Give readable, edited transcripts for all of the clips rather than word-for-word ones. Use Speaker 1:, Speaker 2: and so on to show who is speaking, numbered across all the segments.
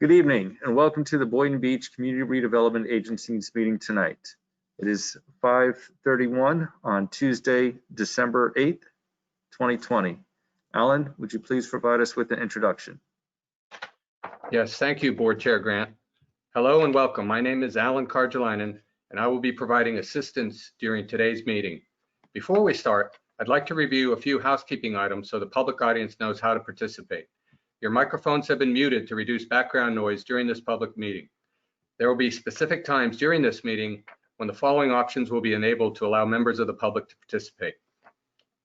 Speaker 1: Good evening and welcome to the Boynton Beach Community Redevelopment Agency's meeting tonight. It is 5:31 on Tuesday, December 8th, 2020. Alan, would you please provide us with an introduction?
Speaker 2: Yes, thank you, Board Chair Grant. Hello and welcome. My name is Alan Karjalainen, and I will be providing assistance during today's meeting. Before we start, I'd like to review a few housekeeping items so the public audience knows how to participate. Your microphones have been muted to reduce background noise during this public meeting. There will be specific times during this meeting when the following options will be enabled to allow members of the public to participate.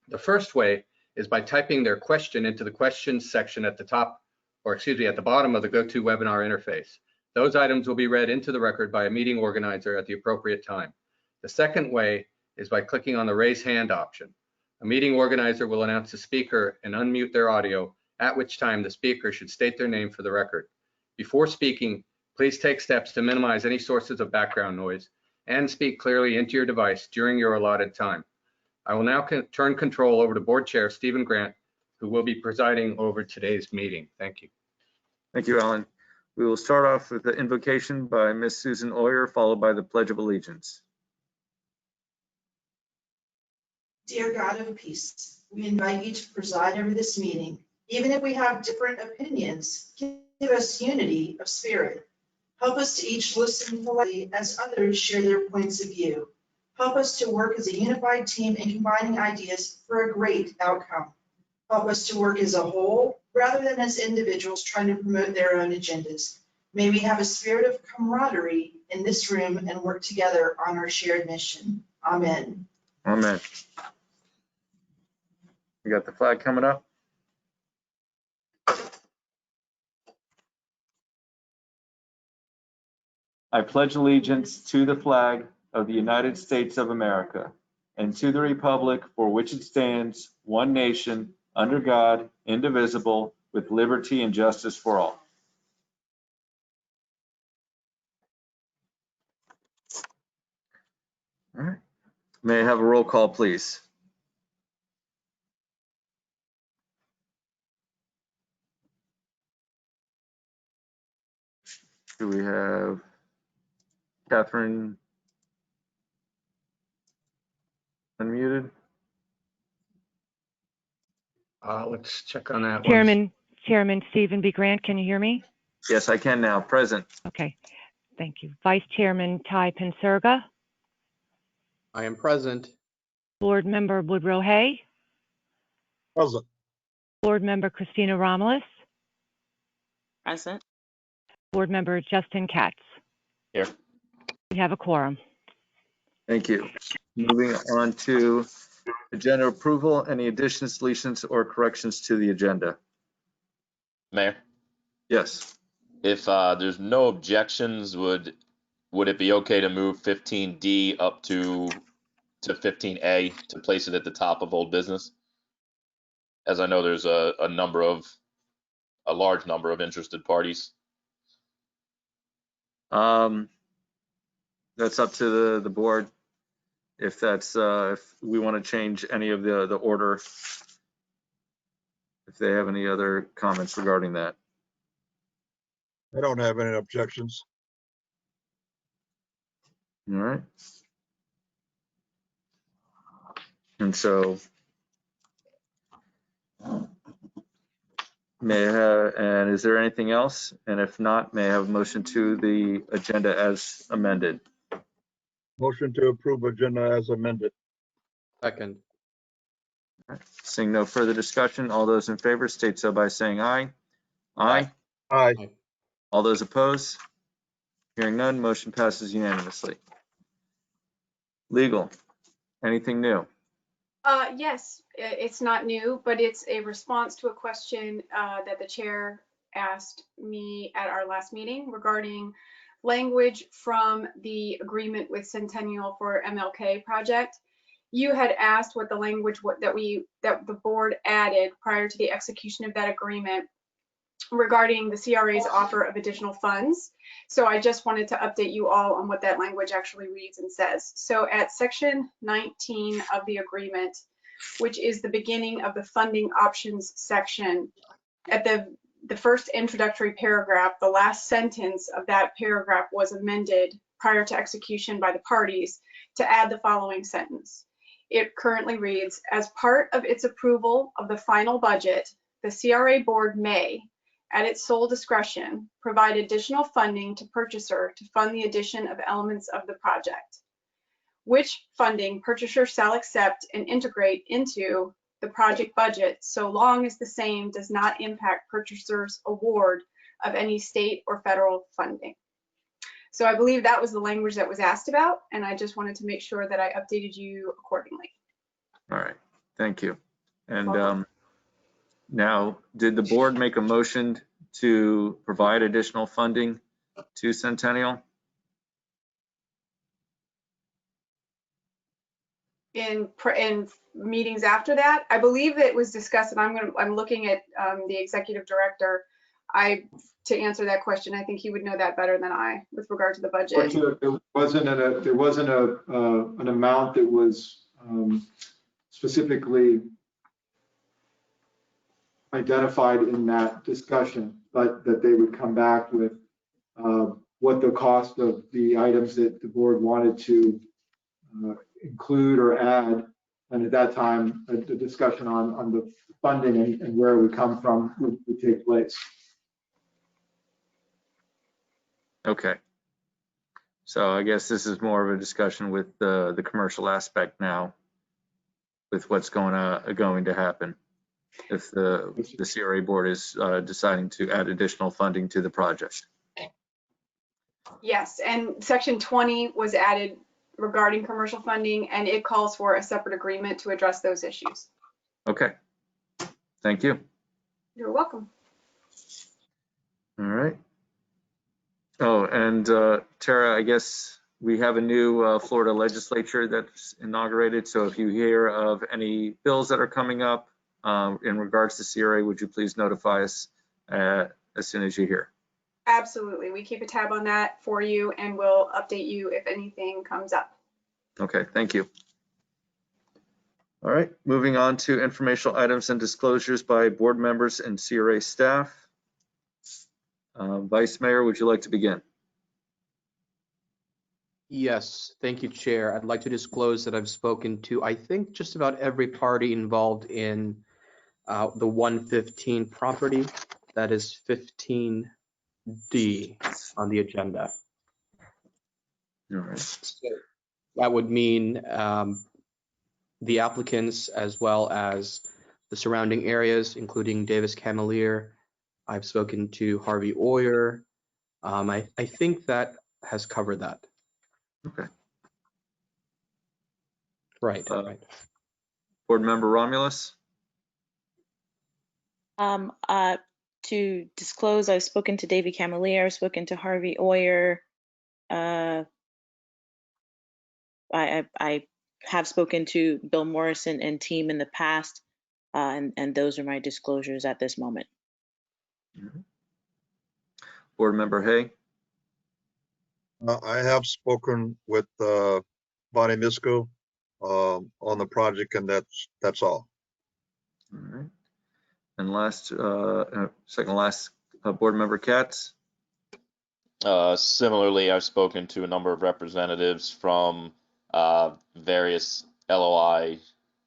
Speaker 2: The first way is by typing their question into the questions section at the top, or excuse me, at the bottom of the GoToWebinar interface. Those items will be read into the record by a meeting organizer at the appropriate time. The second way is by clicking on the raise hand option. A meeting organizer will announce the speaker and unmute their audio, at which time the speaker should state their name for the record. Before speaking, please take steps to minimize any sources of background noise and speak clearly into your device during your allotted time. I will now turn control over to Board Chair Stephen Grant, who will be presiding over today's meeting. Thank you.
Speaker 1: Thank you, Alan. We will start off with the invocation by Ms. Susan Oyer, followed by the Pledge of Allegiance.
Speaker 3: Dear God of peace, we invite you to preside over this meeting. Even if we have different opinions, give us unity of spirit. Help us to each listen politely as others share their points of view. Help us to work as a unified team in combining ideas for a great outcome. Help us to work as a whole rather than as individuals trying to promote their own agendas. May we have a spirit of camaraderie in this room and work together on our shared mission. Amen.
Speaker 1: Amen. We got the flag coming up. I pledge allegiance to the flag of the United States of America and to the republic for which it stands, one nation, under God, indivisible, with liberty and justice for all. All right. May I have a roll call, please? Do we have Catherine unmuted?
Speaker 2: Let's check on that
Speaker 4: Chairman Stephen B. Grant, can you hear me?
Speaker 1: Yes, I can now. Present.
Speaker 4: Okay, thank you. Vice Chairman Ty Pensurga.
Speaker 5: I am present.
Speaker 4: Board Member Woodrow Hay.
Speaker 5: Present.
Speaker 4: Board Member Christina Romulus.
Speaker 6: Present.
Speaker 4: Board Member Justin Katz.
Speaker 5: Here.
Speaker 4: We have a quorum.
Speaker 1: Thank you. Moving on to agenda approval. Any additions, deletions, or corrections to the agenda?
Speaker 7: Mayor,
Speaker 1: Yes.
Speaker 7: if there's no objections, would it be okay to move 15D up to 15A to place it at the top of old business? As I know there's a large number of interested parties.
Speaker 1: That's up to the board. If that's if we want to change any of the order, if they have any other comments regarding that.
Speaker 5: I don't have any objections.
Speaker 1: All right. And so and is there anything else? And if not, may I have a motion to the agenda as amended?
Speaker 5: Motion to approve agenda as amended.
Speaker 2: Second.
Speaker 1: Seeing no further discussion, all those in favor state so by saying aye. Aye.
Speaker 5: Aye.
Speaker 1: All those opposed? Hearing none, motion passes unanimously. Legal, anything new?
Speaker 8: Yes, it's not new, but it's a response to a question that the chair asked me at our last meeting regarding language from the agreement with Centennial for MLK project. You had asked what the language that the board added prior to the execution of that agreement regarding the CRA's offer of additional funds. So I just wanted to update you all on what that language actually reads and says. So at section 19 of the agreement, which is the beginning of the funding options section, at the the first introductory paragraph, the last sentence of that paragraph was amended prior to execution by the parties to add the following sentence. It currently reads, as part of its approval of the final budget, the CRA board may, at its sole discretion, provide additional funding to purchaser to fund the addition of elements of the project, which funding purchaser shall accept and integrate into the project budget so long as the same does not impact purchaser's award of any state or federal funding. So I believe that was the language that was asked about, and I just wanted to make sure that I updated you accordingly.
Speaker 1: All right, thank you. And
Speaker 8: Welcome.
Speaker 1: now, did the board make a motion to provide additional funding to Centennial?
Speaker 8: In meetings after that, I believe it was discussed, and I'm looking at the executive director. To answer that question, I think he would know that better than I with regard to the budget.
Speaker 9: There wasn't an amount that was specifically identified in that discussion, but that they would come back with what the cost of the items that the board wanted to include or add. And at that time, the discussion on the funding and where it would come from would take place.
Speaker 1: Okay. So I guess this is more of a discussion with the commercial aspect now, with what's going to happen if the CRA board is deciding to add additional funding to the project.
Speaker 8: Yes, and section 20 was added regarding commercial funding, and it calls for a separate agreement to address those issues.
Speaker 1: Okay, thank you.
Speaker 8: You're welcome.
Speaker 1: All right. Oh, and Tara, I guess we have a new Florida legislature that's inaugurated. So if you hear of any bills that are coming up in regards to CRA, would you please notify us as soon as you hear?
Speaker 8: Absolutely. We keep a tab on that for you, and we'll update you if anything comes up.
Speaker 1: Okay, thank you. All right, moving on to informational items and disclosures by board members and CRA staff. Vice Mayor, would you like to begin?
Speaker 10: Yes, thank you, Chair. I'd like to disclose that I've spoken to, I think, just about every party involved in the 115 property. That is 15D on the agenda.
Speaker 1: All right.
Speaker 10: So that would mean the applicants as well as the surrounding areas, including Davis Camelier. I've spoken to Harvey Oyer. I think that has covered that.
Speaker 1: Okay.
Speaker 10: Right, right.
Speaker 1: Board Member Romulus?
Speaker 6: To disclose, I've spoken to David Camelier, I've spoken to Harvey Oyer. I have spoken to Bill Morrison and team in the past, and those are my disclosures at this moment.
Speaker 1: Mm-hmm. Board Member Hay?
Speaker 5: I have spoken with Bonnie Misko on the project, and that's all.
Speaker 1: All right. And last, second last, Board Member Katz?
Speaker 7: Similarly, I've spoken to a number of representatives from various LOI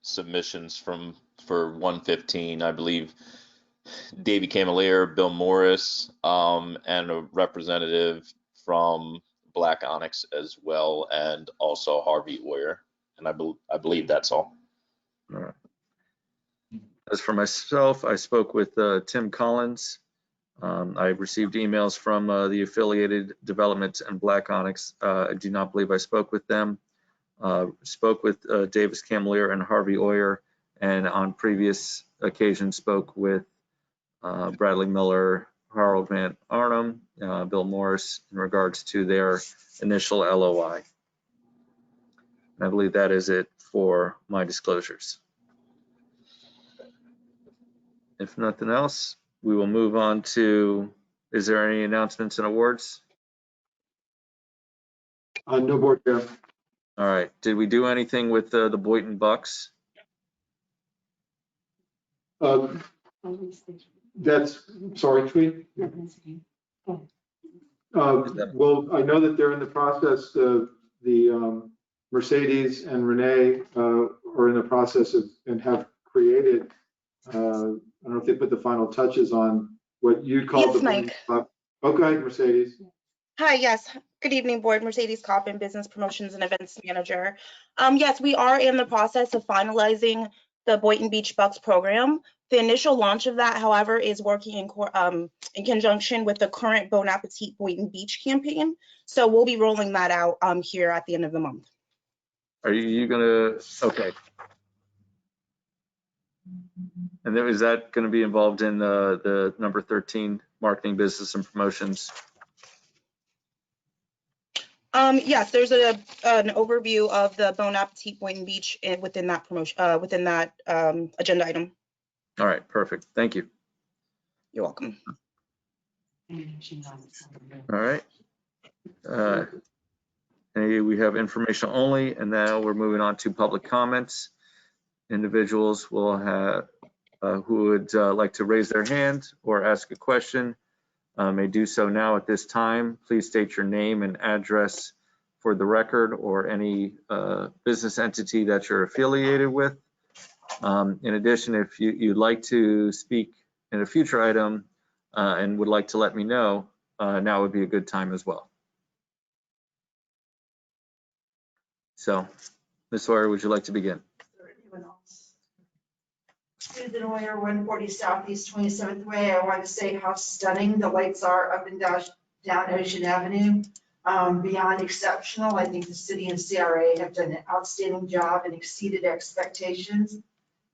Speaker 7: submissions for 115. I believe Davey Camelier, Bill Morris, and a representative from Black Onyx as well, and also Harvey Oyer. And I believe that's all.
Speaker 1: All right. As for myself, I spoke with Tim Collins. I received emails from the affiliated developments and Black Onyx. I do not believe I spoke with them. Spoke with Davis Camelier and Harvey Oyer, and on previous occasions spoke with Bradley Miller, Harold Van Arnhem, Bill Morris in regards to their initial LOI. And I believe that is it for my disclosures. If nothing else, we will move on to, is there any announcements and awards?
Speaker 9: No, Board Chair.
Speaker 1: All right, did we do anything with the Boynton Bucks?
Speaker 9: That's, sorry, Tweet. Well, I know that they're in the process of Mercedes and Renee are in the process of and have created, I don't know if they put the final touches on what you called
Speaker 11: Yes, Mike.
Speaker 9: Okay, Mercedes.
Speaker 11: Hi, yes. Good evening, Board. Mercedes Coppin, Business Promotions and Events Manager. Yes, we are in the process of finalizing the Boynton Beach Bucks program. The initial launch of that, however, is working in conjunction with the current Bon Appetit Boynton Beach campaign. So we'll be rolling that out here at the end of the month.
Speaker 1: Are you gonna, okay. And then is that gonna be involved in the number 13, marketing, business and promotions?
Speaker 11: Yes, there's an overview of the Bon Appetit Boynton Beach within that promotion, within that agenda item.
Speaker 1: All right, perfect. Thank you.
Speaker 11: You're welcome.
Speaker 1: All right. We have information only, and now we're moving on to public comments. Individuals will have who would like to raise their hand or ask a question may do so now at this time. Please state your name and address for the record or any business entity that you're affiliated with. In addition, if you'd like to speak in a future item and would like to let me know, now would be a good time as well. So, Ms. Sawyer, would you like to begin?
Speaker 3: Susan Oyer, 140 Southeast 27th Way. I want to say how stunning the lights are up and down Ocean Avenue. Beyond exceptional. I think the city and CRA have done an outstanding job and exceeded expectations.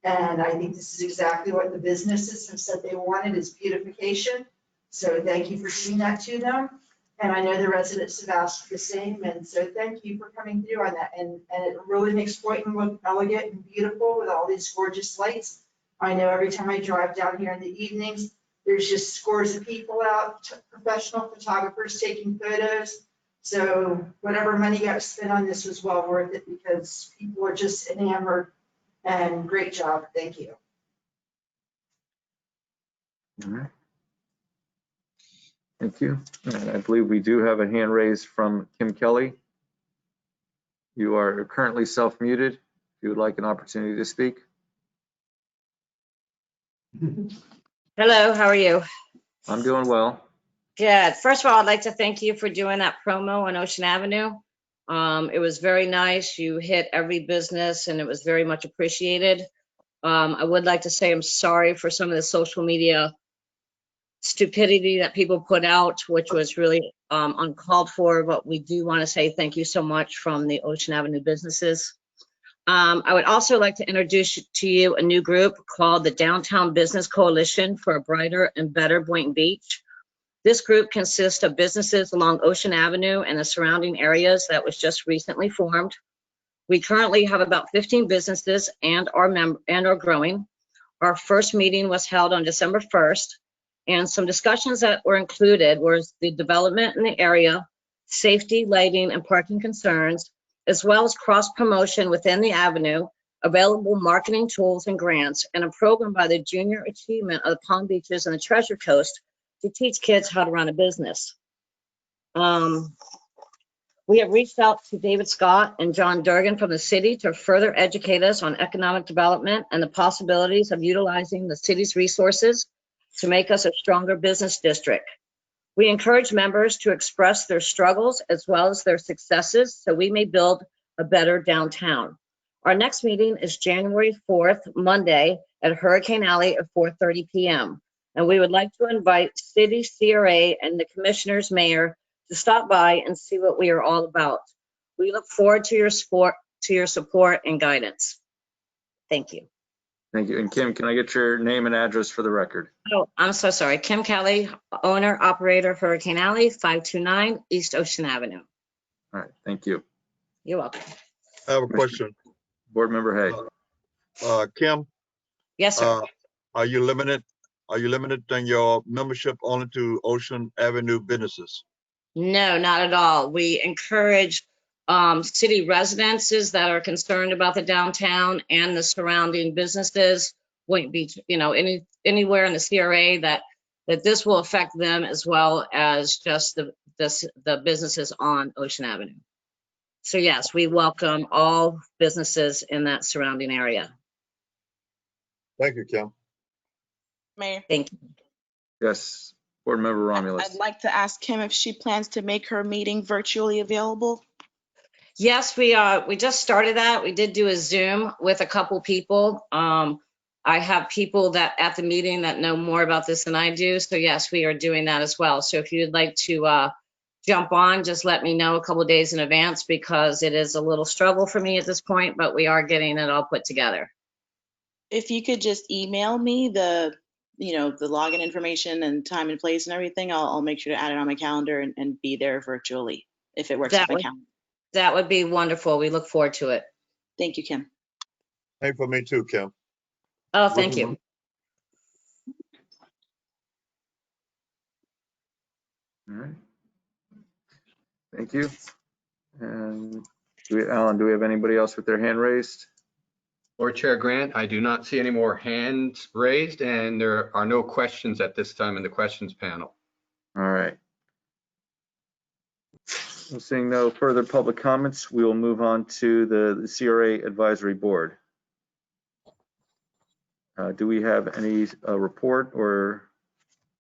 Speaker 3: And I think this is exactly what the businesses have said they wanted, is beautification. So thank you for doing that to them. And I know the residents have asked for the same. And so thank you for coming through on that. And it really makes Boynton look elegant and beautiful with all these gorgeous lights. I know every time I drive down here in the evenings, there's just scores of people out, professional photographers taking photos. So whatever money got spent on this was well worth it because people are just enamored. And great job. Thank you.
Speaker 1: All right. Thank you. And I believe we do have a hand raised from Kim Kelly. You are currently self-muted. If you would like an opportunity to speak.
Speaker 12: Hello, how are you?
Speaker 1: I'm doing well.
Speaker 12: Good. First of all, I'd like to thank you for doing that promo on Ocean Avenue. It was very nice. You hit every business and it was very much appreciated. I would like to say I'm sorry for some of the social media stupidity that people put out, which was really uncalled for, but we do want to say thank you so much from the Ocean Avenue businesses. I would also like to introduce to you a new group called the Downtown Business Coalition for a Brighter and Better Boynton Beach. This group consists of businesses along Ocean Avenue and the surrounding areas that was just recently formed. We currently have about 15 businesses and are growing. Our first meeting was held on December 1st, and some discussions that were included was the development in the area, safety, lighting, and parking concerns, as well as cross-promotion within the avenue, available marketing tools and grants, and a program by the Junior Achievement of the Palm Beaches and the Treasure Coast to teach kids how to run a business. We have reached out to David Scott and John Durgan from the city to further educate us on economic development and the possibilities of utilizing the city's resources to make us a stronger business district. We encourage members to express their struggles as well as their successes so we may build a better downtown. Our next meeting is January 4th, Monday at Hurricane Alley at 4:30 p.m. And we would like to invite City, CRA, and the Commissioner's Mayor to stop by and see what we are all about. We look forward to your support and guidance. Thank you.
Speaker 1: Thank you. And Kim, can I get your name and address for the record?
Speaker 12: Oh, I'm so sorry. Kim Kelly, owner, operator, Hurricane Alley, 529 East Ocean Avenue.
Speaker 1: All right, thank you.
Speaker 12: You're welcome.
Speaker 5: I have a question.
Speaker 1: Board Member Hay.
Speaker 5: Kim,
Speaker 12: Yes, sir.
Speaker 5: are you limited in your membership only to Ocean Avenue businesses?
Speaker 12: No, not at all. We encourage city residences that are concerned about the downtown and the surrounding businesses, Boynton Beach, anywhere in the CRA that this will affect them as well as just the businesses on Ocean Avenue. So yes, we welcome all businesses in that surrounding area.
Speaker 5: Thank you, Kim.
Speaker 11: Mayor,
Speaker 12: Thank you.
Speaker 1: Yes, Board Member Romulus.
Speaker 11: I'd like to ask Kim if she plans to make her meeting virtually available.
Speaker 12: Yes, we just started that. We did do a Zoom with a couple people. I have people that at the meeting that know more about this than I do. So yes, we are doing that as well. So if you'd like to jump on, just let me know a couple of days in advance, because it is a little struggle for me at this point, but we are getting it all put together.
Speaker 11: If you could just email me the login information and time and place and everything, I'll make sure to add it on my calendar and be there virtually if it works with my calendar.
Speaker 12: That would be wonderful. We look forward to it.
Speaker 11: Thank you, Kim.
Speaker 5: Hey, for me too, Kim.
Speaker 12: Oh, thank you.
Speaker 1: All right. Thank you. And Alan, do we have anybody else with their hand raised?
Speaker 2: Board Chair Grant, I do not see any more hands raised, and there are no questions at this time in the questions panel.
Speaker 1: All right. Well, seeing no further public comments, we will move on to the CRA Advisory Board. Do we have any report, or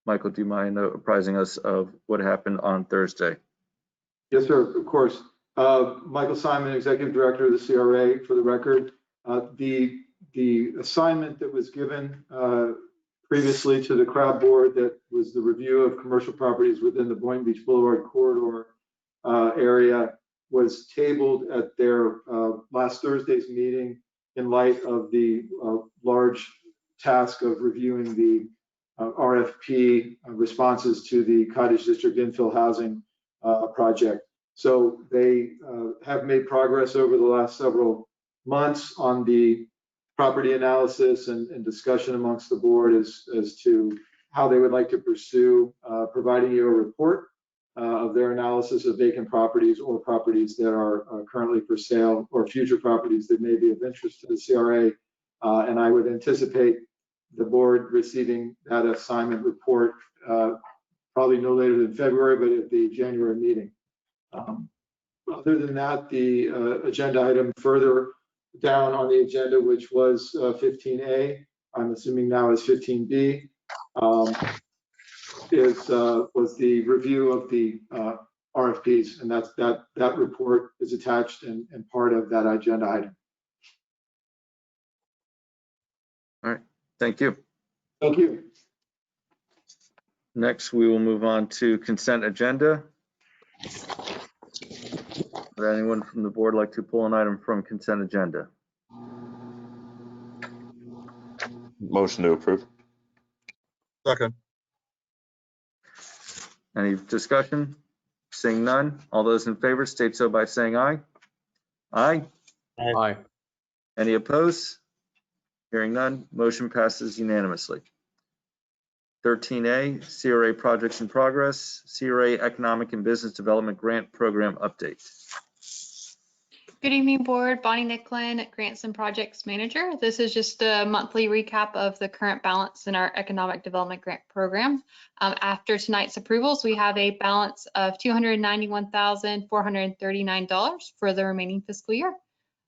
Speaker 1: Michael, do you mind apprising us of what happened on Thursday?
Speaker 9: Yes, sir, of course. Michael Simon, Executive Director of the CRA, for the record. The assignment that was given previously to the CRA board, that was the review of commercial properties within the Boynton Beach Boulevard corridor area, was tabled at their last Thursday's meeting in light of the large task of reviewing the RFP responses to the Cottage District infill housing project. So they have made progress over the last several months on the property analysis and discussion amongst the board as to how they would like to pursue providing you a report of their analysis of vacant properties or properties that are currently for sale, or future properties that may be of interest to the CRA. And I would anticipate the board receiving that assignment report probably no later than February, but at the January meeting. Other than that, the agenda item further down on the agenda, which was 15A, I'm assuming now is 15B, was the review of the RFPs, and that report is attached and part of that agenda item.
Speaker 1: All right, thank you.
Speaker 9: Thank you.
Speaker 1: Next, we will move on to consent agenda. Would anyone from the board like to pull an item from consent agenda?
Speaker 7: Motion to approve.
Speaker 5: Second.
Speaker 1: Any discussion? Seeing none, all those in favor state so by saying aye. Aye.
Speaker 10: Aye.
Speaker 1: Any opposed? Hearing none, motion passes unanimously. 13A, CRA projects in progress, CRA Economic and Business Development Grant Program update.
Speaker 13: Good evening, board. Bonnie Nicklin, Grants and Projects Manager. This is just a monthly recap of the current balance in our Economic Development Grant Program. After tonight's approvals, we have a balance of $291,439 for the remaining fiscal year.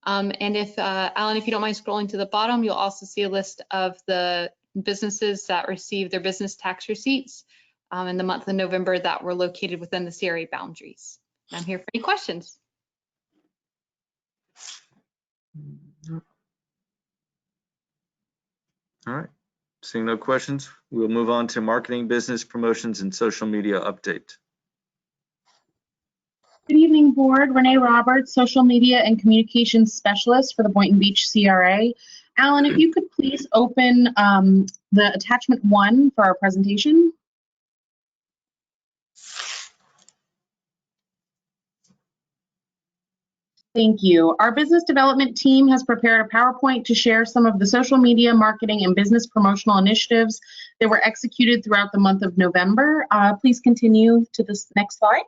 Speaker 13: And if, Alan, if you don't mind scrolling to the bottom, you'll also see a list of the businesses that received their business tax receipts in the month of November that were located within the CRA boundaries. I'm here for any questions.
Speaker 1: All right, seeing no questions, we'll move on to marketing, business promotions, and social media update.
Speaker 14: Good evening, board. Renee Roberts, social media and communications specialist for the Boynton Beach CRA. Alan, if you could please open the attachment 1 for our presentation. Thank you. Our business development team has prepared a PowerPoint to share some of the social media, marketing, and business promotional initiatives that were executed throughout the month of November. Please continue to this next slide.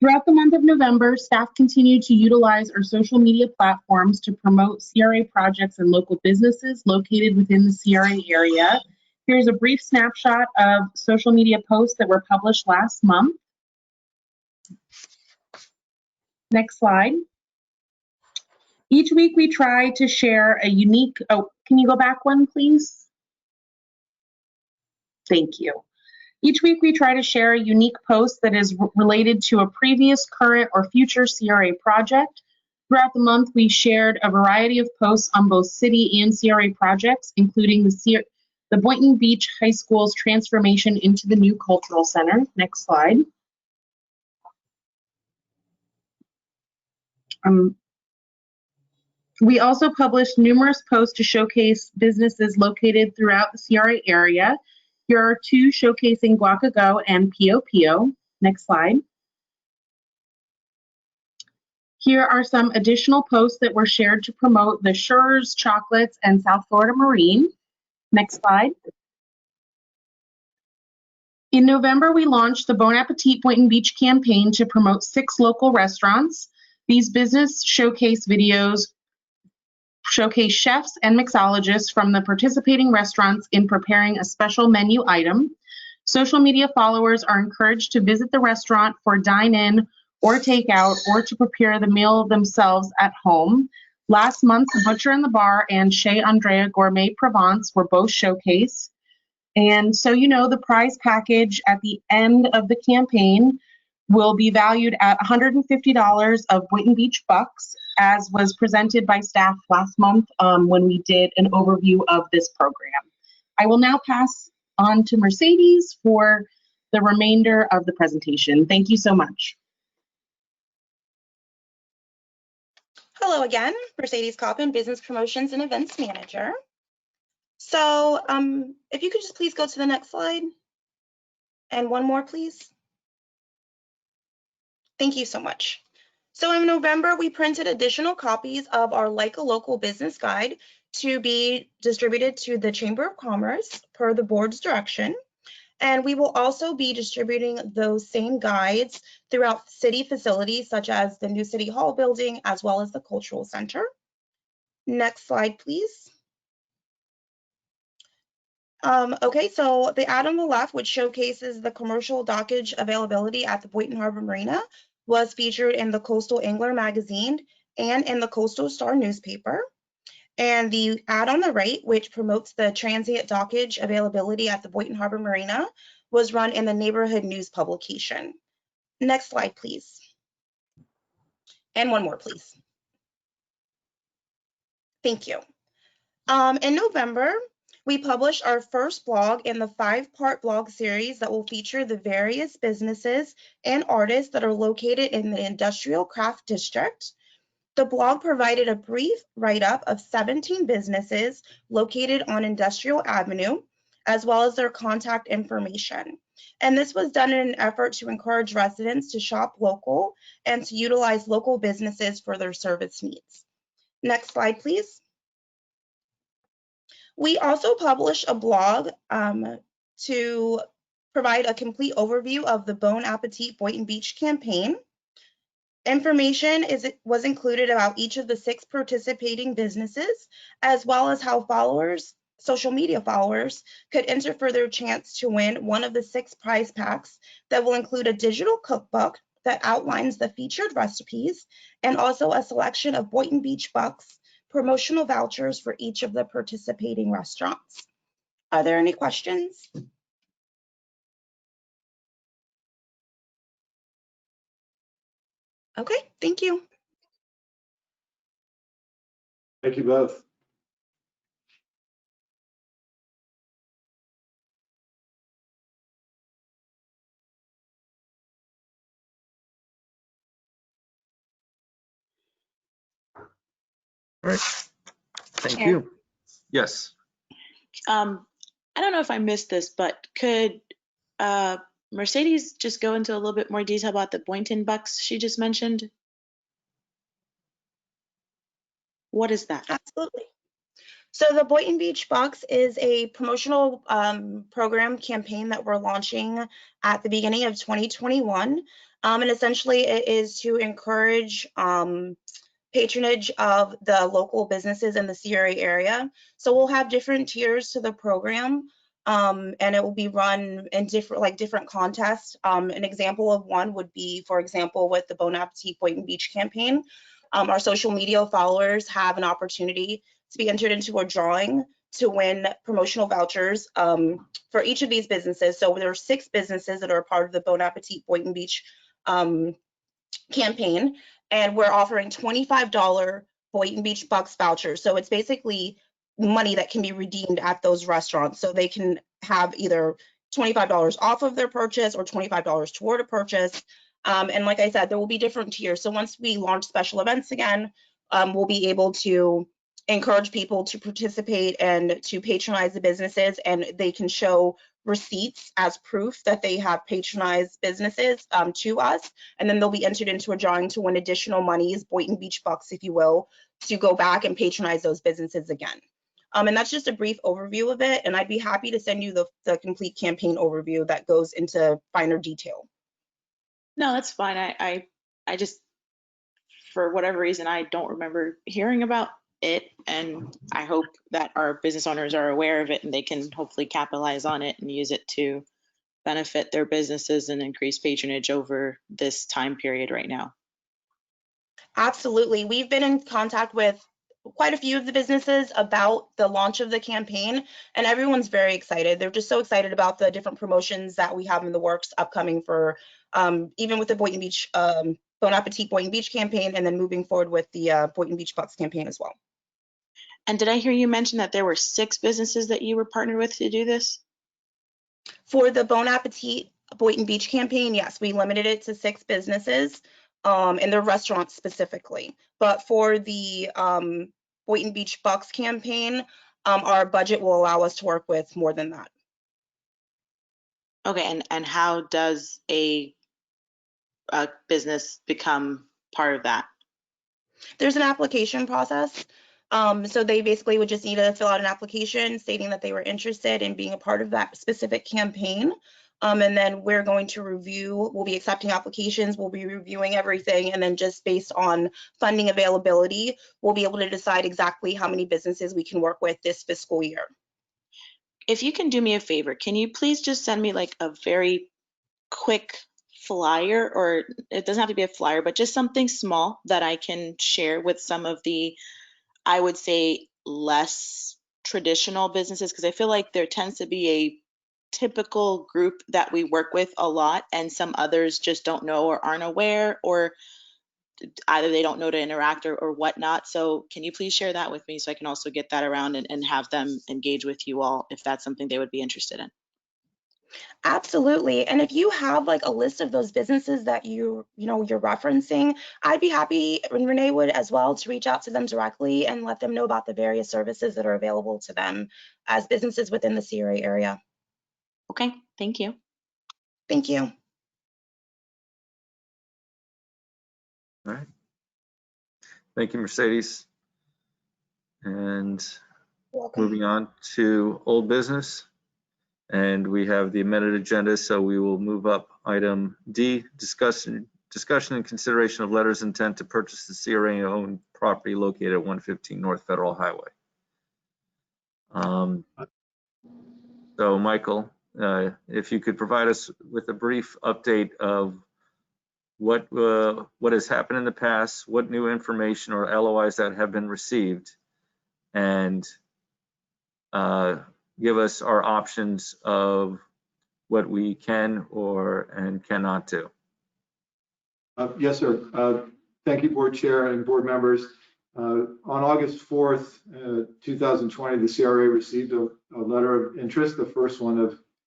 Speaker 14: Throughout the month of November, staff continued to utilize our social media platforms to promote CRA projects and local businesses located within the CRA area. Here's a brief snapshot of social media posts that were published last month. Next slide. Each week we try to share a unique, can you go back one, please? Thank you. Each week we try to share a unique post that is related to a previous, current, or future CRA project. Throughout the month, we shared a variety of posts on both city and CRA projects, including the Boynton Beach High School's transformation into the new cultural center. Next slide. We also published numerous posts to showcase businesses located throughout the CRA area. Here are two showcasing Guacago and Pio Pio. Next slide. Here are some additional posts that were shared to promote the Schurz Chocolates and South Florida Marine. Next slide. In November, we launched the Bon Appetit Boynton Beach campaign to promote 6 local restaurants. These business showcase videos showcase chefs and mixologists from the participating restaurants in preparing a special menu item. Social media followers are encouraged to visit the restaurant for dine-in or takeout, or to prepare the meal themselves at home. Last month, Butcher in the Bar and Chez Andrea Gourmet Provence were both showcased. And so you know, the prize package at the end of the campaign will be valued at $150 of Boynton Beach bucks, as was presented by staff last month when we did an overview of this program. I will now pass on to Mercedes for the remainder of the presentation. Thank you so much.
Speaker 11: Hello again, Mercedes Coppin, Business Promotions and Events Manager. So if you could just please go to the next slide. And one more, please. Thank you so much. So in November, we printed additional copies of our Like a Local Business Guide to be distributed to the Chamber of Commerce per the board's direction. And we will also be distributing those same guides throughout city facilities such as the new City Hall building, as well as the Cultural Center. Next slide, please. Okay, so the ad on the left, which showcases the commercial dockage availability at the Boynton Harbor Marina, was featured in the Coastal Angler magazine and in the Coastal Star newspaper. And the ad on the right, which promotes the transient dockage availability at the Boynton Harbor Marina, was run in the neighborhood news publication. Next slide, please. And one more, please. Thank you. In November, we published our first blog in the 5-part blog series that will feature the various businesses and artists that are located in the Industrial Craft District. The blog provided a brief write-up of 17 businesses located on Industrial Avenue, as well as their contact information. And this was done in an effort to encourage residents to shop local and to utilize local businesses for their service needs. Next slide, please. We also published a blog to provide a complete overview of the Bon Appetit Boynton Beach campaign. Information was included about each of the 6 participating businesses, as well as how followers, social media followers, could enter for their chance to win one of the 6 prize packs that will include a digital cookbook that outlines the featured recipes, and also a selection of Boynton Beach bucks, promotional vouchers for each of the participating restaurants. Are there any questions? Okay, thank you.
Speaker 9: Thank you both.
Speaker 1: All right. Thank
Speaker 6: Chair.
Speaker 1: you. Yes.
Speaker 6: I don't know if I missed this, but could Mercedes just go into a little bit more detail about the Boynton bucks she just mentioned? What is that?
Speaker 11: Absolutely. So the Boynton Beach Bucks is a promotional program campaign that we're launching at the beginning of 2021. And essentially it is to encourage patronage of the local businesses in the CRA area. So we'll have different tiers to the program, and it will be run in different contests. An example of one would be, for example, with the Bon Appetit Boynton Beach campaign. Our social media followers have an opportunity to be entered into a drawing to win promotional vouchers for each of these businesses. So there are 6 businesses that are a part of the Bon Appetit Boynton Beach campaign, and we're offering $25 Boynton Beach Bucks vouchers. So it's basically money that can be redeemed at those restaurants. So they can have either $25 off of their purchase or $25 toward a purchase. And like I said, there will be different tiers. So once we launch special events again, we'll be able to encourage people to participate and to patronize the businesses, and they can show receipts as proof that they have patronized businesses to us, and then they'll be entered into a drawing to win additional monies, Boynton Beach Bucks, if you will, to go back and patronize those businesses again. And that's just a brief overview of it, and I'd be happy to send you the complete campaign overview that goes into finer detail.
Speaker 6: No, that's fine. I just, for whatever reason, I don't remember hearing about it, and I hope that our business owners are aware of it and they can hopefully capitalize on it and use it to benefit their businesses and increase patronage over this time period right now.
Speaker 11: Absolutely. We've been in contact with quite a few of the businesses about the launch of the campaign, and everyone's very excited. They're just so excited about the different promotions that we have in the works upcoming for even with the Boynton Beach Bon Appetit Boynton Beach campaign, and then moving forward with the Boynton Beach Bucks campaign as well.
Speaker 6: And did I hear you mention that there were 6 businesses that you were partnered with to do this?
Speaker 11: For the Bon Appetit Boynton Beach campaign, yes, we limited it to 6 businesses, and they're restaurants specifically. But for the Boynton Beach Bucks campaign, our budget will allow us to work with more than that.
Speaker 6: Okay, and how does a business become part of that?
Speaker 11: There's an application process. So they basically would just need to fill out an application stating that they were interested in being a part of that specific campaign. And then we're going to review, we'll be accepting applications, we'll be reviewing everything, and then just based on funding availability, we'll be able to decide exactly how many businesses we can work with this fiscal year.
Speaker 6: If you can do me a favor, can you please just send me like a very quick flyer, or it doesn't have to be a flyer, but just something small that I can share with some of the, I would say, less traditional businesses, because I feel like there tends to be a typical group that we work with a lot, and some others just don't know or aren't aware, or either they don't know to interact or whatnot. So can you please share that with me so I can also get that around and have them engage with you all if that's something they would be interested in?
Speaker 11: Absolutely. And if you have like a list of those businesses that you're referencing, I'd be happy, and Renee would as well, to reach out to them directly and let them know about the various services that are available to them as businesses within the CRA area.
Speaker 6: Okay, thank you.
Speaker 11: Thank you.
Speaker 1: All right. Thank you, Mercedes. And moving on to old business. And we have the amended agenda, so we will move up item D, discussion and consideration of letters of intent to purchase the CRA-owned property located at 115 North Federal Highway. So Michael, if you could provide us with a brief update of what has happened in the past, what new information or LOIs that have been received, and give us our options of what we can and cannot do.
Speaker 9: Yes, sir. Thank you, Board Chair and Board members. On August 4th, 2020, the CRA received a letter of interest, the first one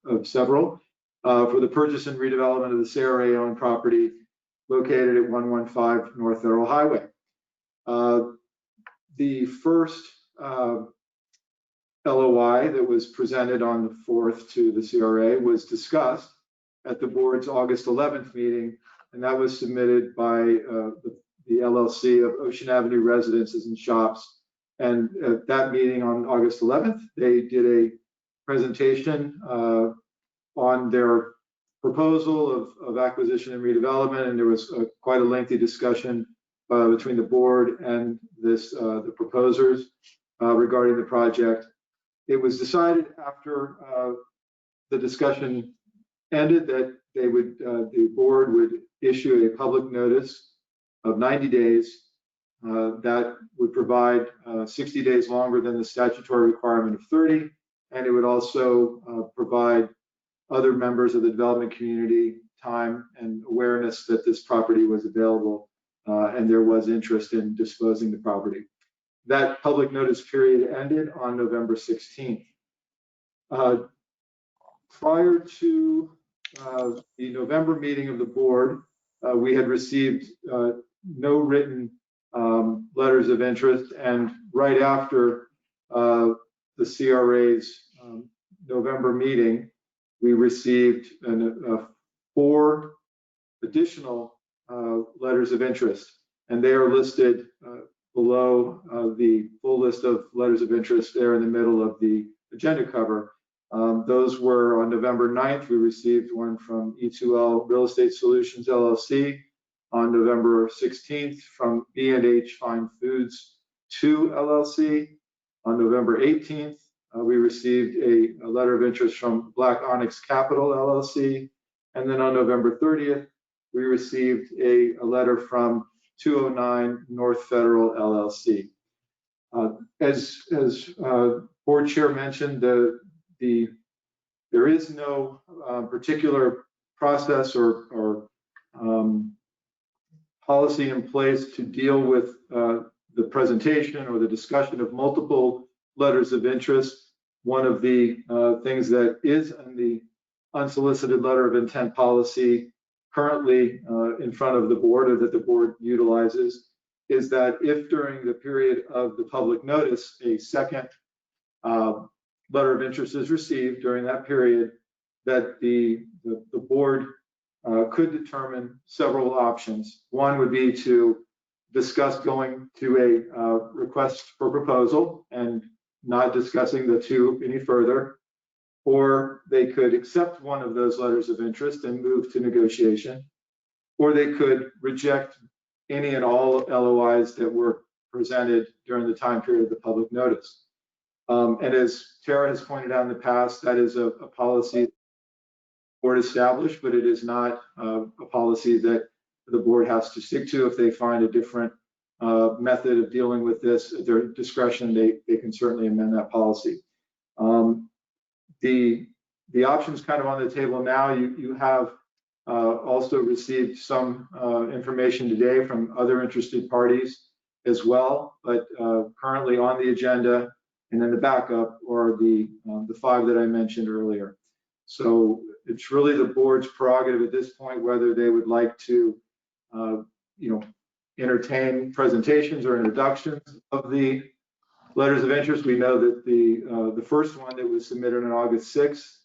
Speaker 9: of several, for the purchase and redevelopment of the CRA-owned property located at 115 North Federal Highway. The first LOI that was presented on the 4th to the CRA was discussed at the board's August 11th meeting, and that was submitted by the LLC of Ocean Avenue Residences and Shops. And at that meeting on August 11th, they did a presentation on their proposal of acquisition and redevelopment, and there was quite a lengthy discussion between the board and the proposers regarding the project. It was decided after the discussion ended that the board would issue a public notice of 90 days that would provide 60 days longer than the statutory requirement of 30, and it would also provide other members of the development community time and awareness that this property was available and there was interest in disposing the property. That public notice period ended on November 16th. Prior to the November meeting of the board, we had received no written letters of interest, and right after the CRA's November meeting, we received 4 additional letters of interest, and they are listed below the full list of letters of interest there in the middle of the agenda cover. Those were on November 9th. We received one from E2L Real Estate Solutions LLC. On November 16th from B&H Fine Foods 2 LLC. On November 18th, we received a letter of interest from Black Onyx Capital LLC. And then on November 30th, we received a letter from 209 North Federal LLC. As board chair mentioned, there is no particular process or policy in place to deal with the presentation or the discussion of multiple letters of interest. One of the things that is in the unsolicited letter of intent policy currently in front of the board, or that the board utilizes, is that if during the period of the public notice a second letter of interest is received during that period, that the board could determine several options. One would be to discuss going to a request for proposal and not discussing the two any further, or they could accept one of those letters of interest and move to negotiation, or they could reject any and all LOIs that were presented during the time period of the public notice. And as Tara has pointed out in the past, that is a policy the board established, but it is not a policy that the board has to stick to. If they find a different method of dealing with this at their discretion, they can certainly amend that policy. The options kind of on the table now, you have also received some information today from other interested parties as well, but currently on the agenda and then the backup are the 5 that I mentioned earlier. So it's really the board's prerogative at this point whether they would like to, entertain presentations or introductions of the letters of interest. We know that the first one that was submitted on August 6th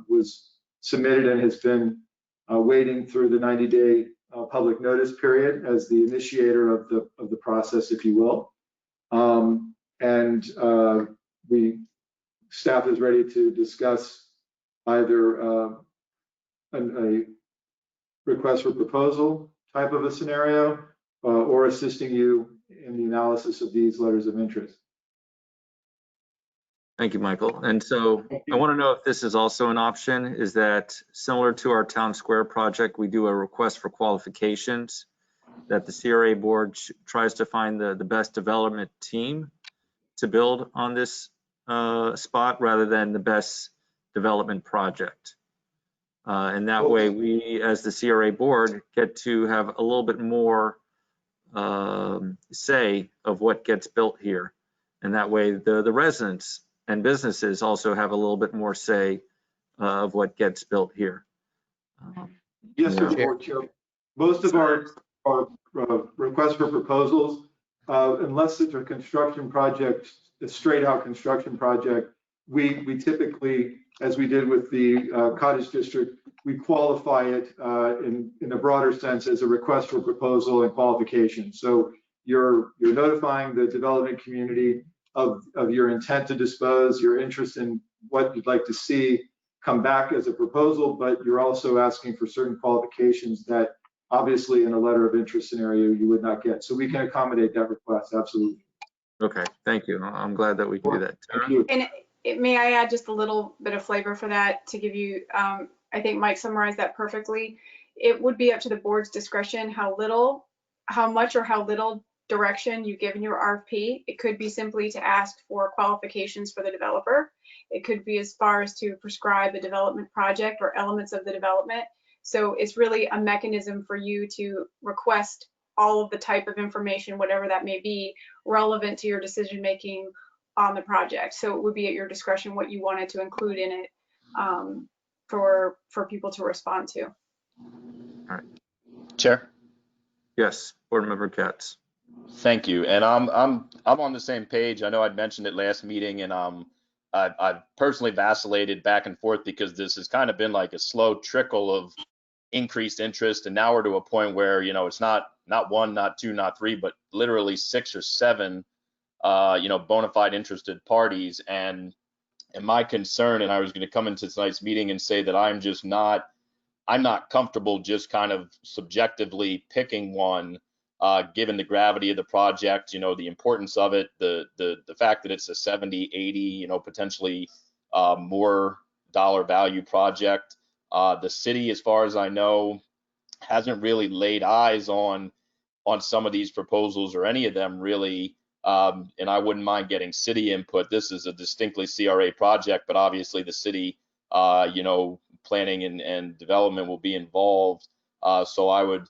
Speaker 9: was submitted and has been waiting through the 90-day public notice period as the initiator of the process, if you will. Staff is ready to discuss either a request for proposal type of a scenario or assisting you in the analysis of these letters of interest.
Speaker 1: Thank you, Michael. And so I want to know if this is also an option, is that similar to our Town Square project, we do a request for qualifications that the CRA board tries to find the best development team to build on this spot rather than the best development project. And that way we, as the CRA board, get to have a little bit more say of what gets built here. And that way the residents and businesses also have a little bit more say of what gets built here.
Speaker 9: Yes, sir, Board Chair. Most of our requests for proposals, unless it's a construction project, a straight out construction project, we typically, as we did with the Cottage District, we qualify it in a broader sense as a request for proposal and qualification. So you're notifying the development community of your intent to dispose, your interest in what you'd like to see, come back as a proposal, but you're also asking for certain qualifications that obviously in a letter of interest scenario you would not get. So we can accommodate that request, absolutely.
Speaker 1: Okay, thank you. I'm glad that we can do that.
Speaker 9: Thank you.
Speaker 8: And may I add just a little bit of flavor for that to give you, I think Mike summarized that perfectly. It would be up to the board's discretion how much or how little direction you give in your RFP. It could be simply to ask for qualifications for the developer. It could be as far as to prescribe a development project or elements of the development. So it's really a mechanism for you to request all of the type of information, whatever that may be, relevant to your decision making on the project. So it would be at your discretion what you wanted to include in it for people to respond to.
Speaker 1: All right.
Speaker 7: Chair.
Speaker 1: Yes, Board Member Katz.
Speaker 7: Thank you. And I'm on the same page. I know I'd mentioned it last meeting, and I've personally vacillated back and forth because this has kind of been like a slow trickle of increased interest, and now we're to a point where, you know, it's not one, not two, not three, but literally 6 or 7 bona fide interested parties. And my concern, and I was going to come into tonight's meeting and say that I'm not comfortable just kind of subjectively picking one, given the gravity of the project, you know, the importance of it, the fact that it's a 70, 80, potentially more dollar value project. The city, as far as I know, hasn't really laid eyes on some of these proposals or any of them really. And I wouldn't mind getting city input. This is a distinctly CRA project, but obviously the city, planning and development will be involved. So I would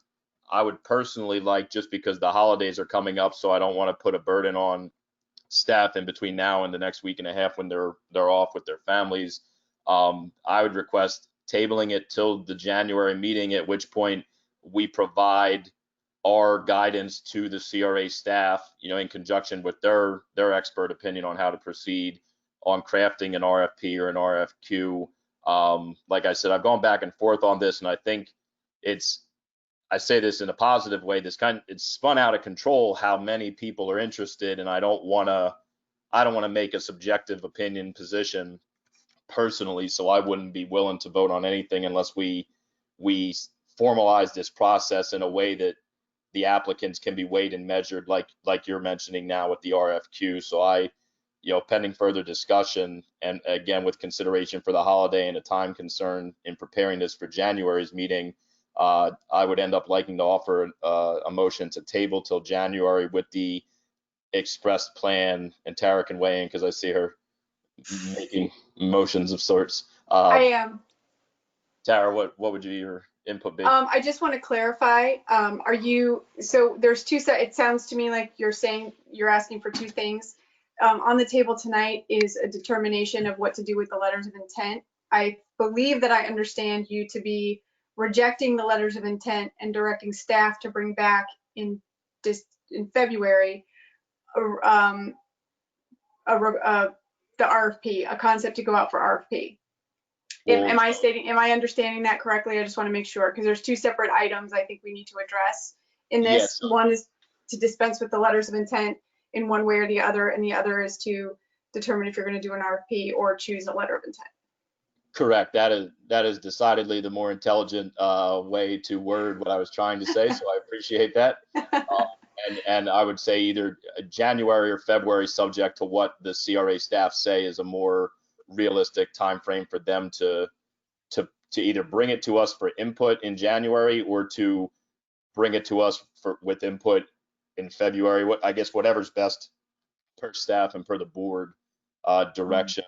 Speaker 7: personally like, just because the holidays are coming up, so I don't want to put a burden on staff in between now and the next week and a half when they're off with their families. I would request tabling it till the January meeting, at which point we provide our guidance to the CRA staff, in conjunction with their expert opinion on how to proceed on crafting an RFP or an RFQ. Like I said, I've gone back and forth on this, and I think I say this in a positive way, it's spun out of control how many people are interested, and I don't want to make a subjective opinion position personally, so I wouldn't be willing to vote on anything unless we formalize this process in a way that the applicants can be weighed and measured, like you're mentioning now with the RFQ. So pending further discussion, and again with consideration for the holiday and a time concern in preparing this for January's meeting, I would end up liking to offer a motion to table till January with the expressed plan, and Tara can weigh in because I see her making motions of sorts.
Speaker 8: I am.
Speaker 7: Tara, what would your input be?
Speaker 8: I just want to clarify. So there's two sets. It sounds to me like you're saying you're asking for two things. On the table tonight is a determination of what to do with the letters of intent. I believe that I understand you to be rejecting the letters of intent and directing staff to bring back in February the RFP, a concept to go out for RFP. Am I understanding that correctly? I just want to make sure, because there's two separate items I think we need to address in this.
Speaker 7: Yes.
Speaker 8: One is to dispense with the letters of intent in one way or the other, and the other is to determine if you're going to do an RFP or choose a letter of intent.
Speaker 7: Correct. That is decidedly the more intelligent way to word what I was trying to say, so I appreciate that. And I would say either January or February, subject to what the CRA staff say is a more realistic time frame for them to either bring it to us for input in January or to bring it to us with input in February. I guess whatever's best per staff and per the board direction.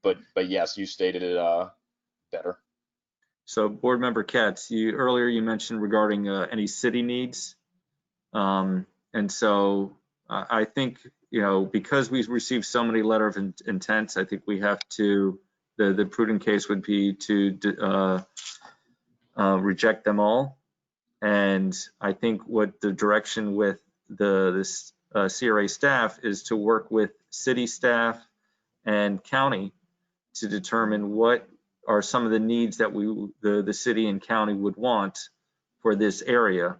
Speaker 7: But yes, you stated it better.
Speaker 1: So Board Member Katz, earlier you mentioned regarding any city needs. And so I think, because we've received so many letter of intents, I think we have to, the prudent case would be to reject them all. And I think what the direction with the CRA staff is to work with city staff and county to determine what are some of the needs that the city and county would want for this area,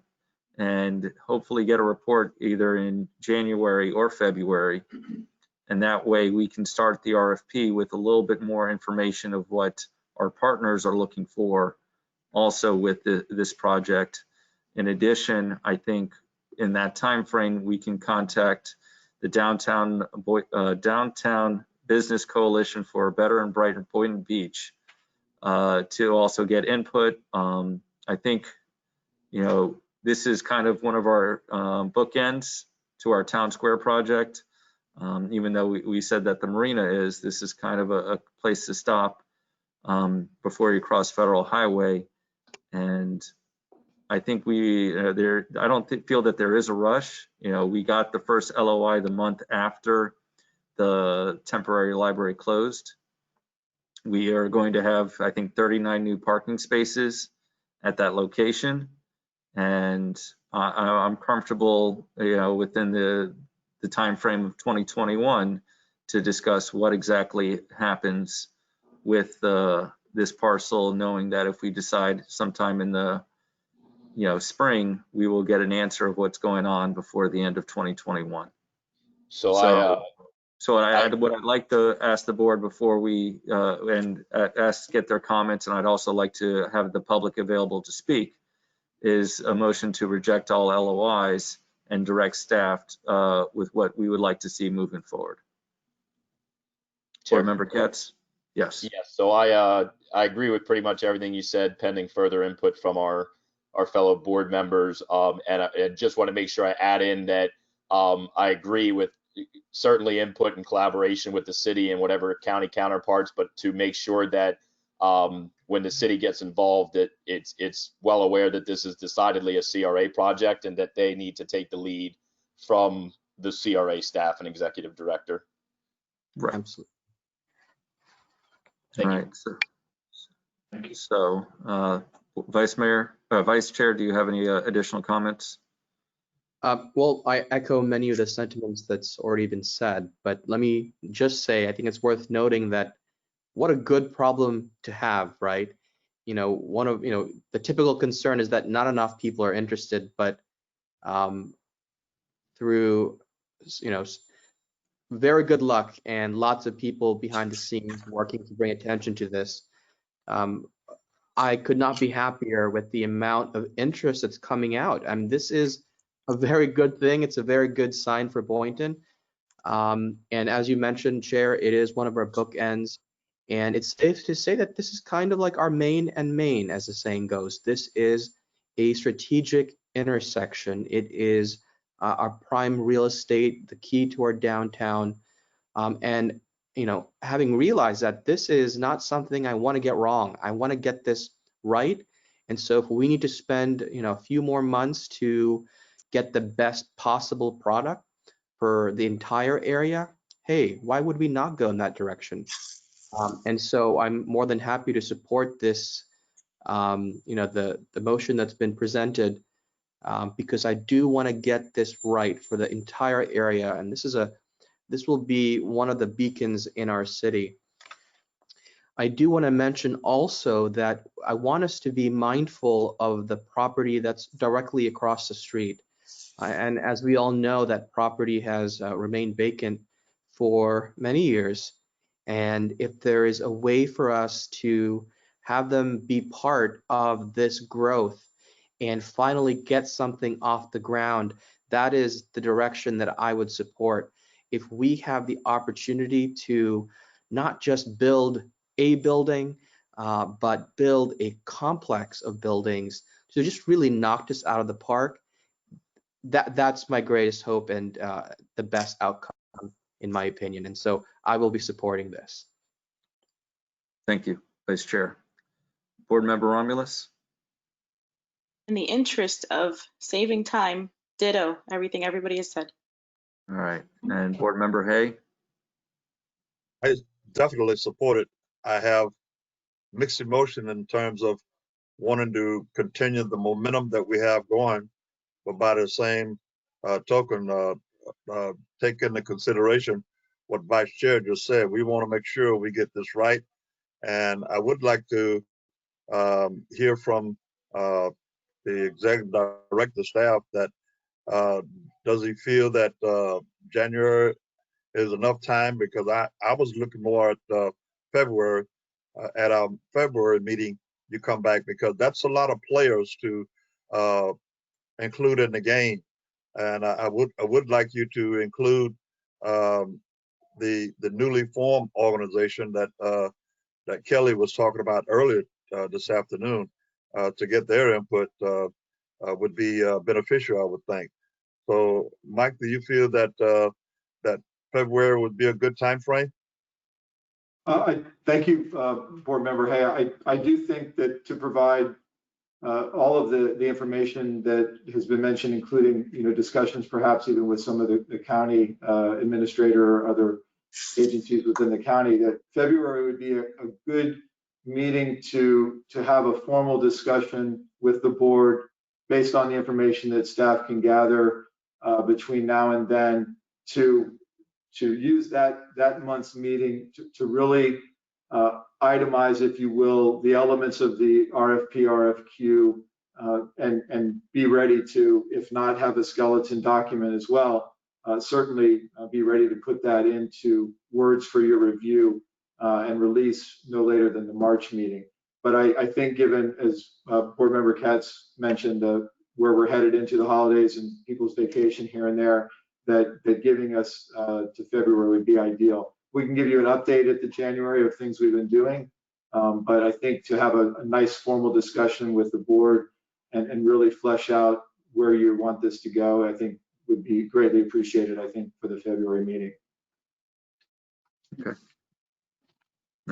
Speaker 1: and hopefully get a report either in January or February. And that way we can start the RFP with a little bit more information of what our partners are looking for also with this project. In addition, I think in that time frame, we can contact the Downtown Business Coalition for a Better and Brighter Boynton Beach to also get input. I think, you know, this is kind of one of our bookends to our town square project. Even though we said that the marina is, this is kind of a place to stop before you cross Federal Highway. And I think I don't feel that there is a rush. You know, we got the first LOI the month after the temporary library closed. We are going to have, I think, 39 new parking spaces at that location. And I'm comfortable, you know, within the time frame of 2021 to discuss what exactly happens with this parcel, knowing that if we decide sometime in the spring, we will get an answer of what's going on before the end of 2021.
Speaker 7: So
Speaker 1: what I'd like to ask the board before we get their comments, and I'd also like to have the public available to speak, is a motion to reject all LOIs and direct staff with what we would like to see moving forward. Board Member Katz? Yes.
Speaker 7: Yes. So I agree with pretty much everything you said, pending further input from our fellow board members. And I just want to make sure I add in that I agree with certainly input and collaboration with the city and whatever county counterparts, but to make sure that when the city gets involved, that it's well aware that this is decidedly a CRA project and that they need to take the lead from the CRA staff and executive director.
Speaker 1: Right.
Speaker 10: Absolutely.
Speaker 1: Right. So, Vice Chair, do you have any additional comments?
Speaker 10: Well, I echo many of the sentiments that's already been said, but let me just say, I think it's worth noting that what a good problem to have, right? You know, the typical concern is that not enough people are interested, but through, very good luck and lots of people behind the scenes working to bring attention to this, I could not be happier with the amount of interest that's coming out. I mean, this is a very good thing. It's a very good sign for Boynton. And as you mentioned, Chair, it is one of our bookends. And it's safe to say that this is kind of like our main and main, as the saying goes. This is a strategic intersection. It is our prime real estate, the key to our downtown. And having realized that this is not something I want to get wrong, I want to get this right. And so if we need to spend, a few more months to get the best possible product for the entire area, hey, why would we not go in that direction? And so I'm more than happy to support this, the motion that's been presented, because I do want to get this right for the entire area. And this will be one of the beacons in our city. I do want to mention also that I want us to be mindful of the property that's directly across the street. And as we all know, that property has remained vacant for many years. And if there is a way for us to have them be part of this growth and finally get something off the ground, that is the direction that I would support. If we have the opportunity to not just build a building, but build a complex of buildings to just really knock this out of the park, that's my greatest hope and the best outcome, in my opinion. And so I will be supporting this.
Speaker 1: Thank you, Vice Chair. Board Member Romulus?
Speaker 6: In the interest of saving time, ditto everything everybody has said.
Speaker 1: All right. And Board Member Hay?
Speaker 5: I definitely support it. I have mixed emotion in terms of wanting to continue the momentum that we have going, but by the same token, take into consideration what Vice Chair just said. We want to make sure we get this right. And I would like to hear from the executive director staff that does he feel that January is enough time, because I was looking more at February, at our February meeting, you come back, because that's a lot of players to include in the game. And I would like you to include the newly formed organization that Kelly was talking about earlier this afternoon, to get their input would be beneficial, I would think. So, Mike, do you feel that that February would be a good time frame?
Speaker 9: Thank you, Board Member Hay. I do think that to provide all of the information that has been mentioned, including discussions perhaps even with some of the county administrator or other agencies within the county, that February would be a good meeting to have a formal discussion with the board based on the information that staff can gather between now and then, to use that month's meeting to really itemize, if you will, the elements of the RFP, RFQ, and be ready to, if not have a skeleton document as well, certainly be ready to put that into words for your review and release no later than the March meeting. But I think, given, as Board Member Katz mentioned, where we're headed into the holidays and people's vacation here and there, that giving us to February would be ideal. We can give you an update at the January of things we've been doing, but I think to have a nice formal discussion with the board and really flesh out where you want this to go, I think would be greatly appreciated, I think, for the February meeting.
Speaker 1: Okay.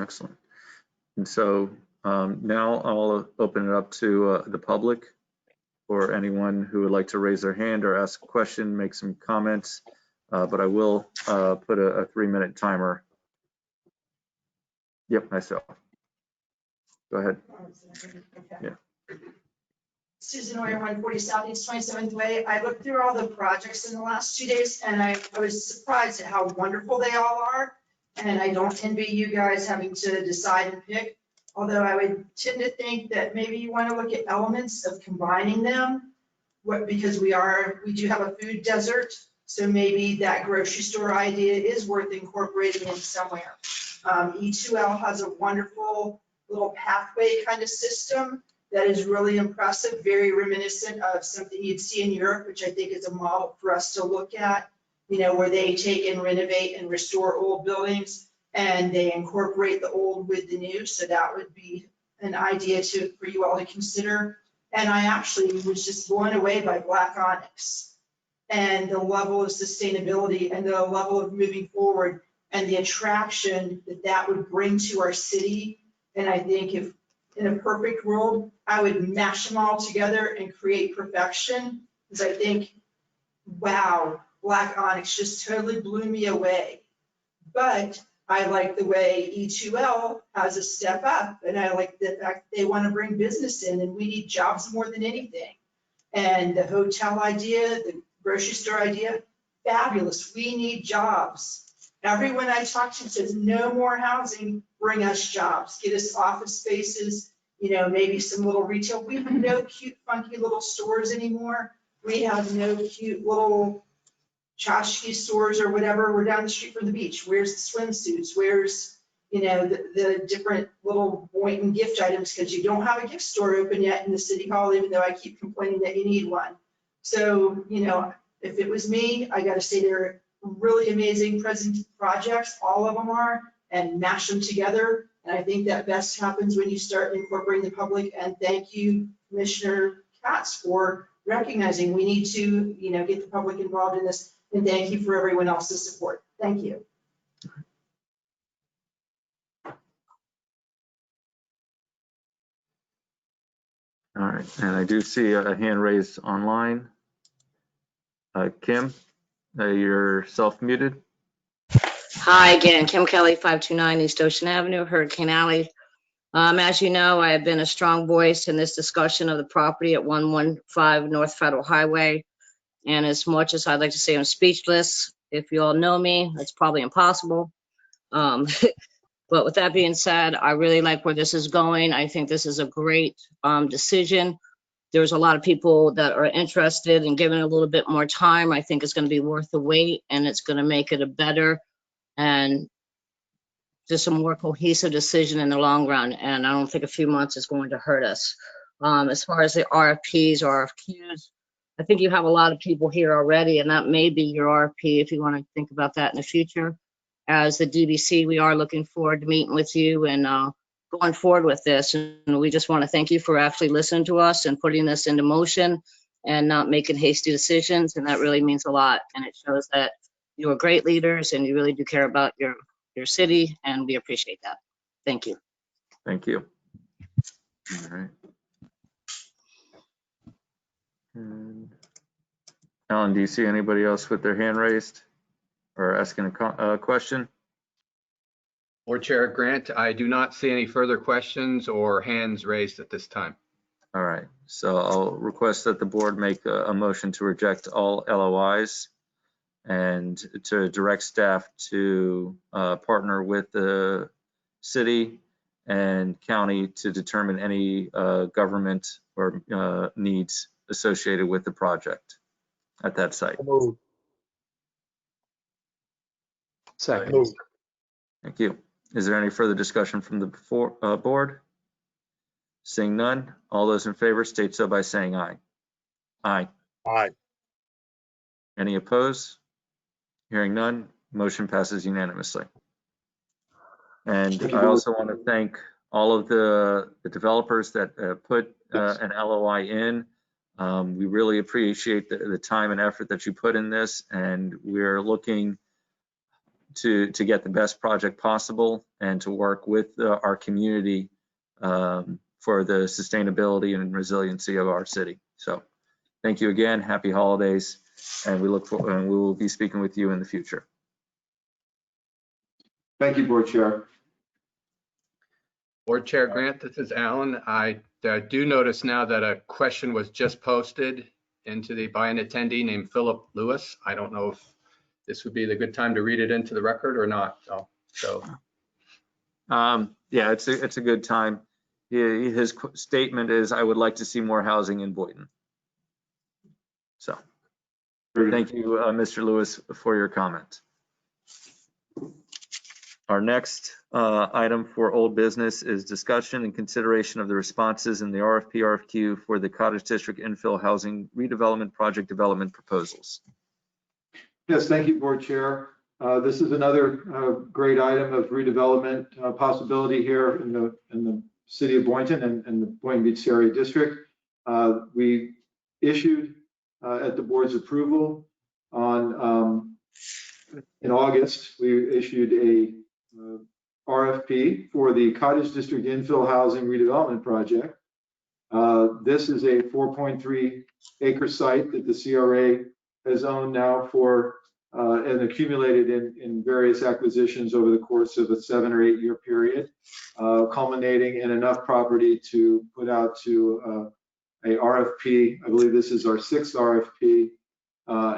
Speaker 1: Excellent. And so now I'll open it up to the public, or anyone who would like to raise their hand or ask a question, make some comments, but I will put a 3-minute timer. Yep, myself. Go ahead. Yeah.
Speaker 3: Susan Oyer, 140 Southeast 27th Way. I looked through all the projects in the last 2 days, and I was surprised at how wonderful they all are. And I don't envy you guys having to decide and pick, although I would tend to think that maybe you want to look at elements of combining them, because we do have a food desert, so maybe that grocery store idea is worth incorporating in somewhere. E2L has a wonderful little pathway kind of system that is really impressive, very reminiscent of something you'd see in Europe, which I think is a model for us to look at, where they take and renovate and restore old buildings, and they incorporate the old with the new. So that would be an idea for you all to consider. And I actually was just blown away by Black Onyx and the level of sustainability and the level of moving forward and the attraction that would bring to our city. And I think, if in a perfect world, I would mash them all together and create perfection, because I think, wow, Black Onyx just totally blew me away. But I like the way E2L has a step up, and I like the fact they want to bring business in, and we need jobs more than anything. And the hotel idea, the grocery store idea, fabulous. We need jobs. Everyone I talk to says no more housing, bring us jobs, get us office spaces, maybe some little retail. We have no cute, funky little stores anymore. We have no cute little tchotchke stores or whatever. We're down the street from the beach. Where's the swimsuits? Where's, the different little Boynton gift items? Because you don't have a gift store open yet in the city hall, even though I keep complaining that you need one. So, if it was me, I got to say they're really amazing present projects. All of them are, and mash them together. And I think that best happens when you start incorporating the public. And thank you, Commissioner Katz, for recognizing we need to, get the public involved in this. And thank you for everyone else's support. Thank you.
Speaker 1: All right, and I do see a hand raised online. Kim, you're self-muted.
Speaker 12: Hi again, Kim Kelly, 529 East Ocean Avenue, Hurricane Alley. As you know, I have been a strong voice in this discussion of the property at 115 North Federal Highway. And as much as I'd like to say I'm speechless, if you all know me, that's probably impossible. But with that being said, I really like where this is going. I think this is a great decision. There's a lot of people that are interested in giving a little bit more time. I think it's going to be worth the wait, and it's going to make it a better and just a more cohesive decision in the long run. And I don't think a few months is going to hurt us. As far as the RFPs or RFQs, I think you have a lot of people here already, and that may be your RFP if you want to think about that in the future. As the DBC, we are looking forward to meeting with you and going forward with this. And we just want to thank you for actually listening to us and putting this into motion and not making hasty decisions. And that really means a lot. And it shows that you are great leaders and you really do care about your city, and we appreciate that. Thank you.
Speaker 1: Thank you. All right. And Alan, do you see anybody else with their hand raised or asking a question?
Speaker 2: Board Chair Grant, I do not see any further questions or hands raised at this time.
Speaker 1: All right, so I'll request that the board make a motion to reject all LOIs and to direct staff to partner with the city and county to determine any government or needs associated with the project at that site.
Speaker 10: Second.
Speaker 1: Thank you. Is there any further discussion from the board? Seeing none, all those in favor state so by saying aye. Aye.
Speaker 5: Aye.
Speaker 1: Any opposed? Hearing none, motion passes unanimously. And I also want to thank all of the developers that put an LOI in. We really appreciate the time and effort that you put in this, and we're looking to get the best project possible and to work with our community for the sustainability and resiliency of our city. So thank you again, happy holidays, and we look forward, and we will be speaking with you in the future.
Speaker 9: Thank you, Board Chair.
Speaker 2: Board Chair Grant, this is Alan. I do notice now that a question was just posted by an attendee named Philip Lewis. I don't know if this would be the good time to read it into the record or not.
Speaker 1: Yeah, it's a good time. His statement is, I would like to see more housing in Boynton. So thank you, Mr. Lewis, for your comment. Our next item for old business is discussion and consideration of the responses in the RFP RFQ for the Cottage District Infill Housing Redevelopment Project Development Proposals.
Speaker 9: Yes, thank you, Board Chair. This is another great item of redevelopment possibility here in the city of Boynton and the Boynton Beach CRA district. We issued at the board's approval in August, we issued a RFP for the Cottage District Infill Housing Redevelopment Project. This is a 4.3 acre site that the CRA has owned now for and accumulated in various acquisitions over the course of a 7 or 8 year period, culminating in enough property to put out to a RFP. I believe this is our 6th RFP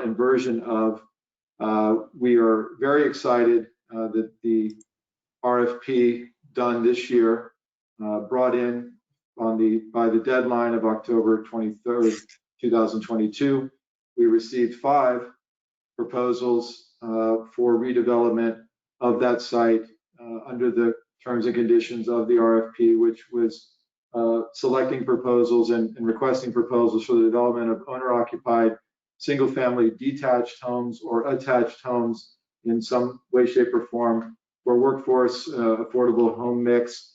Speaker 9: and version of. We are very excited that the RFP done this year brought in by the deadline of October 23rd, 2022. We received 5 proposals for redevelopment of that site under the terms and conditions of the RFP, which was selecting proposals and requesting proposals for the development of owner-occupied single-family detached homes or attached homes in some way, shape, or form for workforce affordable home mix,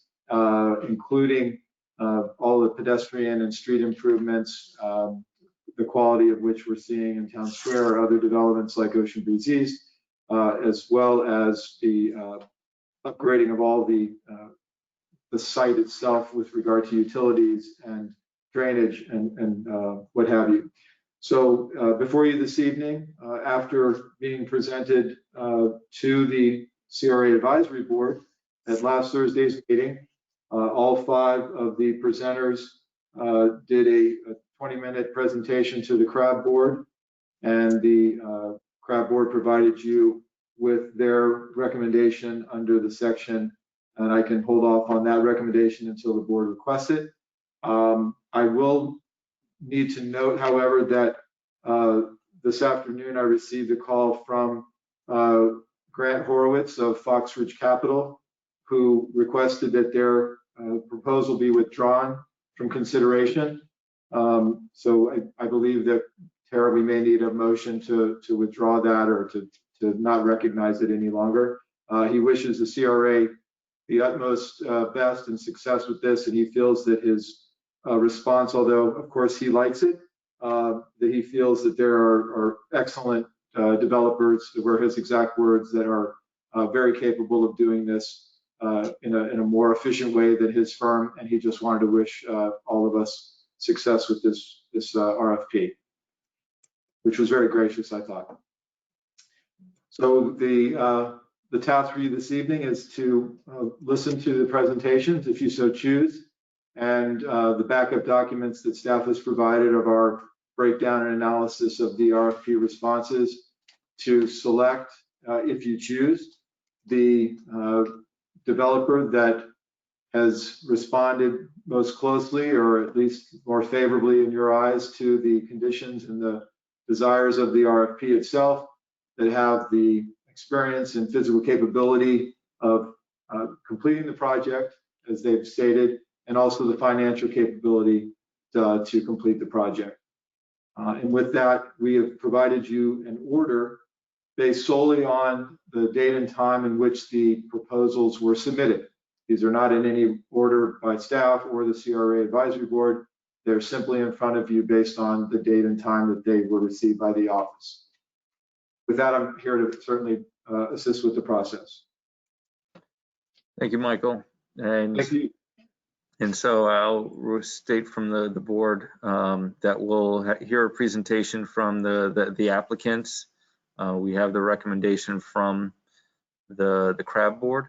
Speaker 9: including all the pedestrian and street improvements, the quality of which we're seeing in Town Square or other developments like Ocean Breeze East, as well as the upgrading of all the site itself with regard to utilities and drainage and what have you. So before you this evening, after being presented to the CRA Advisory Board at last Thursday's meeting, all 5 of the presenters did a 20-minute presentation to the CRAB board, and the CRAB board provided you with their recommendation under the section, and I can hold off on that recommendation until the board requests it. I will need to note, however, that this afternoon I received a call from Grant Horowitz of Fox Ridge Capital, who requested that their proposal be withdrawn from consideration. So I believe that, Tara, we may need a motion to withdraw that or to not recognize it any longer. He wishes the CRA the utmost best and success with this, and he feels that his response, although of course he likes it, that he feels that there are excellent developers, were his exact words, that are very capable of doing this in a more efficient way than his firm, and he just wanted to wish all of us success with this RFP, which was very gracious, I thought. So the task for you this evening is to listen to the presentations, if you so choose, and the backup documents that staff has provided of our breakdown and analysis of the RFP responses, to select, if you choose, the developer that has responded most closely, or at least more favorably in your eyes, to the conditions and the desires of the RFP itself, that have the experience and physical capability of completing the project, as they've stated, and also the financial capability to complete the project. And with that, we have provided you an order based solely on the date and time in which the proposals were submitted. These are not in any order by staff or the CRA Advisory Board. They're simply in front of you based on the date and time that they were received by the office. With that, I'm here to certainly assist with the process.
Speaker 1: Thank you, Michael. And
Speaker 9: Thank you.
Speaker 1: And so I'll state from the board that we'll hear a presentation from the applicants. We have the recommendation from the CRAB board,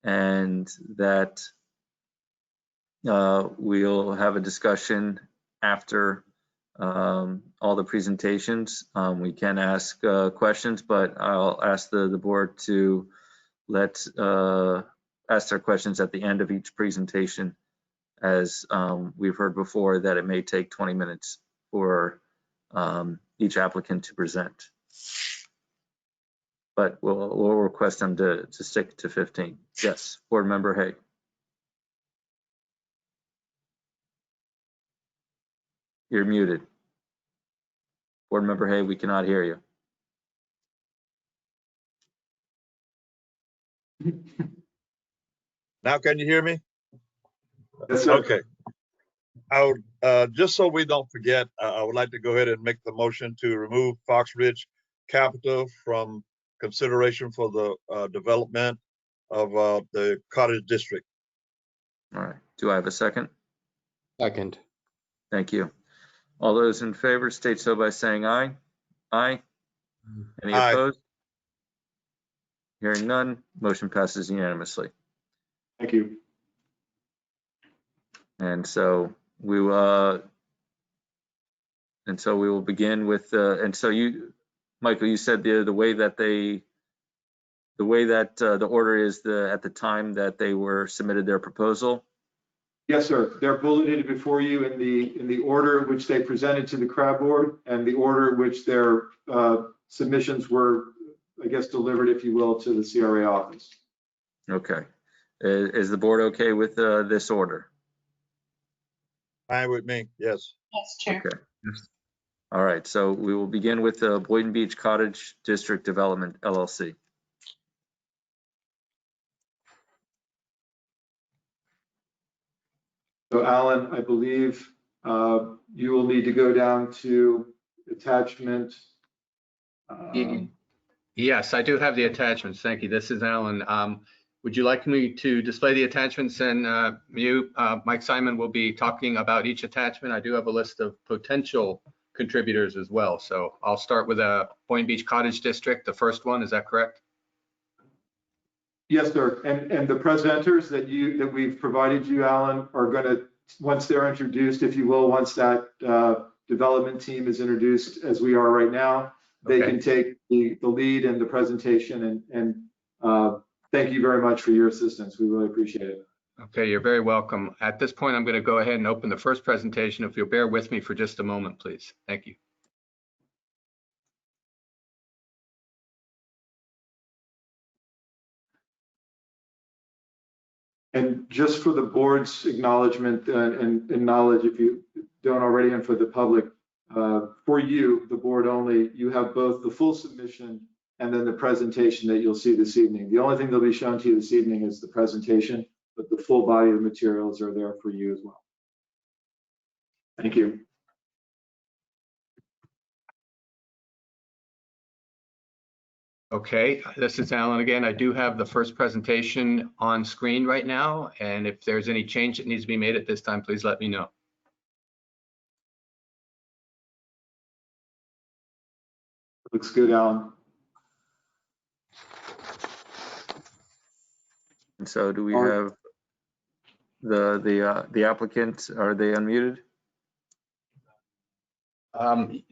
Speaker 1: and that we'll have a discussion after all the presentations. We can ask questions, but I'll ask the board to ask their questions at the end of each presentation, as we've heard before that it may take 20 minutes for each applicant to present. But we'll request them to stick to 15. Yes, Board Member Hay. You're muted. Board Member Hay, we cannot hear you.
Speaker 5: Now can you hear me?
Speaker 9: Yes, sir.
Speaker 5: Okay. I would, just so we don't forget, I would like to go ahead and make the motion to remove Fox Ridge Capital from consideration for the development of the Cottage District.
Speaker 1: All right. Do I have a second?
Speaker 10: Second.
Speaker 1: Thank you. All those in favor state so by saying aye. Aye. Any
Speaker 5: Aye.
Speaker 1: opposed? Hearing none, motion passes unanimously.
Speaker 9: Thank you.
Speaker 1: And so we will begin with Michael, you said the way that the order is at the time that they were submitted their proposal.
Speaker 9: Yes, sir. They're bulleted before you in the order in which they presented to the CRAB board, and the order in which their submissions were, I guess, delivered, if you will, to the CRA office.
Speaker 1: Okay. Is the board okay with this order?
Speaker 5: Fine with me, yes.
Speaker 14: Yes, Chair.
Speaker 1: Okay. All right, so we will begin with the Boynton Beach Cottage District Development, LLC.
Speaker 9: So Alan, I believe you will need to go down to attachment.
Speaker 2: Yes, I do have the attachments. Thank you. This is Alan. Would you like me to display the attachments, and Mike Simon will be talking about each attachment? I do have a list of potential contributors as well. So I'll start with Boynton Beach Cottage District, the first one. Is that correct?
Speaker 9: Yes, sir. And the presenters that we've provided you, Alan, are going to, once they're introduced, if you will, once that development team is introduced, as we are right now, they can take the lead in the presentation. And thank you very much for your assistance. We really appreciate it.
Speaker 2: Okay, you're very welcome. At this point, I'm going to go ahead and open the first presentation. If you'll bear with me for just a moment, please. Thank you.
Speaker 9: And just for the board's acknowledgement and knowledge, if you don't already, and for the public, for you, the board only, you have both the full submission and then the presentation that you'll see this evening. The only thing that'll be shown to you this evening is the presentation, but the full body of the materials are there for you as well. Thank you.
Speaker 2: Okay, this is Alan again. I do have the first presentation on screen right now, and if there's any change that needs to be made at this time, please let me know.
Speaker 9: Looks good, Alan.
Speaker 1: And so do we have the applicant, are they unmuted?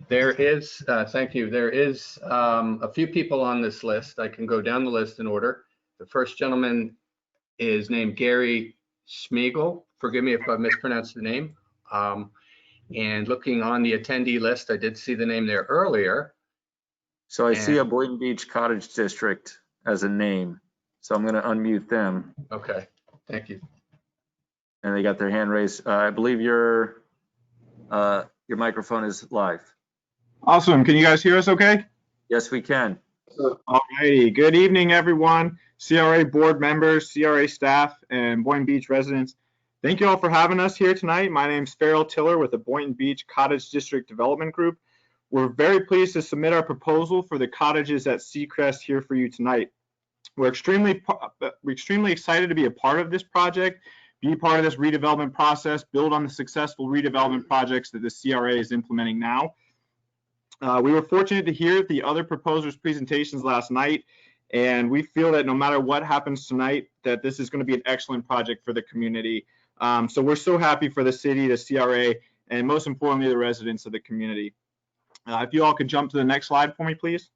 Speaker 2: There is, thank you, there is a few people on this list. I can go down the list in order. The first gentleman is named Gary Schmiegel. Forgive me if I mispronounced the name. And looking on the attendee list, I did see the name there earlier.
Speaker 1: So I see a Boynton Beach Cottage District as a name. So I'm going to unmute them.
Speaker 2: Okay, thank you.
Speaker 1: And they got their hand raised. I believe your microphone is live.
Speaker 15: Awesome. Can you guys hear us okay?
Speaker 1: Yes, we can.
Speaker 15: All righty. Good evening, everyone. CRA board members, CRA staff, and Boynton Beach residents. Thank you all for having us here tonight. My name is Farrell Tiller with the Boynton Beach Cottage District Development Group. We're very pleased to submit our proposal for the cottages at Seacrest here for you tonight. We're extremely excited to be a part of this project, be part of this redevelopment process, build on the successful redevelopment projects that the CRA is implementing now. We were fortunate to hear the other proposers' presentations last night, and we feel that no matter what happens tonight, that this is going to be an excellent project for the community. So we're so happy for the city, the CRA, and most importantly, the residents of the community. If you all could jump to the next slide for me, please.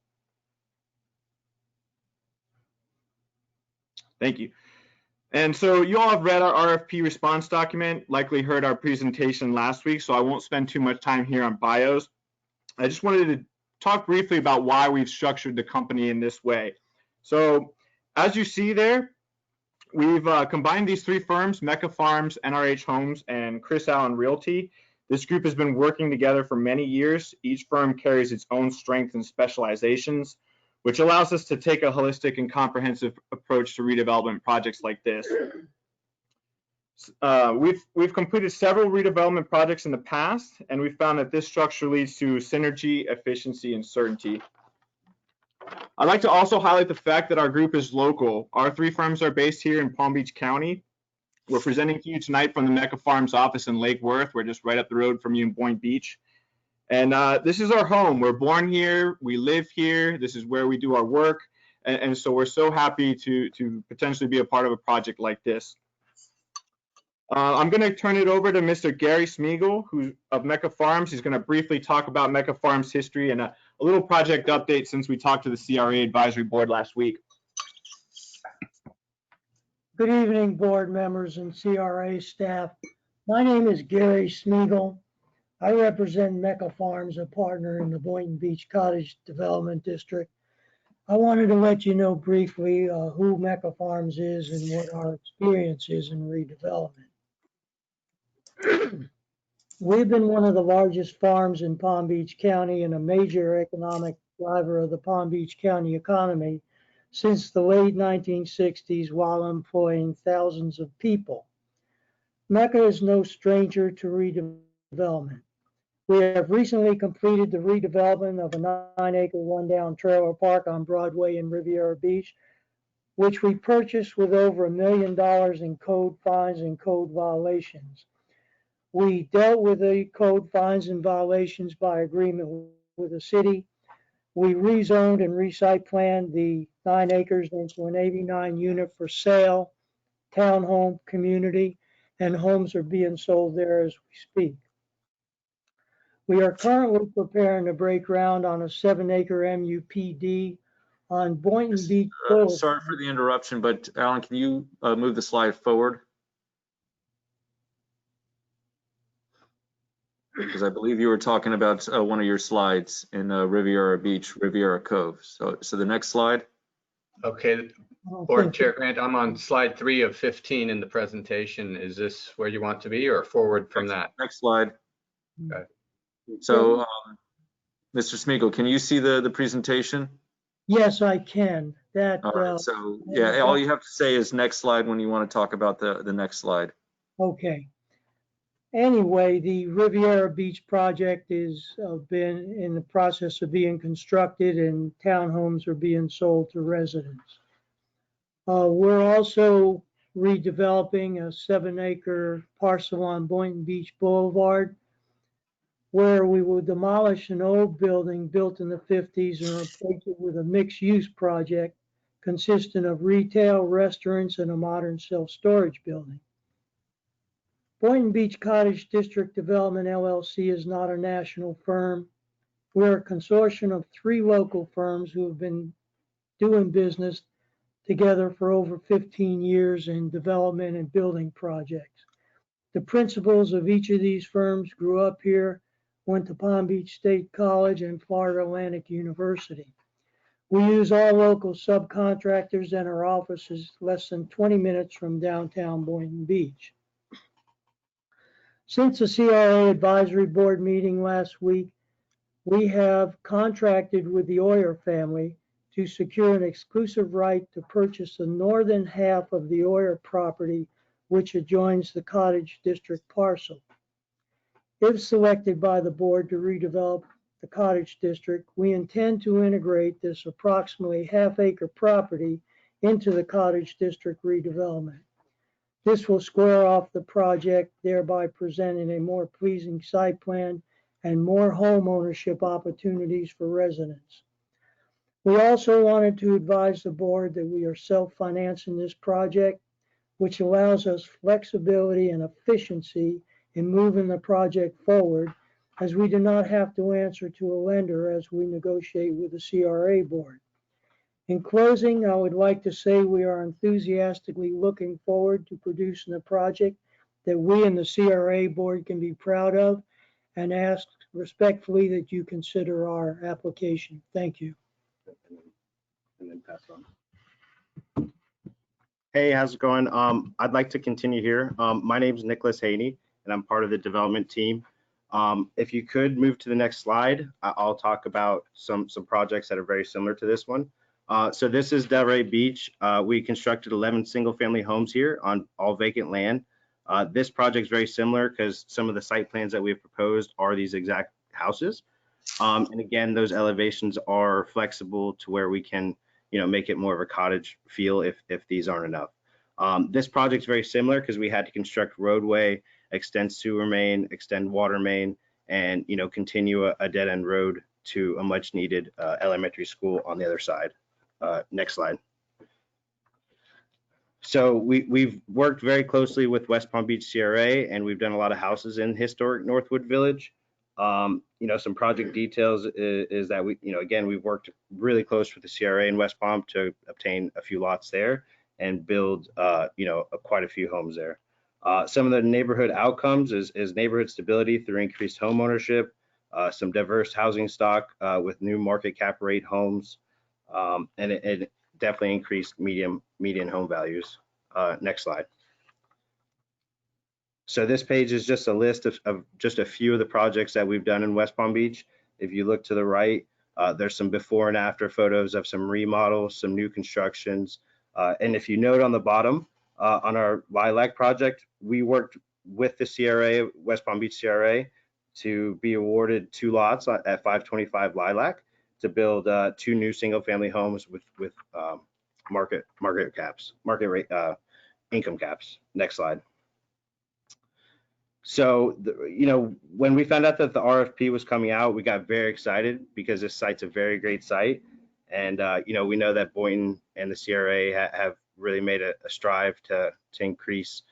Speaker 15: Thank you. And so you all have read our RFP response document, likely heard our presentation last week, so I won't spend too much time here on bios. I just wanted to talk briefly about why we've structured the company in this way. So as you see there, we've combined these three firms, Mecca Farms, NRH Homes, and Chris Allen Realty. This group has been working together for many years. Each firm carries its own strengths and specializations, which allows us to take a holistic and comprehensive approach to redevelopment projects like this. We've completed several redevelopment projects in the past, and we found that this structure leads to synergy, efficiency, and certainty. I'd like to also highlight the fact that our group is local. Our three firms are based here in Palm Beach County. We're presenting to you tonight from the Mecca Farms office in Lake Worth. We're just right up the road from you in Boynton Beach. And this is our home. We're born here, we live here, this is where we do our work. And so we're so happy to potentially be a part of a project like this. I'm gonna turn it over to Mr. Gary Schmiegel, who's of Mecca Farms. He's gonna briefly talk about Mecca Farms history and a little project update since we talked to the CRA advisory board last week.
Speaker 16: Good evening, board members and CRA staff. My name is Gary Schmiegel. I represent Mecca Farms, a partner in the Boynton Beach Cottage Development District. I wanted to let you know briefly who Mecca Farms is and what our experience is in redevelopment. We've been one of the largest farms in Palm Beach County and a major economic driver of the Palm Beach County economy since the late 1960s, while employing thousands of people. Mecca is no stranger to redevelopment. We have recently completed the redevelopment of a 9-acre rundown trailer park on Broadway in Riviera Beach, which we purchased with over $1 million in code fines and code violations. We dealt with the code fines and violations by agreement with the city. We rezoned and resite planned the 9 acres into an 89 unit for sale, townhome community, and homes are being sold there as we speak. We are currently preparing to break ground on a 7-acre MUPD on Boynton Beach.
Speaker 1: Sorry for the interruption, but Alan, can you move the slide forward? Because I believe you were talking about one of your slides in Riviera Beach, Riviera Cove. So the next slide.
Speaker 2: Okay, Board
Speaker 16: thank
Speaker 2: Chair
Speaker 16: you.
Speaker 2: Grant, I'm on slide 3 of 15 in the presentation. Is this where you want to be or forward from that?
Speaker 1: Next slide.
Speaker 2: Okay.
Speaker 1: So, Mr. Smeagol, can you see the presentation?
Speaker 16: Yes, I can. That,
Speaker 1: All right, so yeah, all you have to say is next slide when you want to talk about the next slide.
Speaker 16: okay. Anyway, the Riviera Beach project is been in the process of being constructed and townhomes are being sold to residents. We're also redeveloping a 7-acre parcel on Boynton Beach Boulevard where we will demolish an old building built in the 50s and replace it with a mixed-use project consisting of retail, restaurants, and a modern self-storage building. Boynton Beach Cottage District Development LLC is not a national firm. We're a consortium of 3 local firms who have been doing business together for over 15 years in development and building projects. The principals of each of these firms grew up here, went to Palm Beach State College and Florida Atlantic University. We use all local subcontractors and our office is less than 20 minutes from downtown Boynton Beach. Since the CRA Advisory Board meeting last week, we have contracted with the Oyer family to secure an exclusive right to purchase the northern half of the Oyer property, which adjoins the Cottage District parcel. If selected by the board to redevelop the Cottage District, we intend to integrate this approximately half-acre property into the Cottage District redevelopment. This will square off the project, thereby presenting a more pleasing site plan and more home ownership opportunities for residents. We also wanted to advise the board that we are self-financing this project, which allows us flexibility and efficiency in moving the project forward, as we do not have to answer to a lender as we negotiate with the CRA board. In closing, I would like to say we are enthusiastically looking forward to producing a project that we and the CRA board can be proud of, and ask respectfully that you consider our application. Thank you.
Speaker 2: And then pass on.
Speaker 17: Hey, how's it going? I'd like to continue here. My name is Nicholas Haney, and I'm part of the development team. If you could move to the next slide, I'll talk about some projects that are very similar to this one. So this is Delray Beach. We constructed 11 single-family homes here on all vacant land. This project is very similar because some of the site plans that we have proposed are these exact houses. And again, those elevations are flexible to where we can, make it more of a cottage feel if these aren't enough. This project is very similar because we had to construct roadway, extend sewer main, extend water main, and continue a dead-end road to a much-needed elementary school on the other side. Next slide. So we've worked very closely with West Palm Beach CRA, and we've done a lot of houses in historic Northwood Village. Some project details is that again, we've worked really close with the CRA in West Palm to obtain a few lots there and build, quite a few homes there. Some of the neighborhood outcomes is neighborhood stability through increased home ownership, some diverse housing stock with new market cap rate homes, and it definitely increased median home values. Next slide. So this page is just a list of just a few of the projects that we've done in West Palm Beach. If you look to the right, there's some before and after photos of some remodels, some new constructions. And if you note on the bottom, on our Lilac project, we worked with the CRA, West Palm Beach CRA, to be awarded 2 lots at 525 Lilac to build 2 new single-family homes with market rate income caps. Next slide. So, when we found out that the RFP was coming out, we got very excited because this site's a very great site. And, we know that Boynton and the CRA have really made a strive to increase,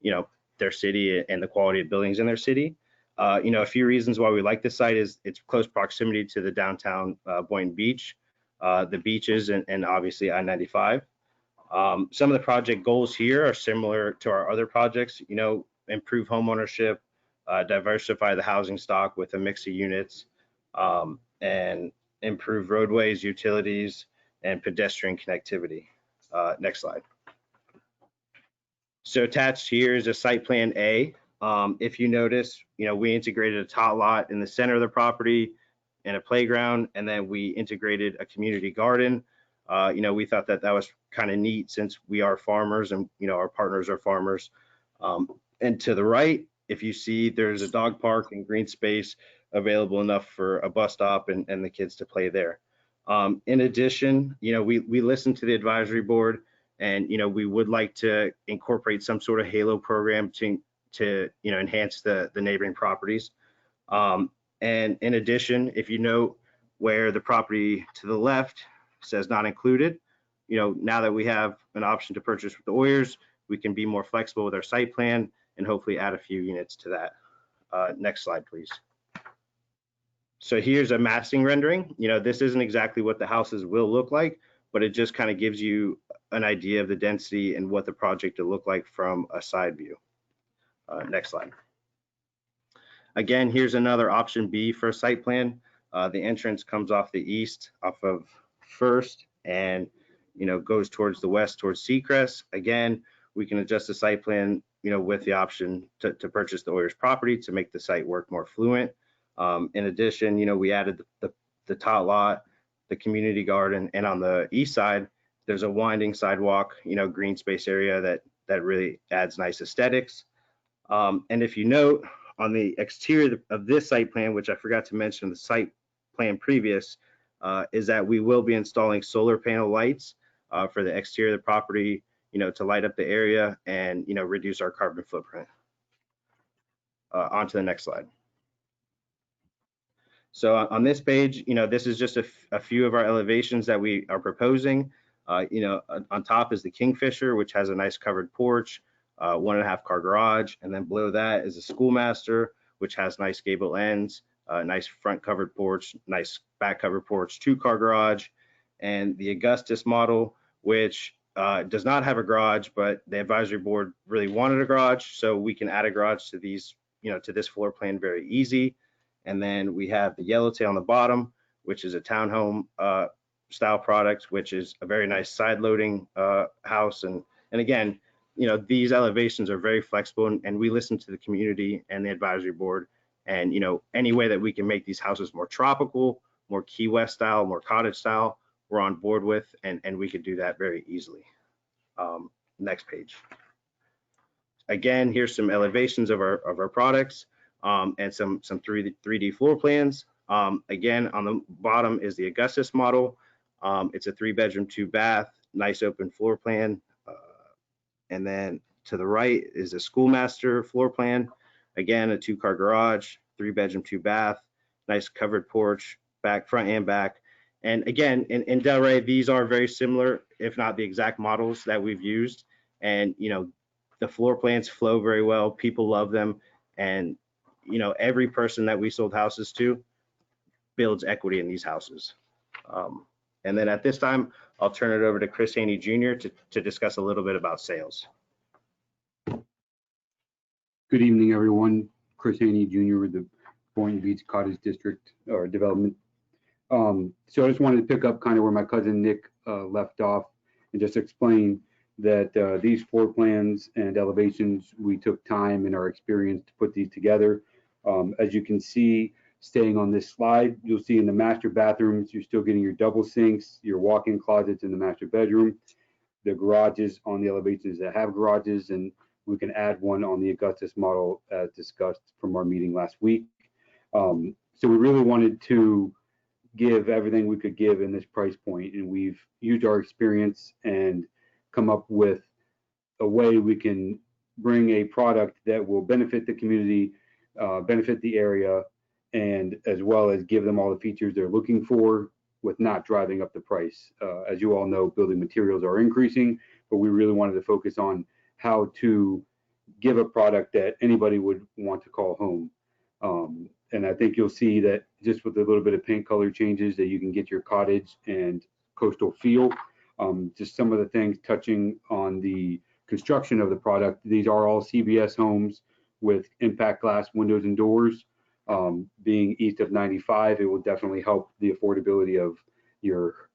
Speaker 17: their city and the quality of buildings in their city. A few reasons why we like this site is its close proximity to the downtown Boynton Beach, the beaches, and obviously I-95. Some of the project goals here are similar to our other projects, improve home ownership, diversify the housing stock with a mix of units, and improve roadways, utilities, and pedestrian connectivity. Next slide. So attached here is a site plan A. If you notice, we integrated a tot lot in the center of the property and a playground, and then we integrated a community garden. We thought that that was kind of neat since we are farmers and, our partners are farmers. And to the right, if you see, there's a dog park and green space available enough for a bus stop and the kids to play there. In addition, we listened to the advisory board, and we would like to incorporate some sort of halo program to enhance the neighboring properties. And in addition, if you note where the property to the left says not included, now that we have an option to purchase with the Oyers, we can be more flexible with our site plan and hopefully add a few units to that. Next slide, please. So here's a massing rendering. This isn't exactly what the houses will look like, but it just kind of gives you an idea of the density and what the project will look like from a side view. Next slide. Again, here's another option B for a site plan. The entrance comes off the east, off of First, and goes towards the west, towards Seacrest. Again, we can adjust the site plan, with the option to purchase the Oyers property to make the site work more fluent. In addition, we added the tot lot, the community garden, and on the east side, there's a winding sidewalk, green space area that really adds nice aesthetics. And if you note on the exterior of this site plan, which I forgot to mention the site plan previous, is that we will be installing solar panel lights for the exterior of the property, to light up the area and, reduce our carbon footprint. On to the next slide. So on this page, this is just a few of our elevations that we are proposing. On top is the Kingfisher, which has a nice covered porch, 1.5 car garage, and then below that is a Schoolmaster, which has nice gable ends, nice front covered porch, nice back covered porch, 2-car garage, and the Augustus model, which does not have a garage, but the advisory board really wanted a garage, so we can add a garage to these, to this floor plan very easy. And then we have the Yellowtail on the bottom, which is a townhome style product, which is a very nice side loading house. And again, these elevations are very flexible, and we listen to the community and the advisory board. And any way that we can make these houses more tropical, more Key West style, more cottage style, we're on board with, and we could do that very easily. Next page. Again, here's some elevations of our products. And some 3D floor plans. Again, on the bottom is the Augustus model. It's a 3-bedroom, 2-bath, nice open floor plan. And then to the right is a Schoolmaster floor plan. Again, a 2-car garage, 3-bedroom, 2-bath, nice covered porch, front and back. And again, in Delray, these are very similar, if not the exact models that we've used. And the floor plans flow very well. People love them, and every person that we sold houses to builds equity in these houses. And then at this time, I'll turn it over to Chris Haney Jr. to discuss a little bit about sales.
Speaker 18: Good evening, everyone. Chris Haney Jr. with the Boynton Beach Cottage District or Development. So I just wanted to pick up kind of where my cousin Nick left off and just explain that these floor plans and elevations, we took time and our experience to put these together. As you can see, staying on this slide, you'll see in the master bathrooms, you're still getting your double sinks, your walk-in closets in the master bedroom, the garages on the elevations that have garages, and we can add one on the Augustus model as discussed from our meeting last week. So we really wanted to give everything we could give in this price point, and we've used our experience and come up with a way we can bring a product that will benefit the community, benefit the area, and as well as give them all the features they're looking for with not driving up the price. As you all know, building materials are increasing, but we really wanted to focus on how to give a product that anybody would want to call home. And I think you'll see that just with a little bit of paint color changes that you can get your cottage and coastal feel. Just some of the things touching on the construction of the product. These are all CBS homes with impact glass windows and doors. Being east of 95, it will definitely help the affordability of your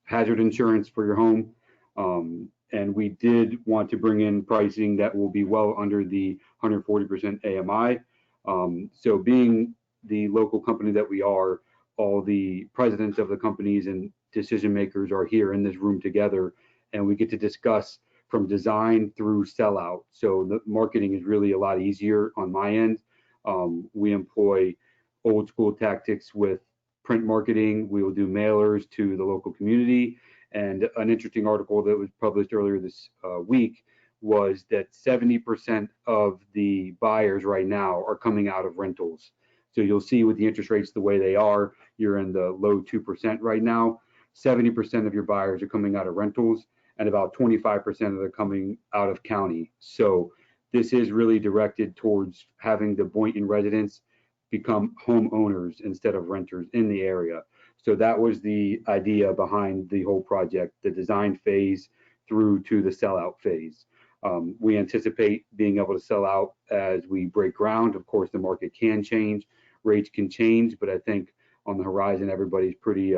Speaker 18: hazard insurance for your home. And we did want to bring in pricing that will be well under the 140% AMI. So being the local company that we are, all the presidents of the companies and decision makers are here in this room together, and we get to discuss from design through sellout. So the marketing is really a lot easier on my end. We employ old school tactics with print marketing. We will do mailers to the local community. And an interesting article that was published earlier this week was that 70% of the buyers right now are coming out of rentals. So you'll see with the interest rates the way they are, you're in the low 2% right now. 70% of your buyers are coming out of rentals, and about 25% of them are coming out of county. So this is really directed towards having the Boynton residents become homeowners instead of renters in the area. So that was the idea behind the whole project, the design phase through to the sellout phase. We anticipate being able to sell out as we break ground. Of course, the market can change, rates can change, but I think on the horizon, everybody's pretty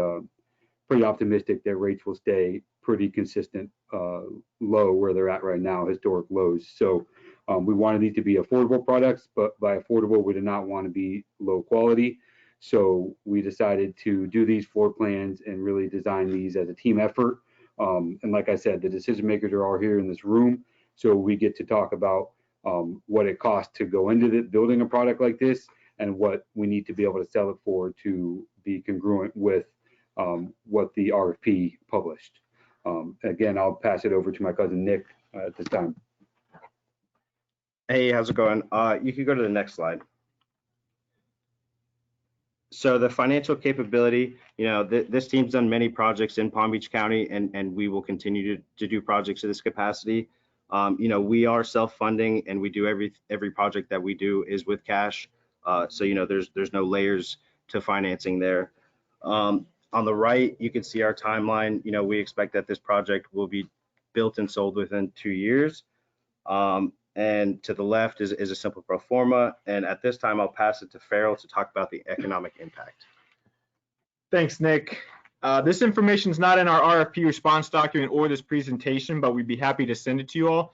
Speaker 18: optimistic that rates will stay pretty consistent low where they're at right now, historic lows. So we wanted these to be affordable products, but by affordable, we did not want to be low quality. So we decided to do these floor plans and really design these as a team effort. And like I said, the decision makers are all here in this room. So we get to talk about what it costs to go into building a product like this and what we need to be able to sell it for to be congruent with what the RFP published. Again, I'll pass it over to my cousin Nick at this time.
Speaker 17: Hey, how's it going? You can go to the next slide. So the financial capability, this team's done many projects in Palm Beach County, and we will continue to do projects of this capacity. We are self-funding, and we do every project that we do is with cash. So there's no layers to financing there. On the right, you can see our timeline. We expect that this project will be built and sold within 2 years. And to the left is a simple pro forma. And at this time, I'll pass it to Farrell to talk about the economic impact.
Speaker 15: Thanks, Nick. This information is not in our RFP response document or this presentation, but we'd be happy to send it to you all.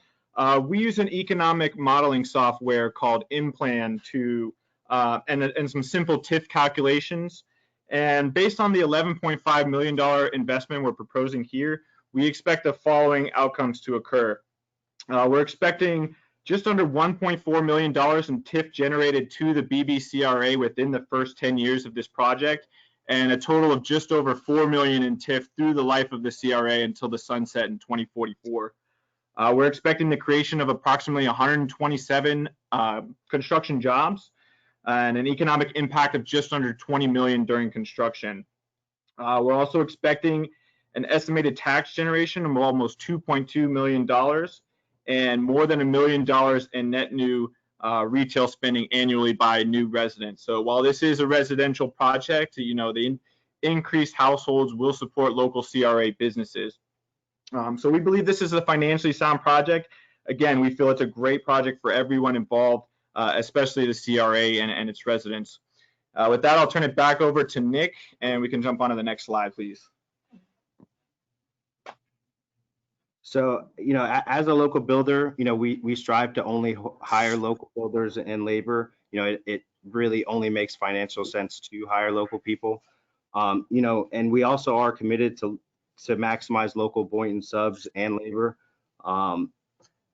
Speaker 15: We use an economic modeling software called InPlan to and some simple TIF calculations. And based on the $11.5 million investment we're proposing here, we expect the following outcomes to occur. We're expecting just under $1.4 million in TIF generated to the BBCRA within the first 10 years of this project, and a total of just over $4 million in TIF through the life of the CRA until the sunset in 2044. We're expecting the creation of approximately 127 construction jobs and an economic impact of just under $20 million during construction. We're also expecting an estimated tax generation of almost $2.2 million and more than $1 million in net new retail spending annually by new residents. So while this is a residential project, the increased households will support local CRA businesses. So we believe this is a financially sound project. Again, we feel it's a great project for everyone involved, especially the CRA and its residents. With that, I'll turn it back over to Nick, and we can jump on to the next slide, please.
Speaker 17: So, as a local builder, we strive to only hire local builders and labor. It really only makes financial sense to hire local people. And we also are committed to maximize local Boynton subs and labor.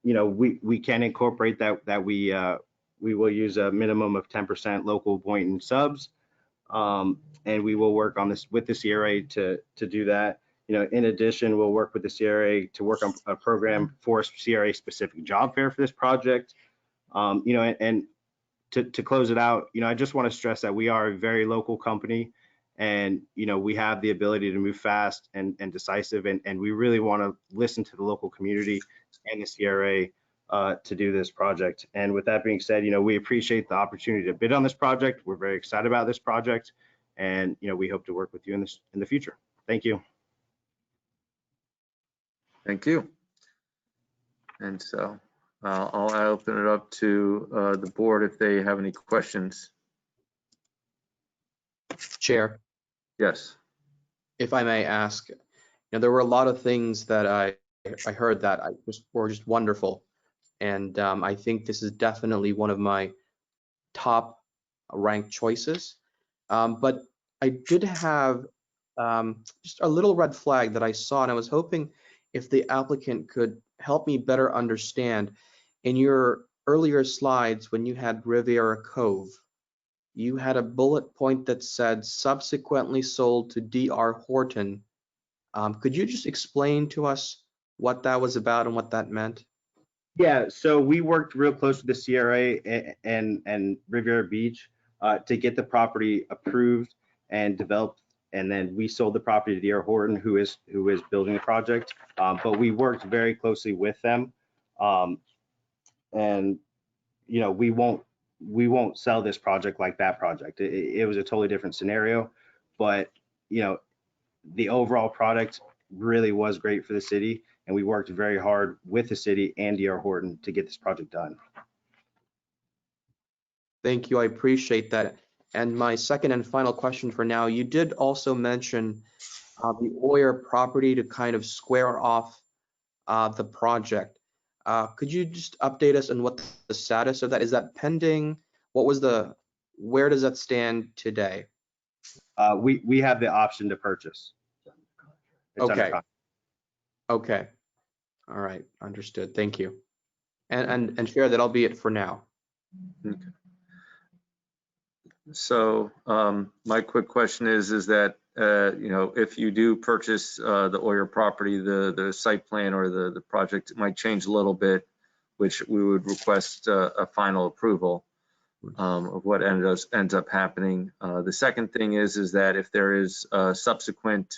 Speaker 17: We can incorporate that we will use a minimum of 10% local Boynton subs. And we will work on this with the CRA to do that. In addition, we'll work with the CRA to work on a program for a CRA specific job fair for this project. And to close it out, I just want to stress that we are a very local company, and we have the ability to move fast and decisive, and we really want to listen to the local community and the CRA to do this project. And with that being said, we appreciate the opportunity to bid on this project. We're very excited about this project, and we hope to work with you in the future. Thank you.
Speaker 1: Thank you. And so I'll open it up to the board if they have any questions.
Speaker 10: Chair,
Speaker 1: Yes.
Speaker 10: if I may ask, there were a lot of things that I I heard that were just wonderful. And I think this is definitely one of my top ranked choices. But I did have just a little red flag that I saw, and I was hoping if the applicant could help me better understand. In your earlier slides, when you had Riviera Cove, you had a bullet point that said subsequently sold to D.R. Horton. Could you just explain to us what that was about and what that meant?
Speaker 17: Yeah, so we worked real close with the CRA and Riviera Beach to get the property approved and developed, and then we sold the property to D.R. Horton, who is building the project. But we worked very closely with them, and you know, we won't sell this project like that project. It was a totally different scenario, but you know, the overall product really was great for the city, and we worked very hard with the city and D.R. Horton to get this project done.
Speaker 10: Thank you, I appreciate that. And my second and final question for now, you did also mention the Oyer property to kind of square off the project. Could you just update us on what the status of that is? That pending? Where does that stand today?
Speaker 17: We have the option to purchase. It's under
Speaker 10: Okay.
Speaker 17: contract.
Speaker 10: Okay. All right. Understood. Thank you. And Chair, that'll be it for now.
Speaker 1: Okay. So my quick question is that, you know, if you do purchase the Oyer property, the site plan or the project might change a little bit, which we would request a final approval of what ends up happening. The second thing is that if there is subsequent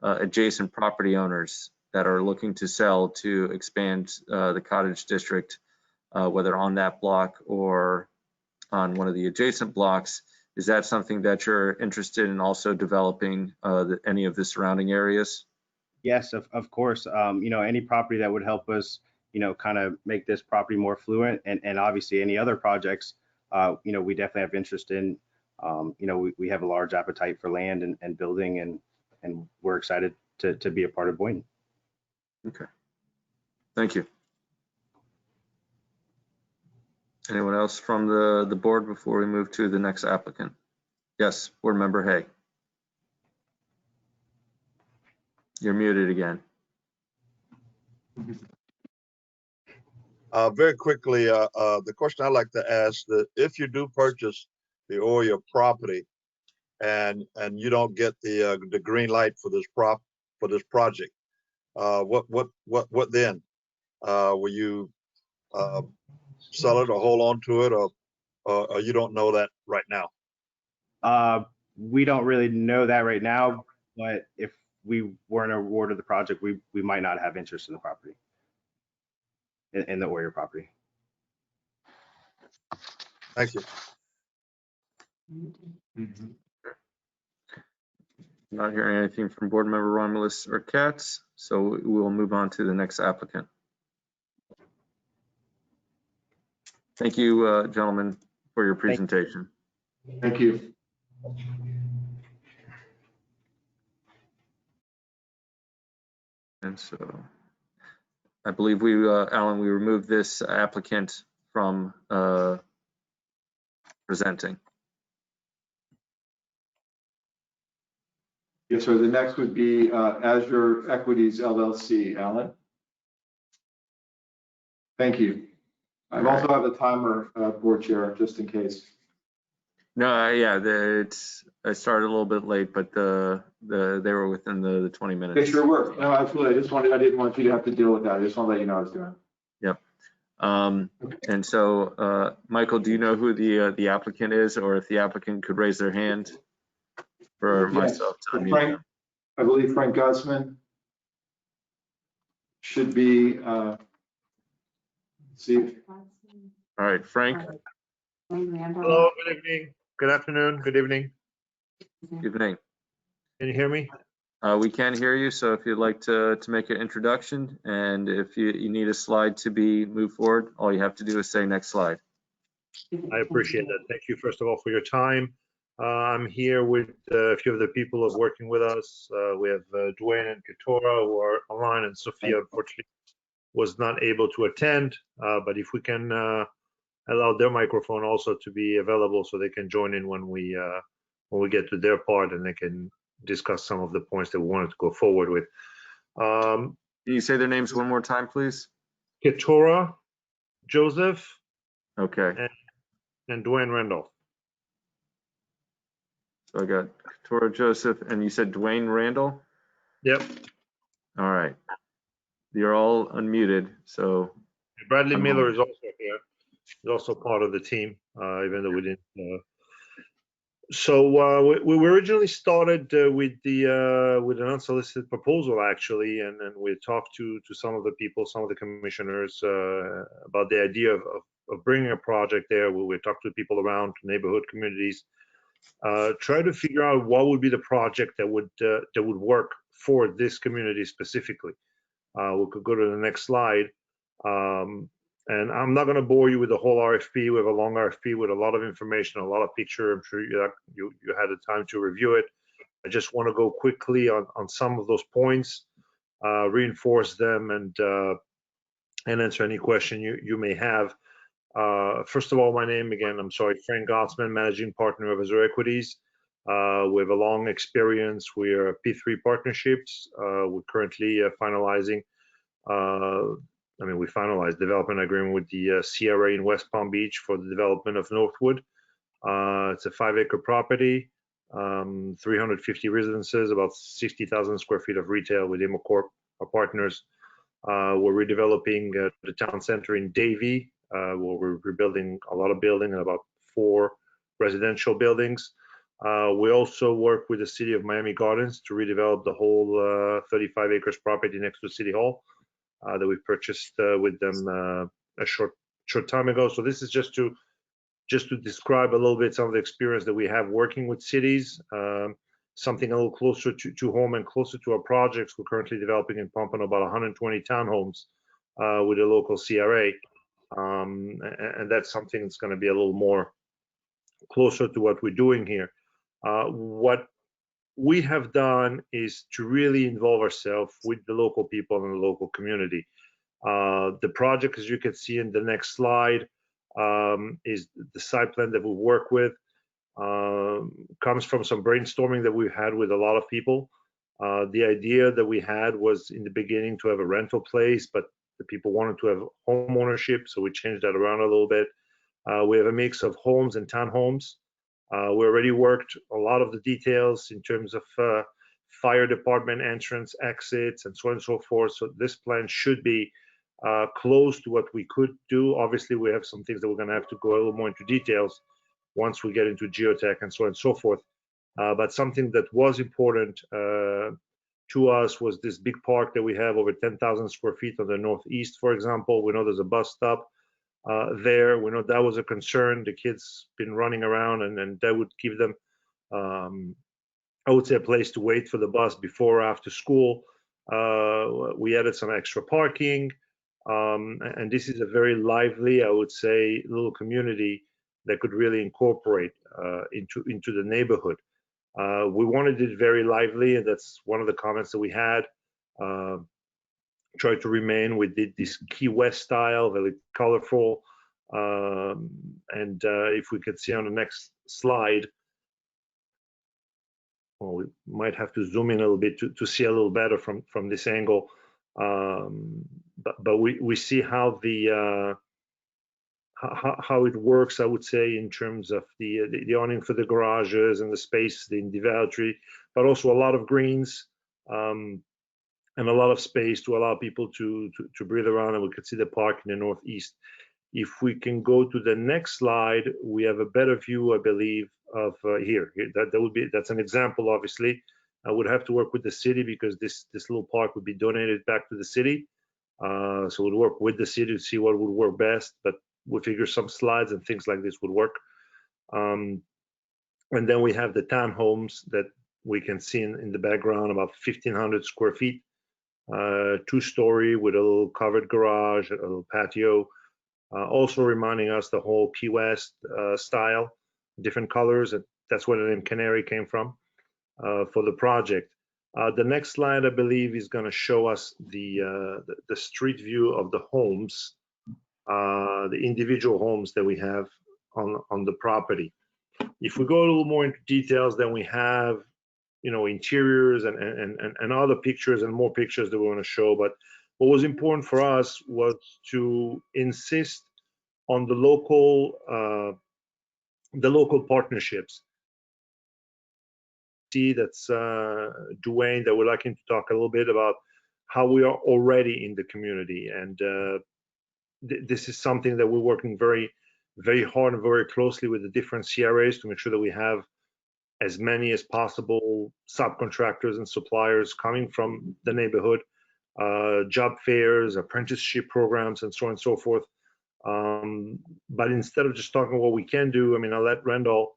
Speaker 1: adjacent property owners that are looking to sell to expand the cottage district, whether on that block or on one of the adjacent blocks, is that something that you're interested in also developing any of the surrounding areas?
Speaker 17: Yes, of course. You know, any property that would help us, you know, kind of make this property more fluent, and obviously any other projects, you know, we definitely have interest in. You know, we have a large appetite for land and building, and we're excited to be a part of Boynton.
Speaker 1: Okay, thank you. Anyone else from the board before we move to the next applicant? Yes, Board Member Hay. You're muted again.
Speaker 5: Very quickly, the question I'd like to ask, that if you do purchase the Oyer property and you don't get the green light for this project, what then? Will you sell it or hold on to it, or you don't know that right now?
Speaker 17: We don't really know that right now, but if we weren't awarded the project, we might not have interest in the property, in the Oyer property.
Speaker 5: Thank you.
Speaker 1: Not hearing anything from Board Member Romulus or Katz, so we will move on to the next applicant. Thank you, gentlemen, for your presentation.
Speaker 9: Thank you.
Speaker 1: And so I believe Alan, we removed this applicant from presenting.
Speaker 9: Yes, sir. The next would be Azure Equities LLC. Alan? Thank you. I also have a timer, Board Chair, just in case.
Speaker 1: No, yeah, I started a little bit late, but they were within the 20 minutes.
Speaker 9: They sure were. No, absolutely. I didn't want you to have to deal with that. I just want to let you know what I was doing.
Speaker 1: Yep. And so, Michael, do you know who the applicant is, or if the applicant could raise their hand for myself to unmute
Speaker 9: Frank,
Speaker 1: them?
Speaker 9: I believe Frank Gutzman should be, see.
Speaker 1: All right, Frank.
Speaker 19: Hello, good evening, good afternoon, good evening.
Speaker 1: Evening.
Speaker 19: Can you hear me?
Speaker 1: We can hear you, so if you'd like to make an introduction, and if you need a slide to be moved forward, all you have to do is say next slide.
Speaker 19: I appreciate that. Thank you, first of all, for your time. I'm here with a few of the people who are working with us. We have Dwayne and Katora who are online, and Sophia unfortunately was not able to attend. But if we can allow their microphone also to be available so they can join in when we get to their part, and they can discuss some of the points that we wanted to go forward with.
Speaker 1: Can you say their names one more time, please?
Speaker 19: Katora, Joseph,
Speaker 1: Okay.
Speaker 19: and Dwayne Randolph.
Speaker 1: So I got Katora Joseph, and you said Dwayne Randall?
Speaker 19: Yep.
Speaker 1: All right. You're all unmuted, so.
Speaker 19: Bradley Miller is also here. He's also part of the team, even though we didn't. So we originally started with an unsolicited proposal, actually, and we talked to some of the people, some of the commissioners about the idea of bringing a project there. We talked to people around neighborhood communities, try to figure out what would be the project that would work for this community specifically. We could go to the next slide. And I'm not going to bore you with the whole RFP. We have a long RFP with a lot of information, a lot of picture. I'm sure you had the time to review it. I just want to go quickly on some of those points, reinforce them, and answer any question you may have. First of all, my name again, I'm sorry, Frank Gottsman, Managing Partner of Azure Equities. We have a long experience. We are P3 partnerships. We're currently finalizing we finalized development agreement with the CRA in West Palm Beach for the development of Northwood. It's a 5-acre property, 350 residences, about 60,000 square feet of retail with ImmoCorp, our partners. We're redeveloping the town center in Davie, where we're rebuilding a lot of building and about 4 residential buildings. We also work with the city of Miami Gardens to redevelop the whole 35 acres property next to City Hall. That we purchased with them a short time ago. So this is just to describe a little bit some of the experience that we have working with cities, something a little closer to home and closer to our projects. We're currently developing in Pompano about 120 townhomes with a local CRA, and that's something that's going to be a little more closer to what we're doing here. What we have done is to really involve ourselves with the local people and the local community. The project, as you can see in the next slide, is the site plan that we work with. Comes from some brainstorming that we've had with a lot of people. The idea that we had was in the beginning to have a rental place, but the people wanted to have home ownership, so we changed that around a little bit. We have a mix of homes and townhomes. We already worked a lot of the details in terms of fire department entrance, exits, and so on and so forth. So this plan should be close to what we could do. Obviously, we have some things that we're going to have to go a little more into details once we get into geotech and so on and so forth. But something that was important to us was this big park that we have, over 10,000 square feet on the northeast, for example. We know there's a bus stop there. We know that was a concern. The kids been running around, and that would give them, I would say, a place to wait for the bus before or after school. We added some extra parking, and this is a very lively, I would say, little community that could really incorporate into the neighborhood. We wanted it very lively, and that's one of the comments that we had. Try to remain with this Key West style, very colorful. And if we could see on the next slide, well, we might have to zoom in a little bit to see a little better from this angle. But we see how how it works, I would say, in terms of the awning for the garages and the space, the individuality, but also a lot of greens. And a lot of space to allow people to breathe around, and we could see the park in the northeast. If we can go to the next slide, we have a better view, I believe, of here. That's an example. Obviously, I would have to work with the city because this little park would be donated back to the city. So we'd work with the city to see what would work best, but we figure some slides and things like this would work. And then we have the townhomes that we can see in the background, about 1,500 square feet. 2-story with a little covered garage, a little patio, also reminding us the whole Key West style, different colors, and that's where the name Canary came from for the project. The next slide, I believe, is going to show us the street view of the homes, the individual homes that we have on the property. If we go a little more into details, then we have, interiors and other pictures and more pictures that we want to show. But what was important for us was to insist on the local partnerships. See, that's Dwayne, that would like him to talk a little bit about how we are already in the community. And this is something that we're working very, very hard and very closely with the different CRAs to make sure that we have as many as possible subcontractors and suppliers coming from the neighborhood, job fairs, apprenticeship programs, and so on and so forth. But instead of just talking what we can do, I'll let I'll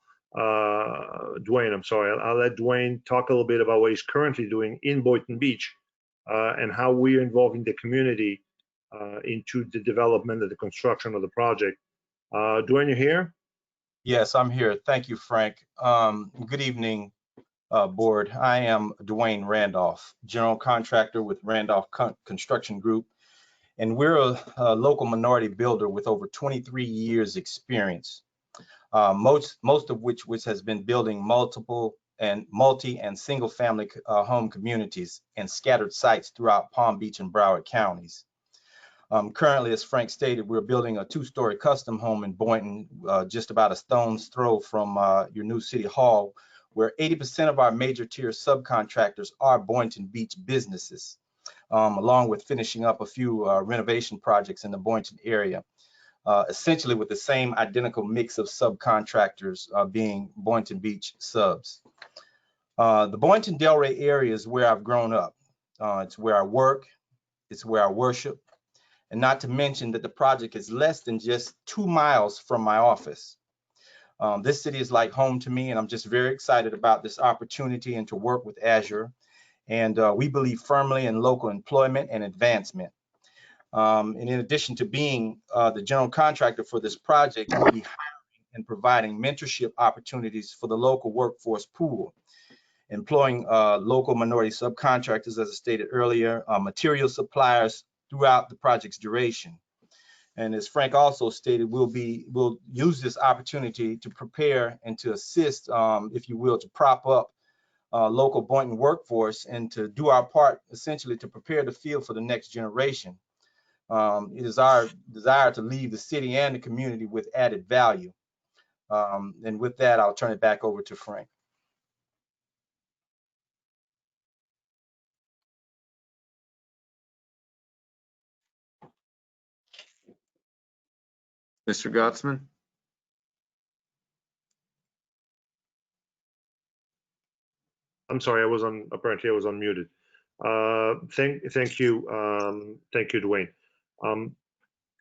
Speaker 19: let Dwayne talk a little bit about what he's currently doing in Boynton Beach and how we're involving the community into the development and the construction of the project. Dwayne, you here?
Speaker 20: Yes, I'm here. Thank you, Frank. Good evening, board. I am Dwayne Randolph, general contractor with Randolph Construction Group, and we're a local minority builder with over 23 years experience, most of which has been building multi and single family home communities and scattered sites throughout Palm Beach and Broward counties. Currently, as Frank stated, we're building a 2-story custom home in Boynton, just about a stone's throw from your new city hall, where 80% of our major tier subcontractors are Boynton Beach businesses, along with finishing up a few renovation projects in the Boynton area, essentially with the same identical mix of subcontractors being Boynton Beach subs. The Boynton Delray area is where I've grown up. It's where I work, it's where I worship. And not to mention that the project is less than just 2 miles from my office. This city is like home to me, and I'm just very excited about this opportunity and to work with Azure. And we believe firmly in local employment and advancement. And in addition to being the general contractor for this project, we'll be hiring and providing mentorship opportunities for the local workforce pool, employing local minority subcontractors, as I stated earlier, material suppliers, throughout the project's duration. And as Frank also stated, we'll use this opportunity to prepare and to assist, if you will, to prop up local Boynton workforce and to do our part essentially to prepare the field for the next generation. It is our desire to leave the city and the community with added value. And with that, I'll turn it back over to Frank.
Speaker 1: Mr. Gottsman?
Speaker 19: I'm sorry, apparently I was unmuted. Thank you, Dwayne.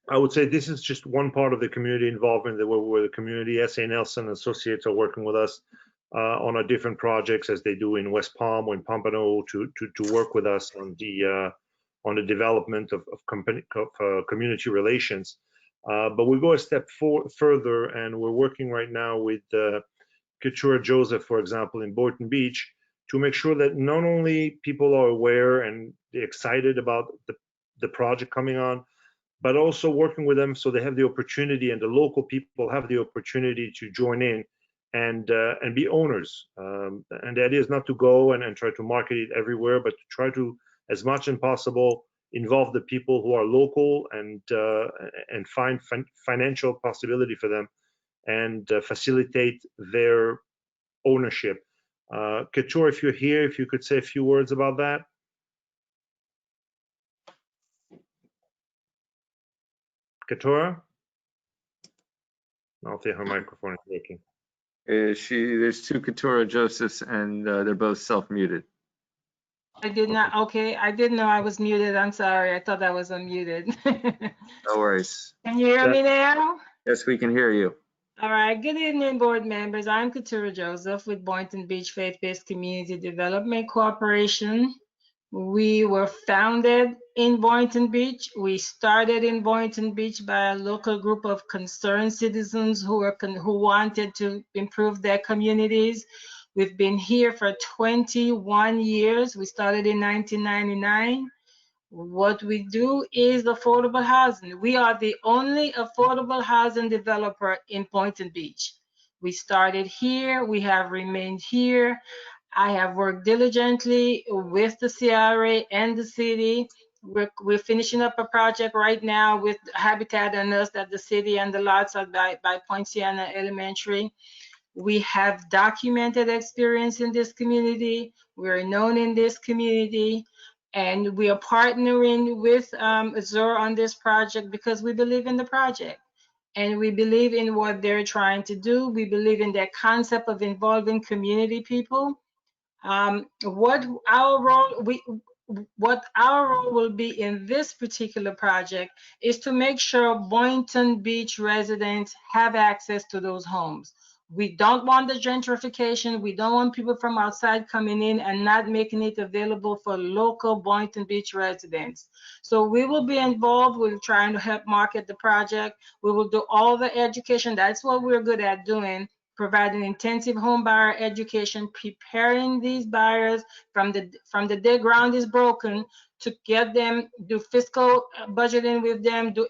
Speaker 19: I would say this is just one part of the community involvement where the community, S.A. Nelson Associates, are working with us on our different projects, as they do in West Palm or in Pompano, to work with us on the development of community relations. But we go a step further, and we're working right now with Keturah Joseph, for example, in Boynton Beach, to make sure that not only people are aware and excited about the project coming on, but also working with them so they have the opportunity, and the local people have the opportunity to join in and be owners. And the idea is not to go and try to market it everywhere, but to try to, as much as possible, involve the people who are local and find financial possibility for them and facilitate their ownership. Keturah, if you're here, if you could say a few words about that. Keturah? I don't think her microphone is working.
Speaker 1: There's 2 Keturah Josephs, and they're both self-muted.
Speaker 21: I did not. Okay, I didn't know I was muted. I'm sorry. I thought I was unmuted.
Speaker 1: No worries.
Speaker 21: Can you hear me now?
Speaker 1: Yes, we can hear you.
Speaker 21: All right. Good evening, board members. I'm Keturah Joseph with Boynton Beach Faith-Based Community Development Corporation. We were founded in Boynton Beach. We started in Boynton Beach by a local group of concerned citizens who wanted to improve their communities. We've been here for 21 years. We started in 1999. What we do is affordable housing. We are the only affordable housing developer in Boynton Beach. We started here. We have remained here. I have worked diligently with the CRA and the city. We're finishing up a project right now with Habitat and Us at the city and the lots are by Point Siena Elementary. We have documented experience in this community. We're known in this community. And we are partnering with Azure on this project because we believe in the project. And we believe in what they're trying to do. We believe in their concept of involving community people. What our role will be in this particular project is to make sure Boynton Beach residents have access to those homes. We don't want the gentrification. We don't want people from outside coming in and not making it available for local Boynton Beach residents. So we will be involved with trying to help market the project. We will do all the education. That's what we're good at doing, providing intensive home buyer education, preparing these buyers from the day ground is broken to get them, do fiscal budgeting with them, do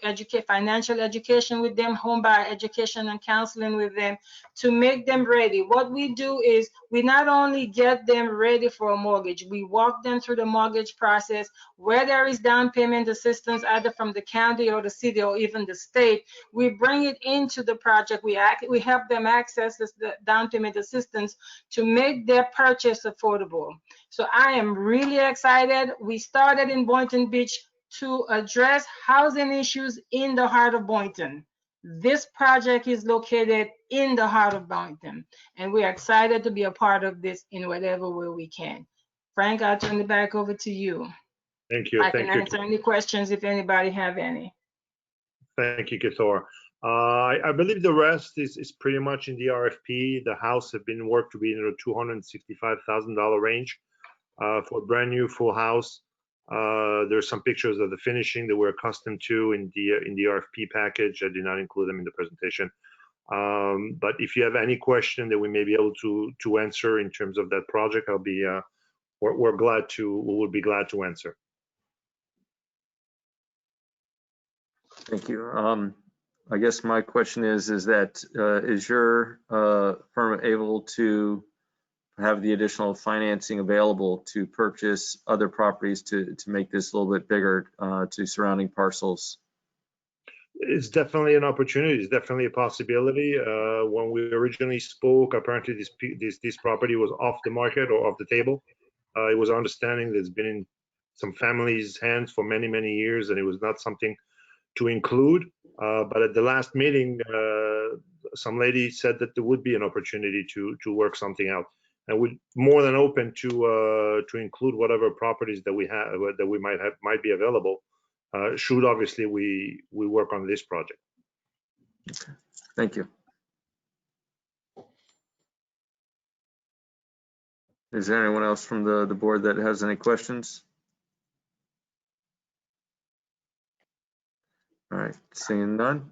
Speaker 21: financial education with them, home buyer education and counseling with them to make them ready. What we do is we not only get them ready for a mortgage, we walk them through the mortgage process. Where there is down payment assistance, either from the county or the city or even the state, we bring it into the project. We help them access the down payment assistance to make their purchase affordable. So I am really excited. We started in Boynton Beach to address housing issues in the heart of Boynton. This project is located in the heart of Boynton, and we're excited to be a part of this in whatever way we can. Frank, I'll turn it back over to you.
Speaker 19: Thank you.
Speaker 21: I can answer any questions if anybody have any.
Speaker 19: Thank you, Kithor. I believe the rest is pretty much in the RFP. The house have been worked to be in the $265,000 range for a brand new full house. There's some pictures of the finishing that we're accustomed to in the RFP package. I did not include them in the presentation. But if you have any question that we may be able to answer in terms of that project, I'll be we would be glad to answer.
Speaker 1: Thank you. I guess my question is that is your firm able to have the additional financing available to purchase other properties to make this a little bit bigger to surrounding parcels?
Speaker 19: It's definitely an opportunity. It's definitely a possibility. When we originally spoke, apparently this property was off the market or off the table. It was our understanding that it's been in some families' hands for many, many years, and it was not something to include. But at the last meeting, some lady said that there would be an opportunity to work something out, and we're more than open to include whatever properties that we have that we might be available. Should obviously we work on this project.
Speaker 1: Okay. Thank you. Is there anyone else from the board that has any questions? All right, seeing none.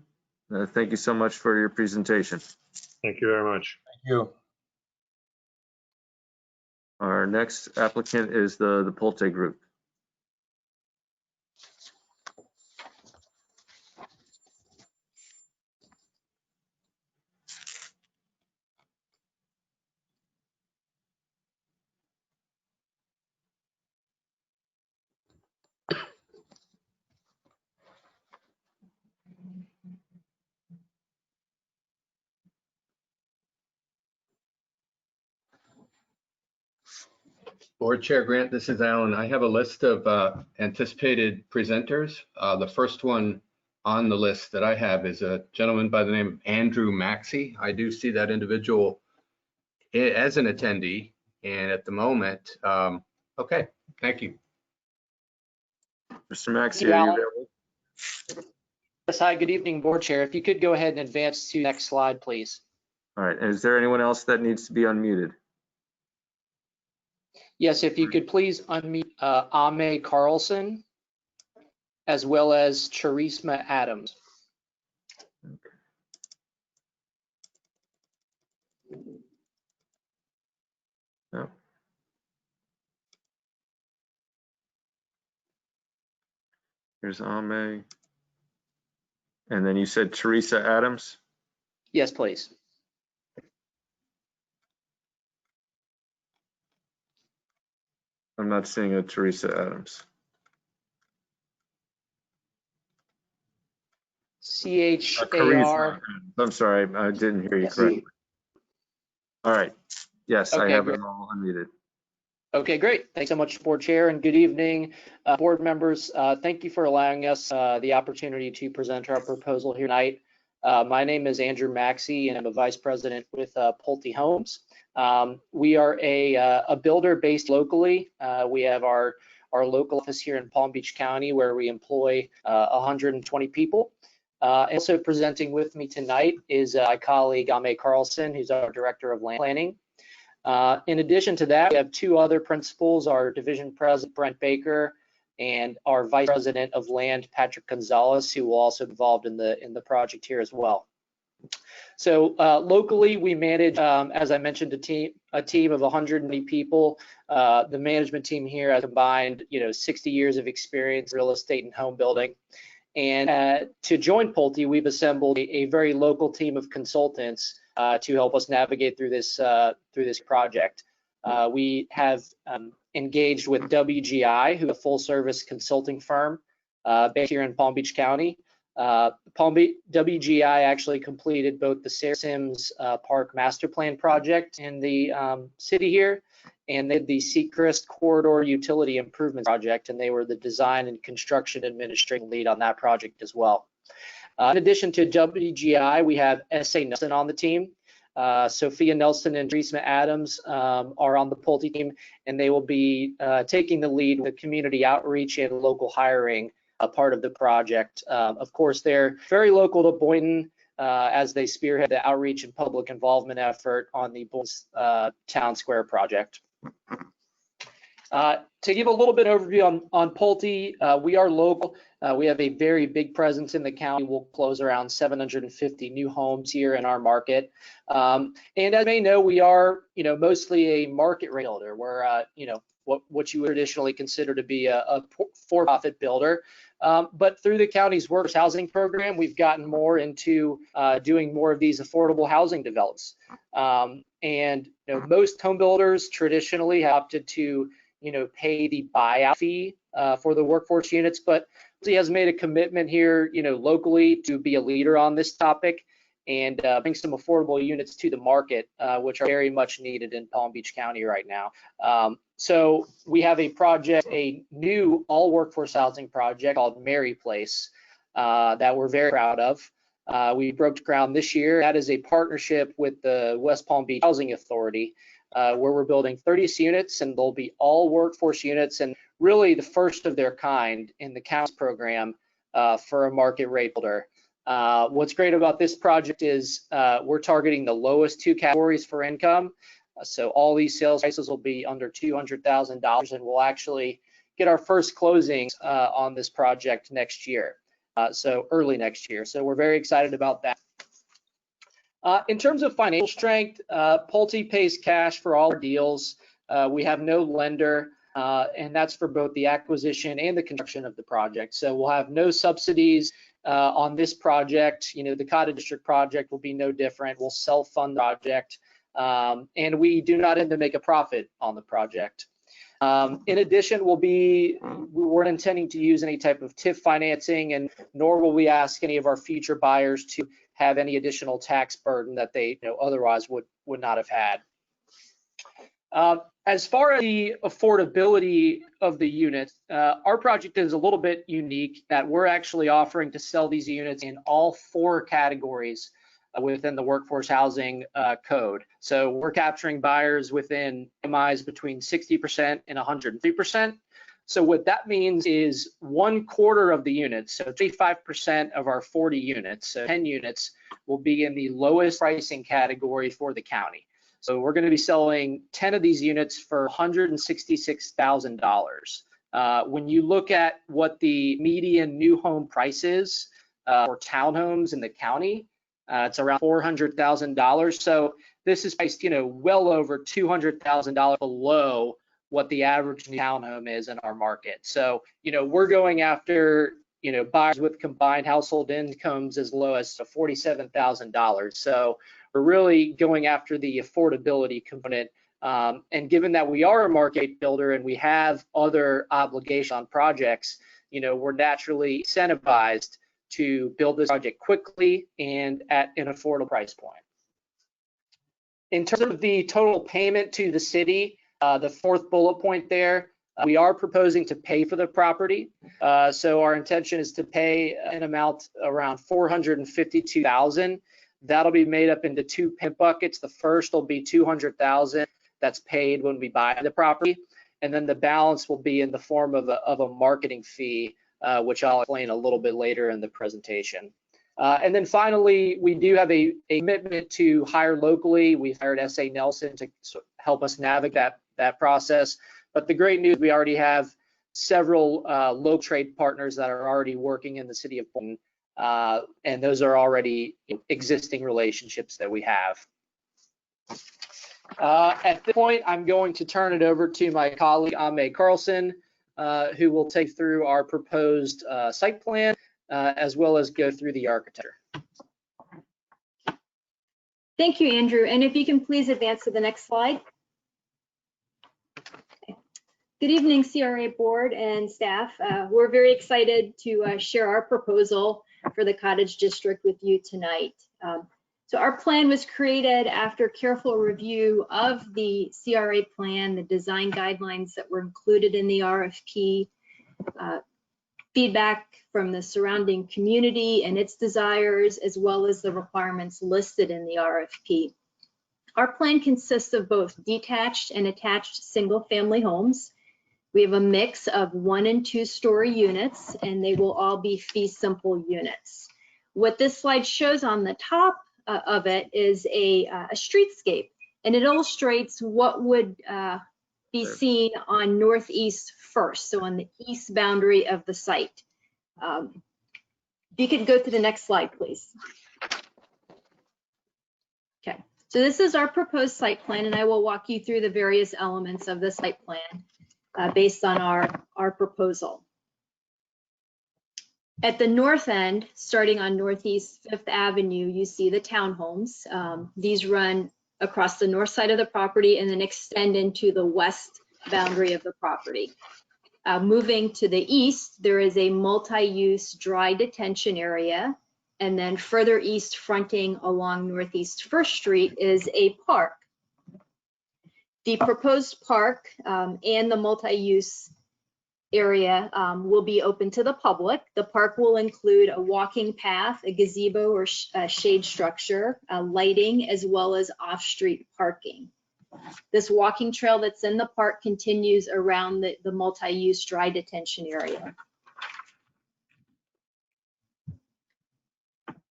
Speaker 1: Thank you so much for your presentation.
Speaker 19: Thank you very much.
Speaker 20: Thank you.
Speaker 1: Our next applicant is the Pulte Group.
Speaker 2: Board Chair Grant, this is Alan. I have a list of anticipated presenters. The first one on the list that I have is a gentleman by the name of Andrew Maxey. I do see that individual as an attendee, and at the moment, okay, thank you.
Speaker 1: Mr. Maxey, are you available?
Speaker 4: Yes, hi, good evening, Board Chair. If you could go ahead and advance to the next slide, please.
Speaker 1: All right, is there anyone else that needs to be unmuted?
Speaker 4: Yes, if you could please unmute Ame Carlson. as well as Charisma Adams.
Speaker 1: Yep. Here's Ame. And then you said Teresa Adams?
Speaker 4: Yes, please.
Speaker 1: I'm not seeing a Teresa Adams.
Speaker 4: C-H-A-R.
Speaker 1: I'm sorry, I didn't hear you
Speaker 4: Yes.
Speaker 1: correctly. All right. Yes, I
Speaker 4: Okay,
Speaker 1: have
Speaker 4: great.
Speaker 1: them all unmuted.
Speaker 4: Okay, great. Thanks so much, Board Chair, and good evening, board members. Thank you for allowing us the opportunity to present our proposal here tonight. My name is Andrew Maxey, and I'm a Vice President with Pulte Homes. We are a builder based locally. We have our local office here in Palm Beach County, where we employ 120 people. Also presenting with me tonight is my colleague Ame Carlson, who's our Director of Land Planning. In addition to that, we have two other principals, our Division President, Brent Baker, and our Vice President of Land, Patrick Gonzalez, who will also be involved in the project here as well. So locally, we manage, as I mentioned, a team of 180 people. The management team here has combined, 60 years of experience in real estate and home building. And to join Pulte, we've assembled a very local team of consultants to help us navigate through this project. We have engaged with WGI, who is a full-service consulting firm based here in Palm Beach County. WGI actually completed both the Sarah Sims Park Master Plan project in the city here, and they did the Seacrest Corridor Utility Improvement Project, and they were the design and construction administrative lead on that project as well. In addition to WGI, we have S.A. Nelson on the team. Sophia Nelson and Teresa Adams are on the Pulte team, and they will be taking the lead with community outreach and local hiring, a part of the project. Of course, they're very local to Boynton as they spearhead the outreach and public involvement effort on the Boynton Town Square project. To give a little bit overview on Pulte, we are local. We have a very big presence in the county. We'll close around 750 new homes here in our market. And as you may know, we are, mostly a market rate builder. We're, what you would traditionally consider to be a for-profit builder. But through the county's workforce housing program, we've gotten more into doing more of these affordable housing develops. And most home builders traditionally have opted to pay the buyout fee for the workforce units, but he has made a commitment here, locally to be a leader on this topic and bring some affordable units to the market, which are very much needed in Palm Beach County right now. So we have a project, a new all workforce housing project called Mary Place that we're very proud of. We broke ground this year. That is a partnership with the West Palm Beach Housing Authority, where we're building 30 units, and they'll be all workforce units and really the first of their kind in the county's program for a market rate builder. What's great about this project is we're targeting the lowest two categories for income. So all these sales prices will be under $200,000, and we'll actually get our first closings on this project next year, so early next year. So we're very excited about that. In terms of financial strength, Pulte pays cash for all our deals. We have no lender, and that's for both the acquisition and the construction of the project. So we'll have no subsidies on this project. The Cottage District project will be no different. We'll self-fund the project, and we do not intend to make a profit on the project. In addition, we weren't intending to use any type of TIF financing, and nor will we ask any of our future buyers to have any additional tax burden that they otherwise would not have had. As far as the affordability of the units, our project is a little bit unique that we're actually offering to sell these units in all four categories within the workforce housing code. So we're capturing buyers within MIs between 60% and 103%. So what that means is 1/4 of the units, so 35% of our 40 units, so 10 units, will be in the lowest pricing category for the county. So we're going to be selling 10 of these units for $166,000. When you look at what the median new home price is for townhomes in the county, it's around $400,000. So this is priced, well over $200,000 below what the average new townhome is in our market. So, we're going after, buyers with combined household incomes as low as $47,000. So we're really going after the affordability component. And given that we are a market builder and we have other obligations on projects, we're naturally incentivized to build this project quickly and at an affordable price point. In terms of the total payment to the city, the fourth bullet point there, we are proposing to pay for the property. So our intention is to pay an amount around $452,000. That'll be made up into two payment buckets. The first will be $200,000 that's paid when we buy the property, and then the balance will be in the form of a marketing fee, which I'll explain a little bit later in the presentation. And then finally, we do have a commitment to hire locally. We've hired S.A. Nelson to help us navigate that process. But the great news, we already have several local trade partners that are already working in the city of Boynton, and those are already existing relationships that we have. At this point, I'm going to turn it over to my colleague, Ame Carlson, who will take through our proposed site plan, as well as go through the architecture.
Speaker 13: Thank you, Andrew. And if you can please advance to the next slide. Okay. Good evening, CRA board and staff. We're very excited to share our proposal for the Cottage District with you tonight. So our plan was created after careful review of the CRA plan, the design guidelines that were included in the RFP, feedback from the surrounding community and its desires, as well as the requirements listed in the RFP. Our plan consists of both detached and attached single-family homes. We have a mix of 1- and 2-story units, and they will all be fee-simple units. What this slide shows on the top of it is a streetscape, and it illustrates what would be seen on Northeast First, so on the east boundary of the site. If you could go to the next slide, please. Okay, so this is our proposed site plan, and I will walk you through the various elements of the site plan based on our proposal. At the north end, starting on Northeast 5th Avenue, you see the townhomes. These run across the north side of the property and then extend into the west boundary of the property. Moving to the east, there is a multi-use dry detention area. And then further east, fronting along Northeast 1st Street, is a park. The proposed park and the multi-use area will be open to the public. The park will include a walking path, a gazebo or shade structure, lighting, as well as off-street parking. This walking trail that's in the park continues around the multi-use dry detention area.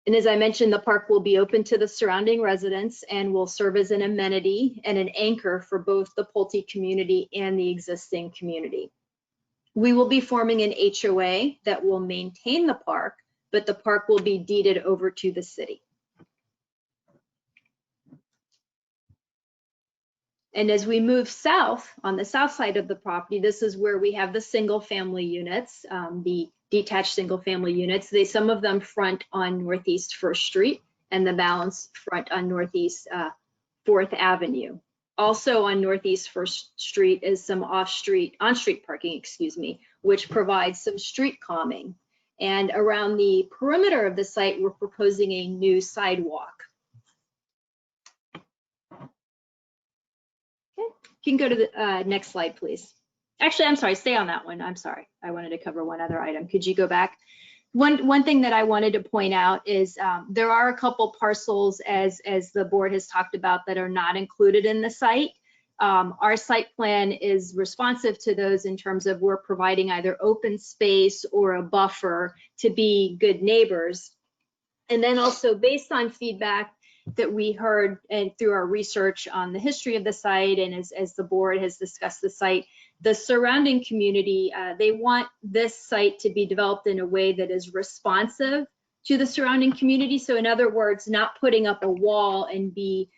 Speaker 13: And as I mentioned, the park will be open to the surrounding residents and will serve as an amenity and an anchor for both the Pulte community and the existing community. We will be forming an HOA that will maintain the park, but the park will be deeded over to the city. And as we move south, on the south side of the property, this is where we have the single family units, the detached single family units. Some of them front on Northeast 1st Street and the balance front on Northeast 4th Avenue. Also on Northeast 1st Street is some on-street parking, which provides some street calming. And around the perimeter of the site, we're proposing a new sidewalk. Okay, you can go to the next slide, please. Actually, I'm sorry, stay on that one. I'm sorry, I wanted to cover one other item. Could you go back? One thing that I wanted to point out is there are a couple parcels, as the board has talked about, that are not included in the site. Our site plan is responsive to those in terms of we're providing either open space or a buffer to be good neighbors. And then also based on feedback that we heard and through our research on the history of the site, and as the board has discussed the site, the surrounding community, they want this site to be developed in a way that is responsive to the surrounding community. So in other words, not putting up a wall and be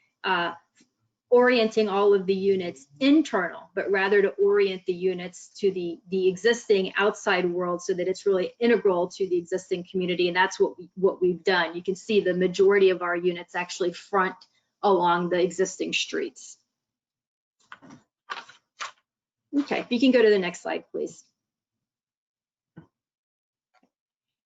Speaker 13: orienting all of the units internal, but rather to orient the units to the existing outside world so that it's really integral to the existing community. And that's what we've done. You can see the majority of our units actually front along the existing streets. Okay, you can go to the next slide, please.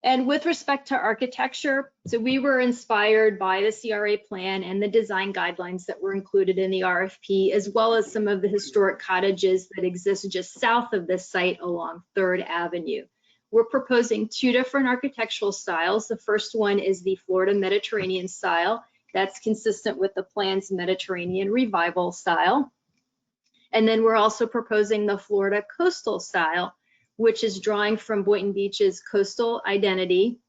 Speaker 13: And with respect to architecture, so we were inspired by the CRA plan and the design guidelines that were included in the RFP, as well as some of the historic cottages that exist just south of this site along 3rd Avenue. We're proposing 2 different architectural styles. The first one is the Florida Mediterranean style. That's consistent with the plan's Mediterranean revival style. And then we're also proposing the Florida coastal style, which is drawing from Boynton Beach's coastal identity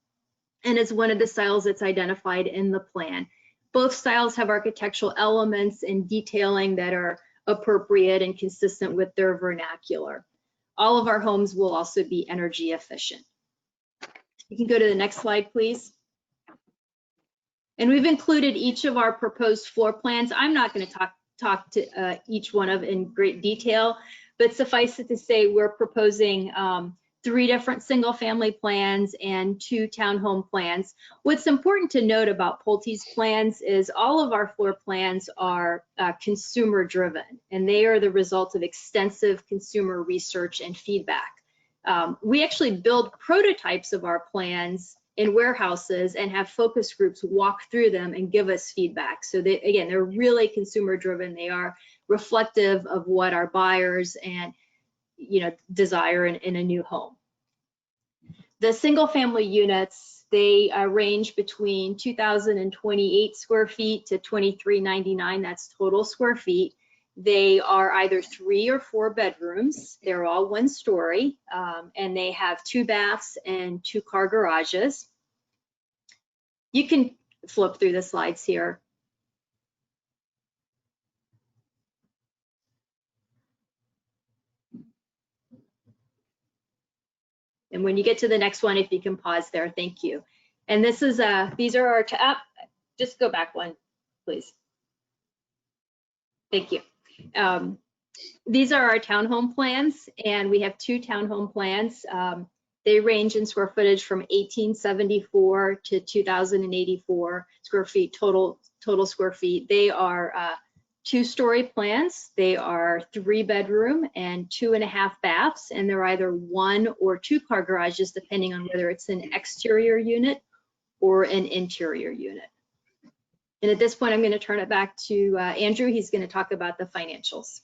Speaker 13: and is one of the styles that's identified in the plan. Both styles have architectural elements and detailing that are appropriate and consistent with their vernacular. All of our homes will also be energy efficient. You can go to the next slide, please. And we've included each of our proposed floor plans. I'm not going to talk to each one of in great detail, but suffice it to say, we're proposing 3 different single family plans and 2 townhome plans. What's important to note about Pulte's plans is all of our floor plans are consumer driven, and they are the result of extensive consumer research and feedback. We actually build prototypes of our plans in warehouses and have focus groups walk through them and give us feedback. So again, they're really consumer driven. They are reflective of what our buyers and desire in a new home. The single family units, they range between 2,028 square feet to 2,399. That's total square feet. They are either 3 or 4 bedrooms. They're all 1 story, and they have 2 baths and 2 car garages. You can flip through the slides here. And when you get to the next one, if you can pause there, thank you. And this is these are our just go back one, please. Thank you. These are our townhome plans, and we have 2 townhome plans. They range in square footage from 1,874 to 2,084 square feet total square feet. They are 2-story plans. They are 3 bedroom and 2.5 baths, and they're either 1 or 2 car garages, depending on whether it's an exterior unit or an interior unit. And at this point, I'm going to turn it back to Andrew. He's going to talk about the financials.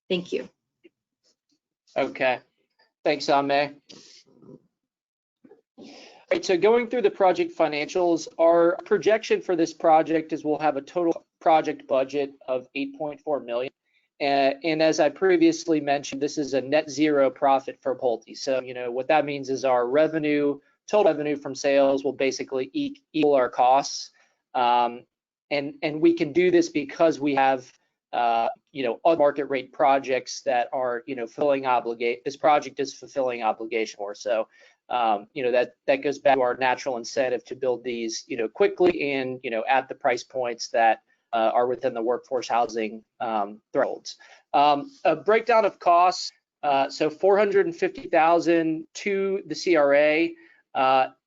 Speaker 13: Thank you.
Speaker 4: Okay, thanks, Ame. All right, so going through the project financials, our projection for this project is we'll have a total project budget of $8.4 million. And as I previously mentioned, this is a net zero profit for Pulte. So, what that means is our total revenue from sales will basically equal our costs. And we can do this because we have other market rate projects that are, fulfilling obligation. This project is fulfilling obligation for. So, that goes back to our natural incentive to build these, quickly and, at the price points that are within the workforce housing thresholds. A breakdown of costs. So $450,000 to the CRA,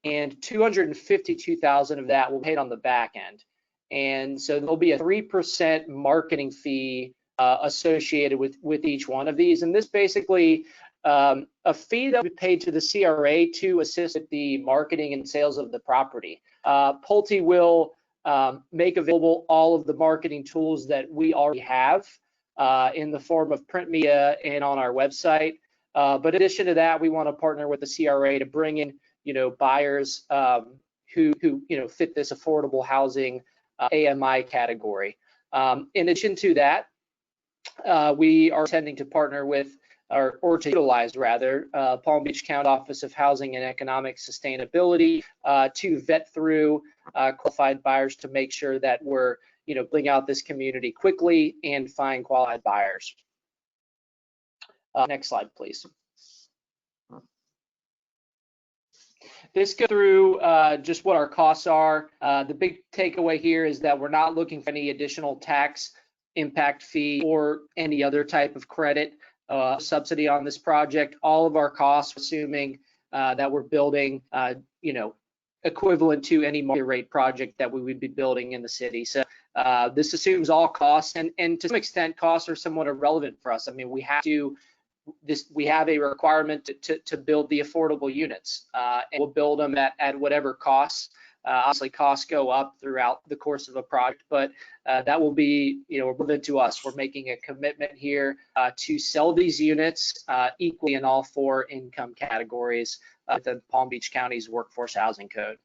Speaker 4: and $252,000 of that will be paid on the back end. And so there'll be a 3% marketing fee associated with each one of these. And this basically a fee that will be paid to the CRA to assist with the marketing and sales of the property. Pulte will make available all of the marketing tools that we already have in the form of print media and on our website. But in addition to that, we want to partner with the CRA to bring in, buyers who fit this affordable housing AMI category. In addition to that, we are intending to partner with or to utilize rather, Palm Beach County Office of Housing and Economic Sustainability to vet through qualified buyers to make sure that we're, building out this community quickly and find qualified buyers. Next slide, please. This goes through just what our costs are. The big takeaway here is that we're not looking for any additional tax impact fee or any other type of credit subsidy on this project. All of our costs, assuming that we're building, equivalent to any market rate project that we would be building in the city. So this assumes all costs, and to some extent, costs are somewhat irrelevant for us. I mean, we have a requirement to build the affordable units, and we'll build them at whatever costs. Obviously, costs go up throughout the course of a project, but that will be, relevant to us. We're making a commitment here to sell these units equally in all 4 income categories within Palm Beach County's Workforce Housing Code.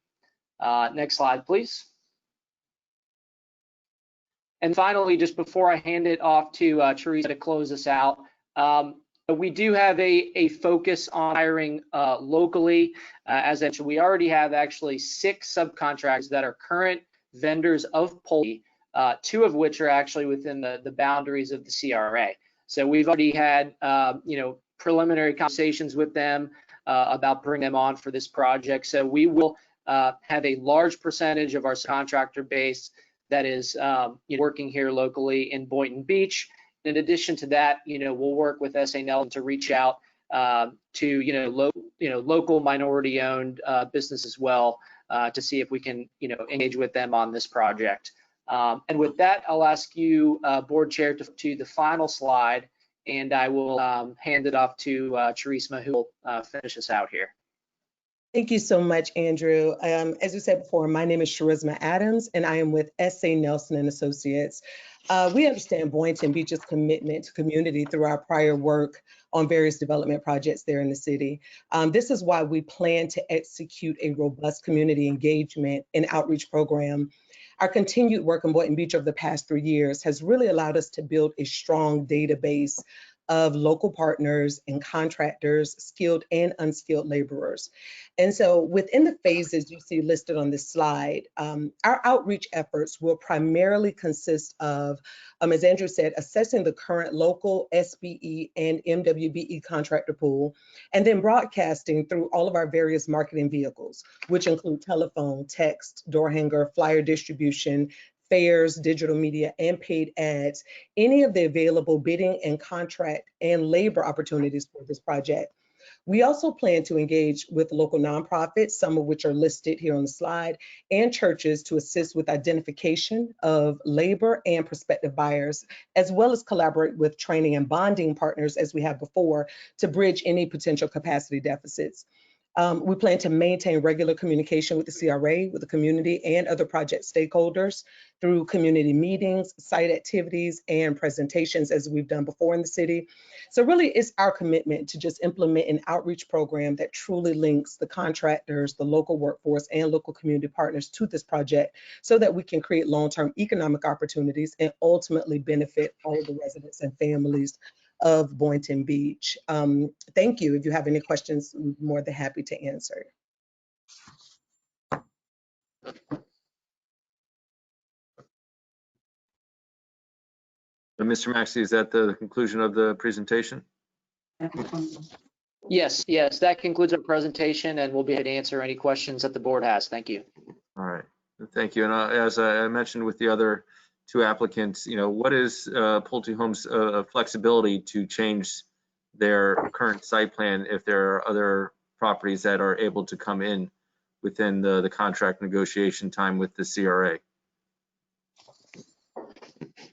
Speaker 4: Next slide, please. And finally, just before I hand it off to Teresa to close us out, we do have a focus on hiring locally. As I mentioned, we already have actually 6 subcontractors that are current vendors of Pulte, 2 of which are actually within the boundaries of the CRA. So we've already had, preliminary conversations with them about bringing them on for this project. So we will have a large percentage of our contractor base that is working here locally in Boynton Beach. In addition to that, we'll work with SA Nelson to reach out to local minority-owned business as well to see if we can engage with them on this project. And with that, I'll ask you, Board Chair, to the final slide, and I will hand it off to Teresa, who will finish us out here.
Speaker 11: Thank you so much, Andrew. As you said before, my name is Charisma Adams, and I am with SA Nelson and Associates. We understand Boynton Beach's commitment to community through our prior work on various development projects there in the city. This is why we plan to execute a robust community engagement and outreach program. Our continued work in Boynton Beach over the past 3 years has really allowed us to build a strong database of local partners and contractors, skilled and unskilled laborers. And so within the phases you see listed on this slide, our outreach efforts will primarily consist of, as Andrew said, assessing the current local SBE and MWBE contractor pool, and then broadcasting through all of our various marketing vehicles, which include telephone, text, door hanger, flyer distribution, fairs, digital media, and paid ads, any of the available bidding and contract and labor opportunities for this project. We also plan to engage with local nonprofits, some of which are listed here on the slide, and churches to assist with identification of labor and prospective buyers, as well as collaborate with training and bonding partners, as we have before, to bridge any potential capacity deficits. We plan to maintain regular communication with the CRA, with the community, and other project stakeholders through community meetings, site activities, and presentations, as we've done before in the city. So really, it's our commitment to just implement an outreach program that truly links the contractors, the local workforce, and local community partners to this project so that we can create long-term economic opportunities and ultimately benefit all of the residents and families of Boynton Beach. Thank you. If you have any questions, I'm more than happy to answer.
Speaker 1: Mr. Maxey, is that the conclusion of the presentation?
Speaker 4: Yes, that concludes our presentation, and we'll be able to answer any questions that the board has. Thank you.
Speaker 1: All right, thank you. And as I mentioned with the other 2 applicants, what is Pulte Homes' flexibility to change their current site plan if there are other properties that are able to come in within the contract negotiation time with the CRA?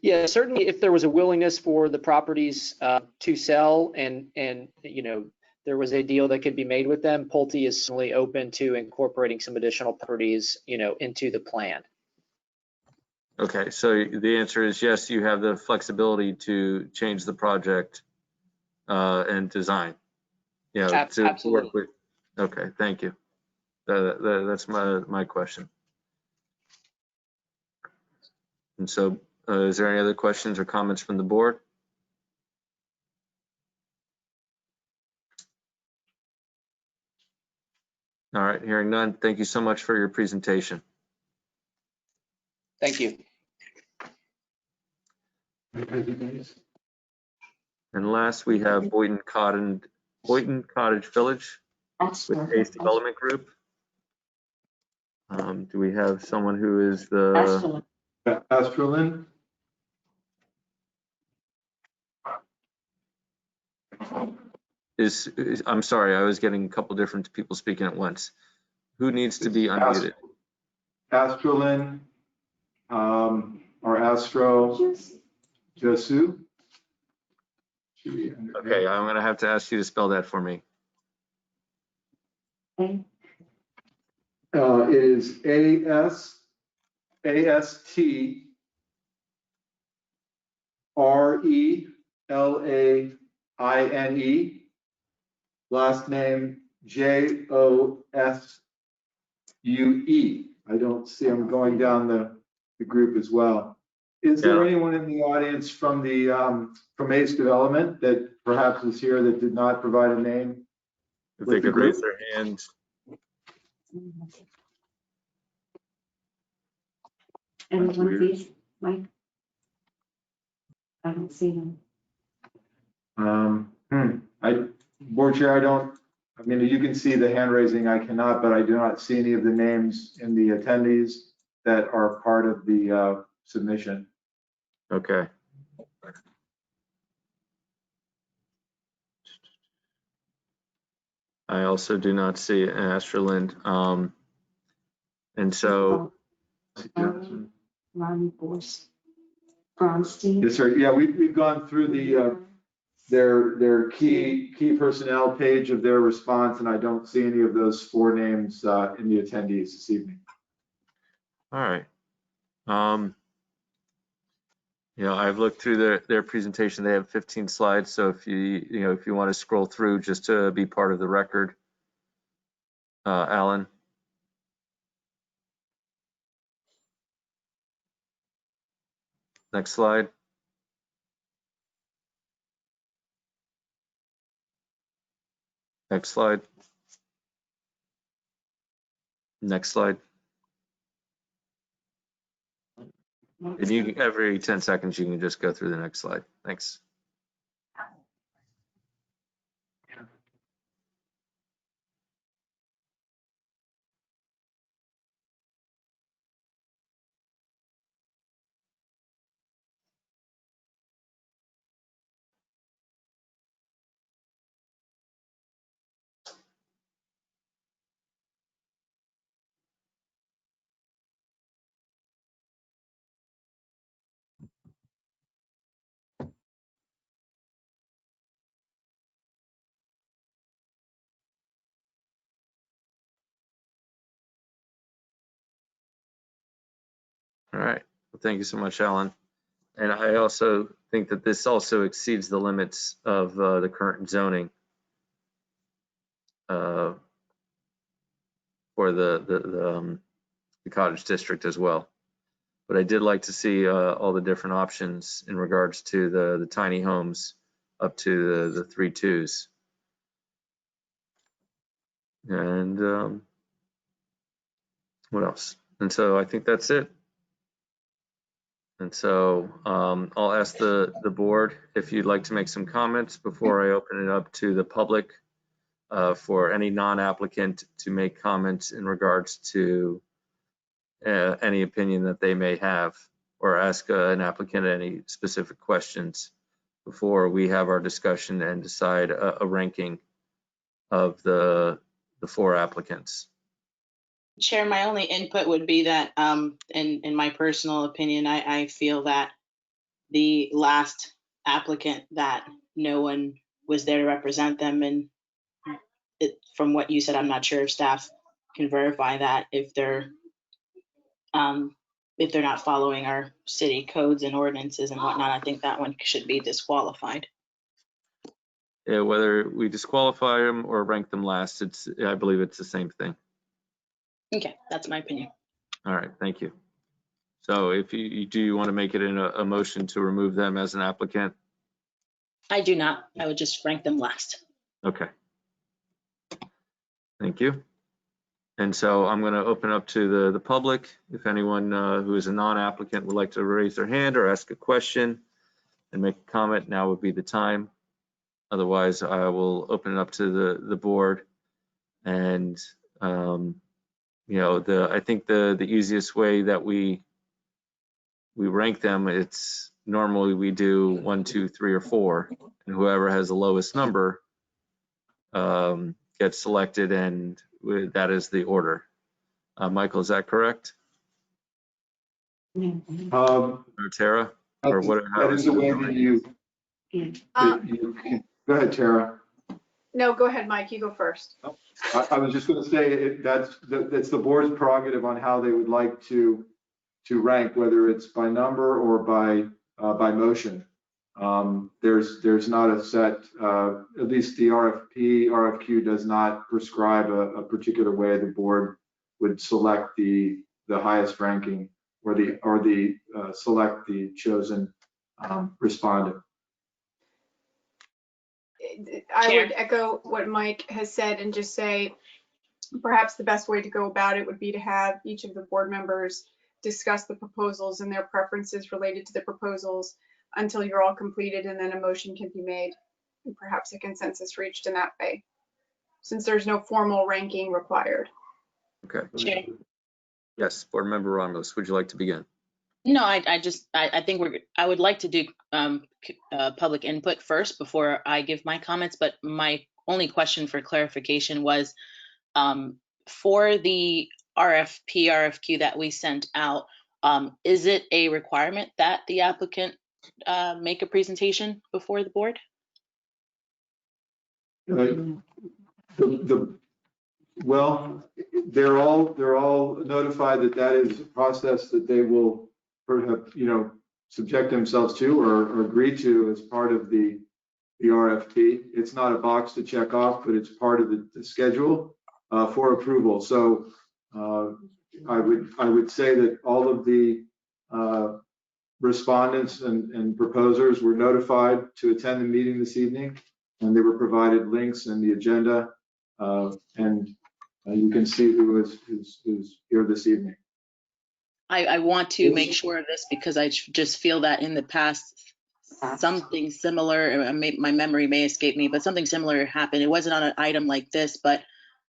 Speaker 4: Yeah, certainly if there was a willingness for the properties to sell and there was a deal that could be made with them, Pulte is certainly open to incorporating some additional properties, into the plan.
Speaker 1: Okay, so the answer is yes, you have the flexibility to change the project and design. To
Speaker 4: absolutely.
Speaker 1: work with. Okay, thank you. That's my question. And so, is there any other questions or comments from the board? All right, hearing none. Thank you so much for your presentation.
Speaker 4: Thank you.
Speaker 1: And last, we have Boynton Cottage Village with Pace Development Group. Do we have someone who is the?
Speaker 9: Astrolin?
Speaker 1: I'm sorry, I was getting a couple different people speaking at once. Who needs to be unmuted?
Speaker 9: Astrolin, or Astro Josu?
Speaker 1: Okay, I'm gonna have to ask you to spell that for me.
Speaker 9: It is ASTRELAINE, last name JOSUE. I don't see him going down the group as well. Is there anyone in the audience from the from ACE Development that perhaps is here that did not provide a name?
Speaker 1: If they could raise their hand.
Speaker 8: And one of these, Mike? I don't see them.
Speaker 9: Board Chair, I mean, you can see the hand raising, I cannot, but I do not see any of the names in the attendees that are part of the submission.
Speaker 1: Okay. I also do not see an Astralind. And so.
Speaker 8: Ronnie Boyce, Bronstein.
Speaker 9: Yes, sir. Yeah, we've gone through the their key personnel page of their response, and I don't see any of those 4 names in the attendees this evening.
Speaker 1: All right. You know, I've looked through their presentation. They have 15 slides, so if you want to scroll through just to be part of the record, Alan. Next slide. Next slide. Next slide. And you, every 10 seconds, you can just go through the next slide. Thanks. All right. Well, thank you so much, Alan. And I also think that this also exceeds the limits of the current zoning for the cottage district as well. But I did like to see all the different options in regards to the tiny homes up to the 3 2s. And what else? And so I think that's it. And so I'll ask the board if you'd like to make some comments before I open it up to the public for any non-applicant to make comments in regards to any opinion that they may have, or ask an applicant any specific questions before we have our discussion and decide a ranking of the 4 applicants.
Speaker 6: Chair, my only input would be that, in my personal opinion, I feel that the last applicant, that no one was there to represent them, and from what you said, I'm not sure if staff can verify that, if they're not following our city codes and ordinances and whatnot. I think that one should be disqualified.
Speaker 1: Yeah, whether we disqualify them or rank them last, I believe it's the same thing.
Speaker 6: Okay, that's my opinion.
Speaker 1: All right, thank you. So if you want to make it in a motion to remove them as an applicant?
Speaker 6: I do not. I would just rank them last.
Speaker 1: Okay. Thank you. And so I'm going to open up to the public. If anyone who is a non-applicant would like to raise their hand or ask a question and make a comment, now would be the time. Otherwise, I will open it up to the board. And you know, I think the easiest way that we rank them, it's normally we do 1, 2, 3, or 4, and whoever has the lowest number gets selected, and that is the order. Michael, is that correct? Or Tara? Or what?
Speaker 9: That is the way that you can. Go ahead, Tara.
Speaker 7: No, go ahead, Mike. You go first.
Speaker 9: I was just going to say that's the board's prerogative on how they would like to rank, whether it's by number or by motion. There's not a set, at least the RFQ does not prescribe a particular way the board would select the highest ranking or select the chosen respondent.
Speaker 7: I would echo what Mike has said and just say perhaps the best way to go about it would be to have each of the board members discuss the proposals and their preferences related to the proposals until you're all completed, and then a motion can be made and perhaps a consensus reached in that way, since there's no formal ranking required.
Speaker 1: Okay.
Speaker 6: Chair.
Speaker 1: Yes, Board Member Romulus, would you like to begin?
Speaker 6: No, I think I would like to do public input first before I give my comments, but my only question for clarification was for the RFQ that we sent out, is it a requirement that the applicant make a presentation before the board?
Speaker 9: Well, they're all notified that is a process that they will, subject themselves to or agree to as part of the RFP. It's not a box to check off, but it's part of the schedule for approval. So I would say that all of the respondents and proposers were notified to attend the meeting this evening, and they were provided links in the agenda, and you can see who's here this evening.
Speaker 6: I want to make sure of this because I just feel that in the past, something similar, my memory may escape me, but something similar happened. It wasn't on an item like this, but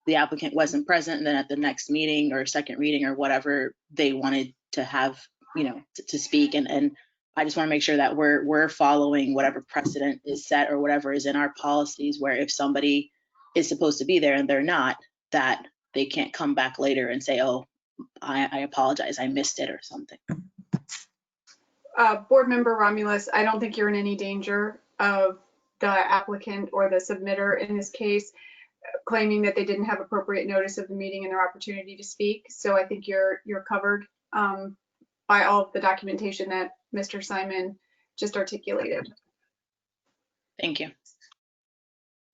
Speaker 6: the applicant wasn't present, and then at the next meeting or second reading or whatever, they wanted to have, to speak. And I just want to make sure that we're following whatever precedent is set or whatever is in our policies, where if somebody is supposed to be there and they're not, that they can't come back later and say, oh, I apologize, I missed it or something.
Speaker 7: Board Member Romulus, I don't think you're in any danger of the applicant or the submitter in this case claiming that they didn't have appropriate notice of the meeting and their opportunity to speak. So I think you're covered by all of the documentation that Mr. Simon just articulated.
Speaker 6: Thank you.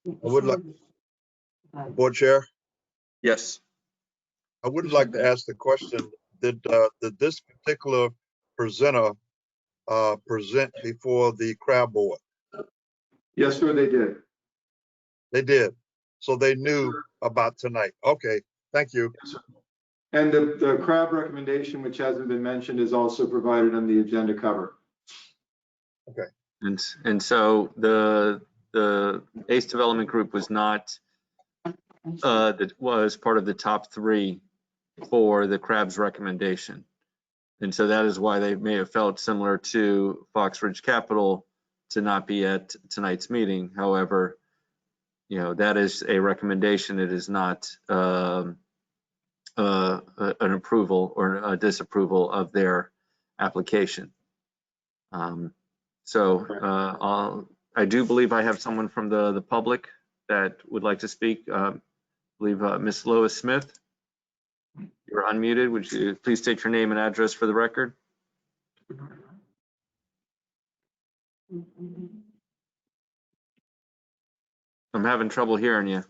Speaker 5: I would like, Board Chair,
Speaker 1: Yes.
Speaker 5: I would like to ask the question, did this particular presenter present before the CRA board?
Speaker 9: Yes, sir, they did.
Speaker 5: They did. So they knew about tonight. Okay, thank you.
Speaker 9: Yes, and the CRA recommendation, which hasn't been mentioned, is also provided on the agenda cover.
Speaker 5: Okay.
Speaker 1: And so the ACE Development Group was not, that was part of the top 3 for the CRAB's recommendation. And so that is why they may have felt similar to Fox Ridge Capital to not be at tonight's meeting. However, that is a recommendation. It is not an approval or a disapproval of their application. So I do believe I have someone from the public that would like to speak. I believe Ms. Lois Smith. You're unmuted. Would you please state your name and address for the record? I'm having trouble hearing you.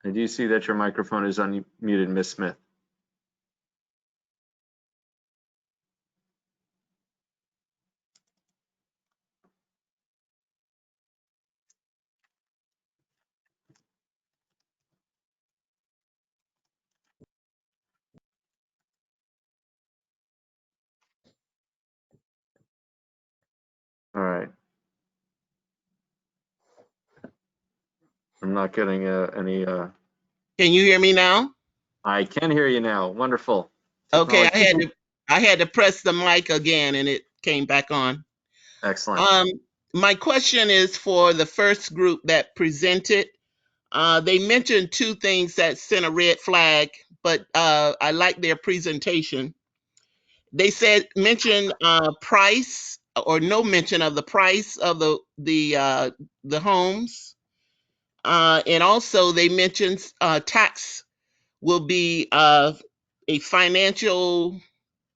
Speaker 1: I do see that your microphone is unmuted, Ms. Smith. All right. I'm not getting any.
Speaker 3: Can you hear me now?
Speaker 1: I can hear you now. Wonderful.
Speaker 3: Okay,
Speaker 1: Technology.
Speaker 3: I had to press the mic again and it came back on.
Speaker 1: Excellent.
Speaker 3: My question is for the first group that presented. They mentioned two things that sent a red flag, but I like their presentation. They said mention price or no mention of the price of the homes, and also they mentioned tax will be a financial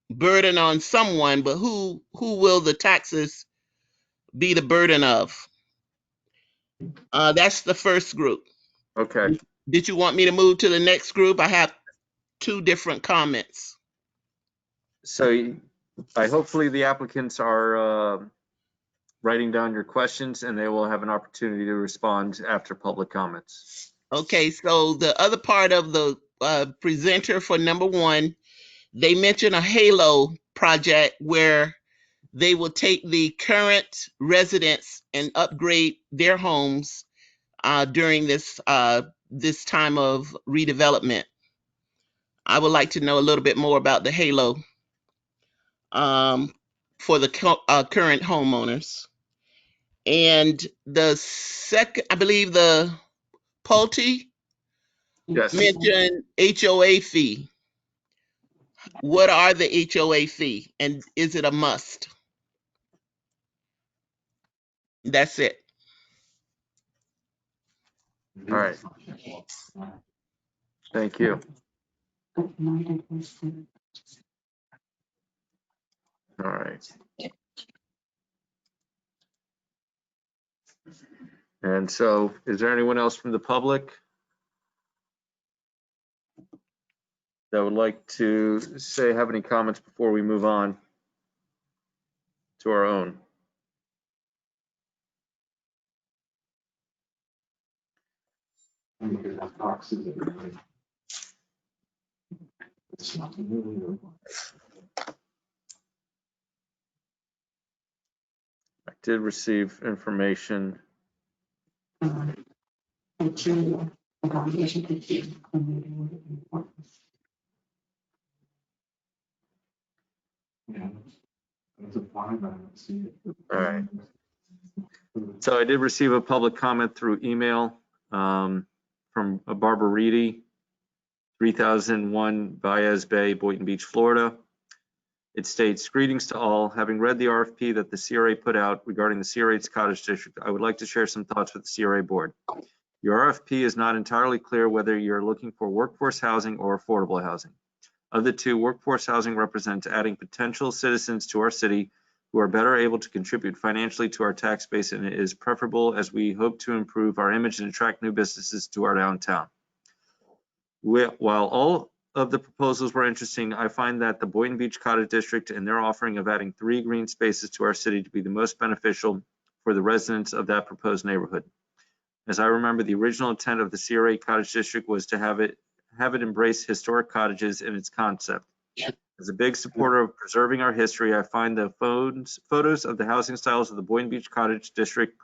Speaker 3: burden on someone, but who will the taxes be the burden of? That's the first group.
Speaker 1: Okay.
Speaker 3: Did you want me to move to the next group? I have two different comments.
Speaker 1: So hopefully the applicants are writing down your questions and they will have an opportunity to respond after public comments.
Speaker 3: Okay, so the other part of the presenter for number one, they mentioned a HALO project where they will take the current residents and upgrade their homes during this time of redevelopment. I would like to know a little bit more about the HALO for the current homeowners. And the second, I believe the Pulte mentioned HOA fee. What are the HOA fee and is it a must? That's it.
Speaker 1: All right. Thank you. All right. And so is there anyone else from the public that would like to have any comments before we move on to our own? I did receive information. All right. So I did receive a public comment through email from Barbara Reedy, 3001 Baez Bay, Boynton Beach, Florida. It states, greetings to all. Having read the RFP that the CRA put out regarding the CRA's Cottage District, I would like to share some thoughts with the CRA board. Your RFP is not entirely clear whether you're looking for workforce housing or affordable housing. Of the two, workforce housing represents adding potential citizens to our city who are better able to contribute financially to our tax base, and it is preferable as we hope to improve our image and attract new businesses to our downtown. While all of the proposals were interesting, I find that the Boynton Beach Cottage District and their offering of adding 3 green spaces to our city to be the most beneficial for the residents of that proposed neighborhood. As I remember, the original intent of the CRA Cottage District was to have it embrace historic cottages in its concept. As a big supporter of preserving our history, I find the photos of the housing styles of the Boynton Beach Cottage District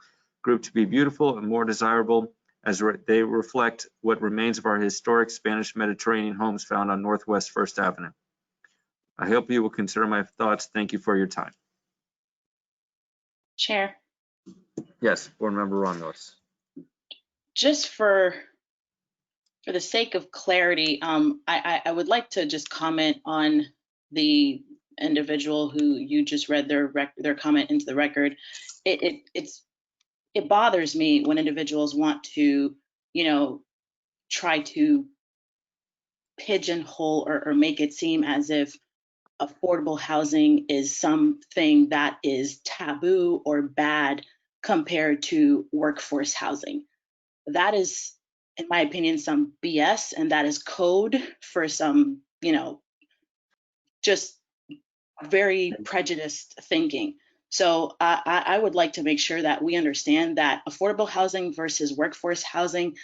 Speaker 1: group to be beautiful and more desirable as they reflect what remains of our historic Spanish Mediterranean homes found on Northwest First Avenue. I hope you will consider my thoughts. Thank you for your time.
Speaker 6: Chair.
Speaker 1: Yes, Board Member Rondos.
Speaker 6: Just for the sake of clarity, I would like to just comment on the individual who you just read their comment into the record. It bothers me when individuals want to, try to pigeonhole or make it seem as if affordable housing is something that is taboo or bad compared to workforce housing. That is, in my opinion, some BS, and that is code for some, just very prejudiced thinking. So I would like to make sure that we understand that affordable housing versus workforce housing,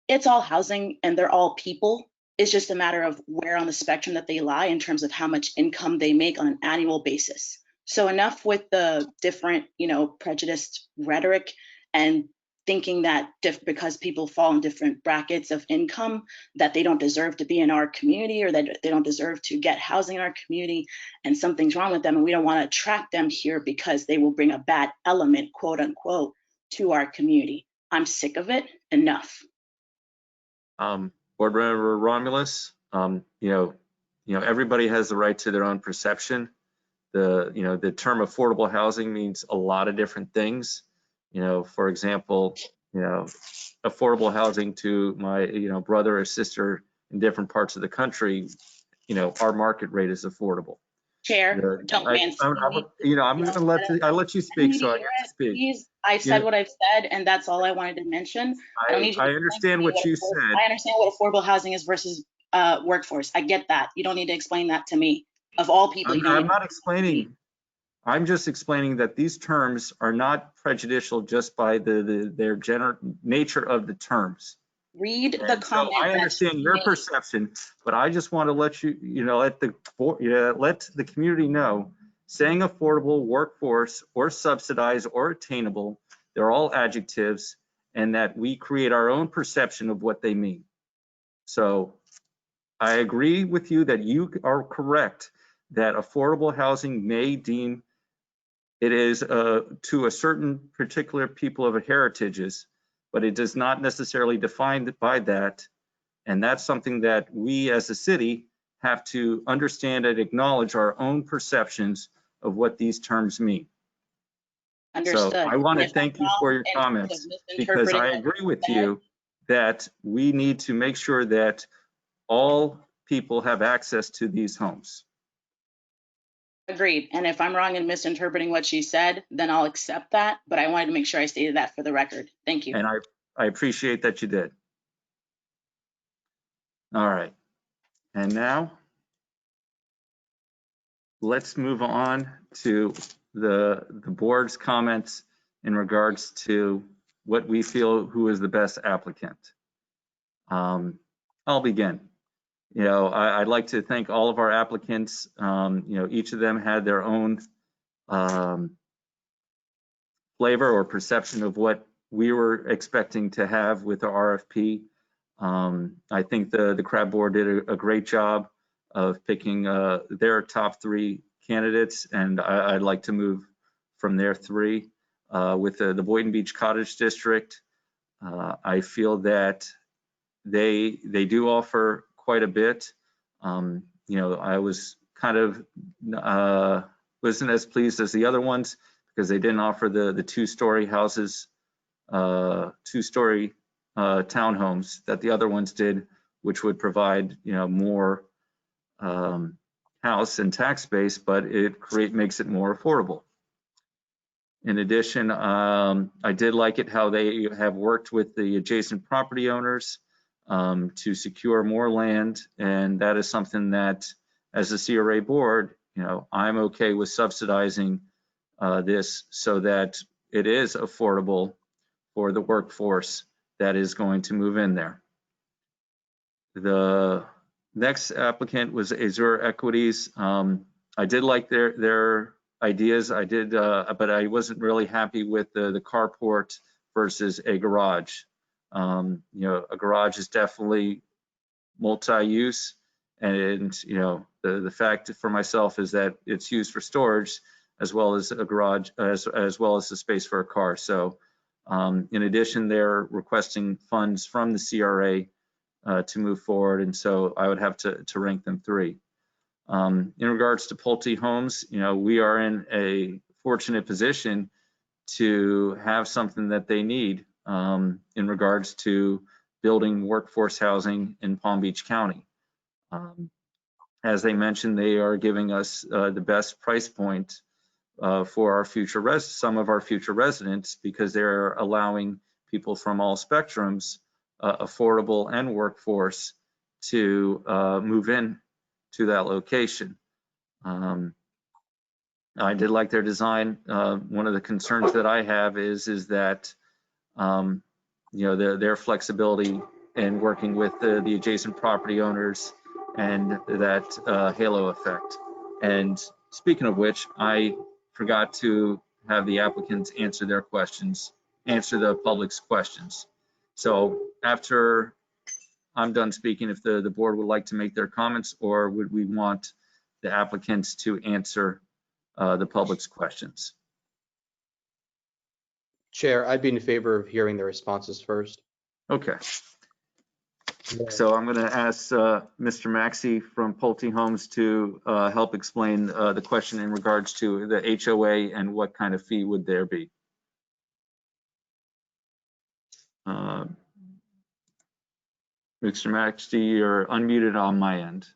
Speaker 6: it's all housing and they're all people. It's just a matter of where on the spectrum that they lie in terms of how much income they make on an annual basis. So enough with the different, prejudiced rhetoric and thinking that because people fall in different brackets of income, that they don't deserve to be in our community or that they don't deserve to get housing in our community and something's wrong with them. And we don't want to attract them here because they will bring a bad element, quote unquote, to our community. I'm sick of it. Enough.
Speaker 1: Board Member Romulus, everybody has the right to their own perception. The term affordable housing means a lot of different things. For example, affordable housing to my, brother or sister in different parts of the country, our market rate is affordable.
Speaker 6: Chair, don't
Speaker 1: I'm gonna let you speak, so I get to speak.
Speaker 6: Please, I've said what I've said, and that's all I wanted to mention. I don't need you to
Speaker 1: understand what you said.
Speaker 6: I understand what affordable housing is versus workforce. I get that. You don't need to explain that to me. Of all people,
Speaker 1: I'm not explaining. I'm just explaining that these terms are not prejudicial just by their nature of the terms.
Speaker 6: Read the comment.
Speaker 1: I understand your perception, but I just want to let let the community know, saying affordable, workforce, or subsidized, or attainable, they're all adjectives, and that we create our own perception of what they mean. So I agree with you that you are correct that affordable housing may deem it is to a certain particular people of heritages, but it does not necessarily define it by that. And that's something that we as a city have to understand and acknowledge our own perceptions of what these terms mean.
Speaker 6: Understood.
Speaker 1: So I want to thank you for your comments, because I agree with you that we need to make sure that all people have access to these homes.
Speaker 6: Agreed. And if I'm wrong in misinterpreting what she said, then I'll accept that. But I wanted to make sure I stated that for the record. Thank you.
Speaker 1: And I appreciate that you did. All right. And now let's move on to the board's comments in regards to what we feel who is the best applicant. I'll begin. I'd like to thank all of our applicants. Each of them had their own flavor or perception of what we were expecting to have with the RFP. I think the CRA board did a great job of picking their top 3 candidates, and I'd like to move from their 3 with the Boynton Beach Cottage District. I feel that they do offer quite a bit. I was kind of wasn't as pleased as the other ones because they didn't offer the 2-story houses, 2-story townhomes that the other ones did, which would provide more house and tax space, but it makes it more affordable. In addition, I did like it how they have worked with the adjacent property owners to secure more land, and that is something that, as a CRA board, I'm okay with subsidizing this so that it is affordable for the workforce that is going to move in there. The next applicant was Azure Equities. I did like their ideas. I did, but I wasn't really happy with the carport versus a garage. A garage is definitely multi-use, and the fact for myself is that it's used for storage as well as a garage, as well as the space for a car. So in addition, they're requesting funds from the CRA to move forward, and so I would have to rank them 3. In regards to Pulte Homes, we are in a fortunate position to have something that they need in regards to building workforce housing in Palm Beach County. As they mentioned, they are giving us the best price point for our some of our future residents, because they're allowing people from all spectrums, affordable and workforce, to move in to that location. I did like their design. One of the concerns that I have is that their flexibility in working with the adjacent property owners and that halo effect. And speaking of which, I forgot to have the applicants answer their questions, answer the public's questions. So after I'm done speaking, if the board would like to make their comments, or would we want the applicants to answer the public's questions?
Speaker 10: Chair, I'd be in favor of hearing the responses first.
Speaker 1: Okay. So I'm going to ask Mr. Maxey from Pulte Homes to help explain the question in regards to the HOA and what kind of fee would there be. Mr. Maxey, you're unmuted on my end.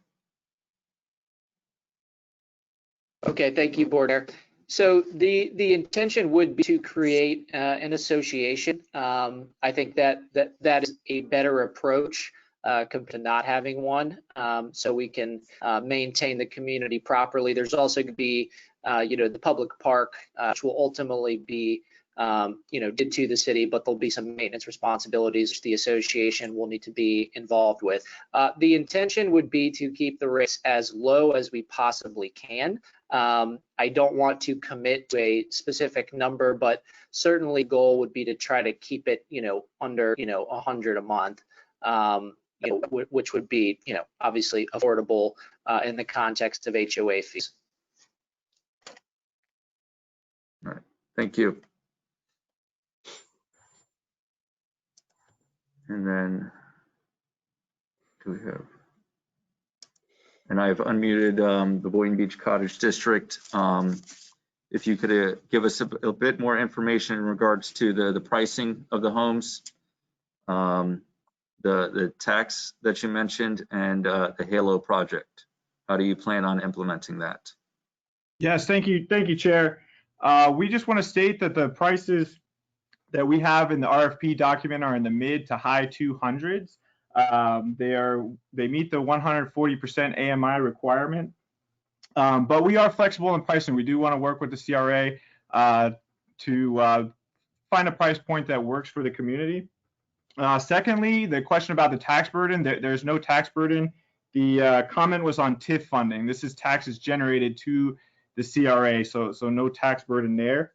Speaker 4: Okay, thank you, Board Chair. So the intention would be to create an association. I think that is a better approach compared to not having one, so we can maintain the community properly. There's also going to be, the public park, which will ultimately be, did to the city, but there'll be some maintenance responsibilities which the association will need to be involved with. The intention would be to keep the rates as low as we possibly can. I don't want to commit to a specific number, but certainly goal would be to try to keep it, under, $100 a month, which would be, obviously affordable in the context of HOA fees.
Speaker 1: All right, thank you. And then, do we have? And I've unmuted the Boynton Beach Cottage District. If you could give us a bit more information in regards to the pricing of the homes, the tax that you mentioned, and the Halo project. How do you plan on implementing that?
Speaker 15: Yes, thank you, Chair. We just want to state that the prices that we have in the RFP document are in the mid to high 200s. They meet the 140% AMI requirement, but we are flexible in pricing. We do want to work with the CRA to find a price point that works for the community. Secondly, the question about the tax burden, there's no tax burden. The comment was on TIF funding. This is taxes generated to the CRA, so no tax burden there.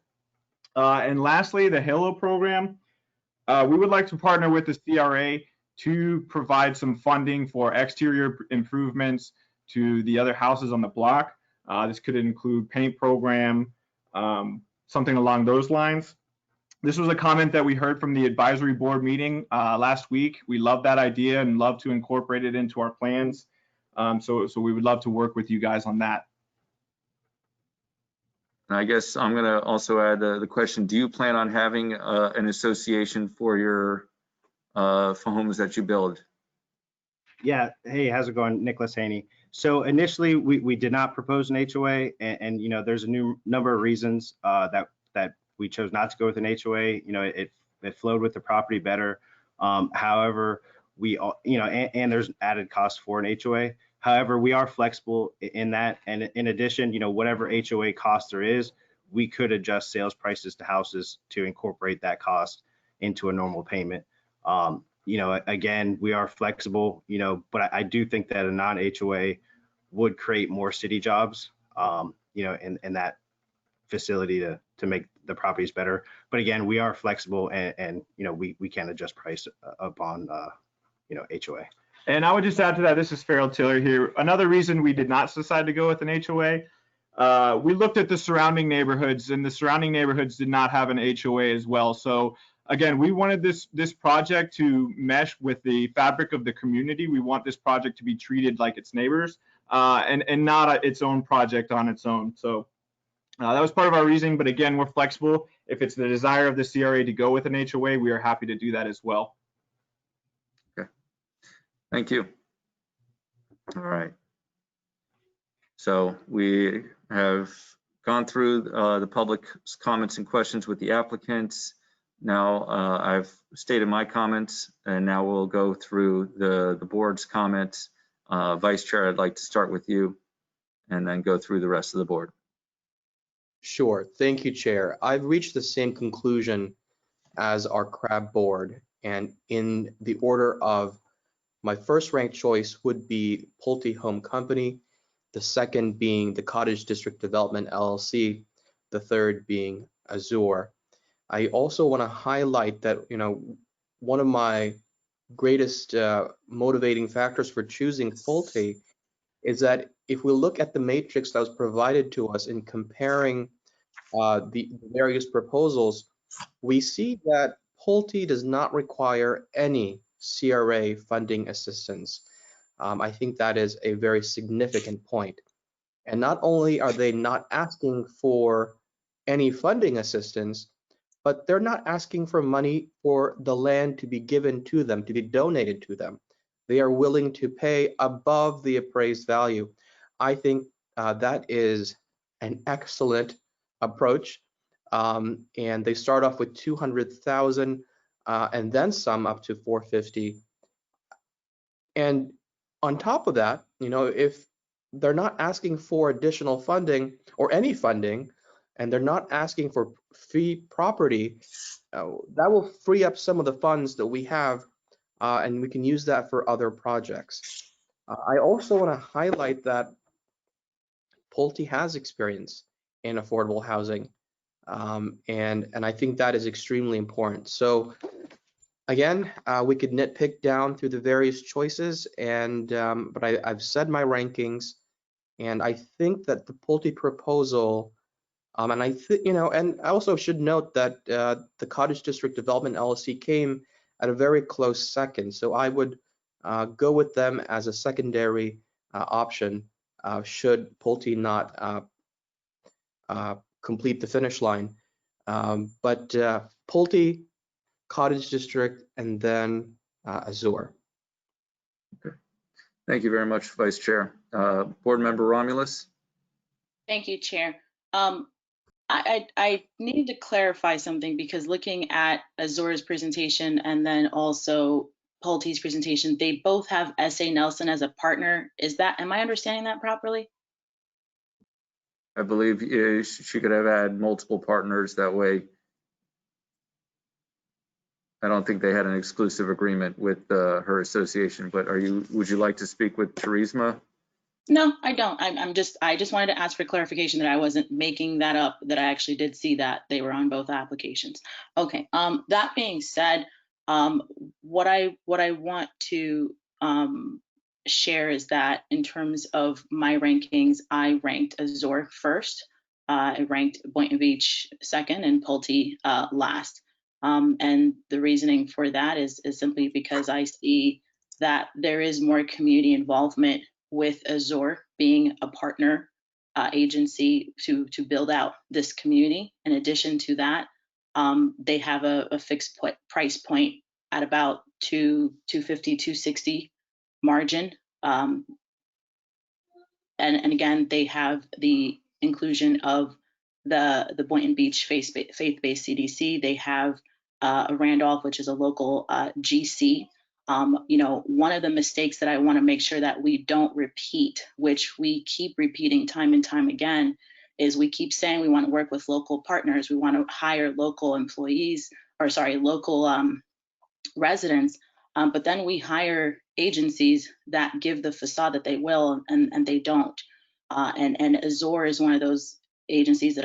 Speaker 15: And lastly, the Halo program. We would like to partner with the CRA to provide some funding for exterior improvements to the other houses on the block. This could include paint program, something along those lines. This was a comment that we heard from the advisory board meeting last week. We love that idea and love to incorporate it into our plans. So we would love to work with you guys on that.
Speaker 1: And I guess I'm going to also add the question, do you plan on having an association for your for homes that you build?
Speaker 17: Yeah, hey, how's it going? Nicholas Haney. So initially we did not propose an HOA, and there's a new number of reasons that we chose not to go with an HOA. It flowed with the property better. However, and there's added cost for an HOA. However, we are flexible in that, and in addition, whatever HOA cost there is, we could adjust sales prices to houses to incorporate that cost into a normal payment. Again, we are flexible, but I do think that a non-HOA would create more city jobs, in that facility to make the properties better. But again, we are flexible, and we can adjust price upon HOA.
Speaker 15: And I would just add to that, this is Farrell Tiller here. Another reason we did not decide to go with an HOA, we looked at the surrounding neighborhoods, and the surrounding neighborhoods did not have an HOA as well. So again, we wanted this project to mesh with the fabric of the community. We want this project to be treated like its neighbors, and not its own project on its own. So that was part of our reasoning, but again, we're flexible. If it's the desire of the CRA to go with an HOA, we are happy to do that as well.
Speaker 1: Okay, thank you. All right. So we have gone through the public's comments and questions with the applicants. Now I've stated my comments, and now we'll go through the board's comments. Vice Chair, I'd like to start with you and then go through the rest of the board.
Speaker 10: Sure. Thank you, Chair. I've reached the same conclusion as our CRAB board, and in the order of my first ranked choice would be Pulte Home Company, the second being the Cottage District Development LLC, the third being Azure. I also want to highlight that, one of my greatest motivating factors for choosing Pulte is that if we look at the matrix that was provided to us in comparing the various proposals, we see that Pulte does not require any CRA funding assistance. I think that is a very significant point. And not only are they not asking for any funding assistance, but they're not asking for money for the land to be given to them, to be donated to them. They are willing to pay above the appraised value. I think that is an excellent approach. And they start off with 200,000 and then some up to 450. And on top of that, if they're not asking for additional funding or any funding, and they're not asking for fee property, that will free up some of the funds that we have, and we can use that for other projects. I also want to highlight that Pulte has experience in affordable housing, and I think that is extremely important. So again, we could nitpick down through the various choices, and but I've said my rankings, and I think that the Pulte proposal, and and I also should note that the Cottage District Development LLC came at a very close second, so I would go with them as a secondary option should Pulte not complete the finish line. But Pulte, Cottage District, and then Azure.
Speaker 1: Okay. Thank you very much, Vice Chair. Board Member Romulus.
Speaker 6: Thank you, Chair. I needed to clarify something because looking at Azure's presentation and then also Pulte's presentation, they both have S.A. Nelson as a partner. Am I understanding that properly?
Speaker 1: I believe she could have had multiple partners that way. I don't think they had an exclusive agreement with her association, but would you like to speak with Charisma?
Speaker 6: No, I don't. I just wanted to ask for clarification that I wasn't making that up, that I actually did see that they were on both applications. Okay. That being said, what I want to share is that in terms of my rankings, I ranked Azure first. I ranked Boynton Beach second and Pulte last. And the reasoning for that is simply because I see that there is more community involvement with Azure being a partner agency to build out this community. In addition to that, they have a fixed price point at about $250, $260 margin. And again, they have the inclusion of the Boynton Beach faith-based CDC. They have a Randolph, which is a local GC. One of the mistakes that I want to make sure that we don't repeat, which we keep repeating time and time again, is we keep saying we want to work with local partners. We want to hire local employees, local residents, but then we hire agencies that give the facade that they will, and they don't. And Azure is one of those agencies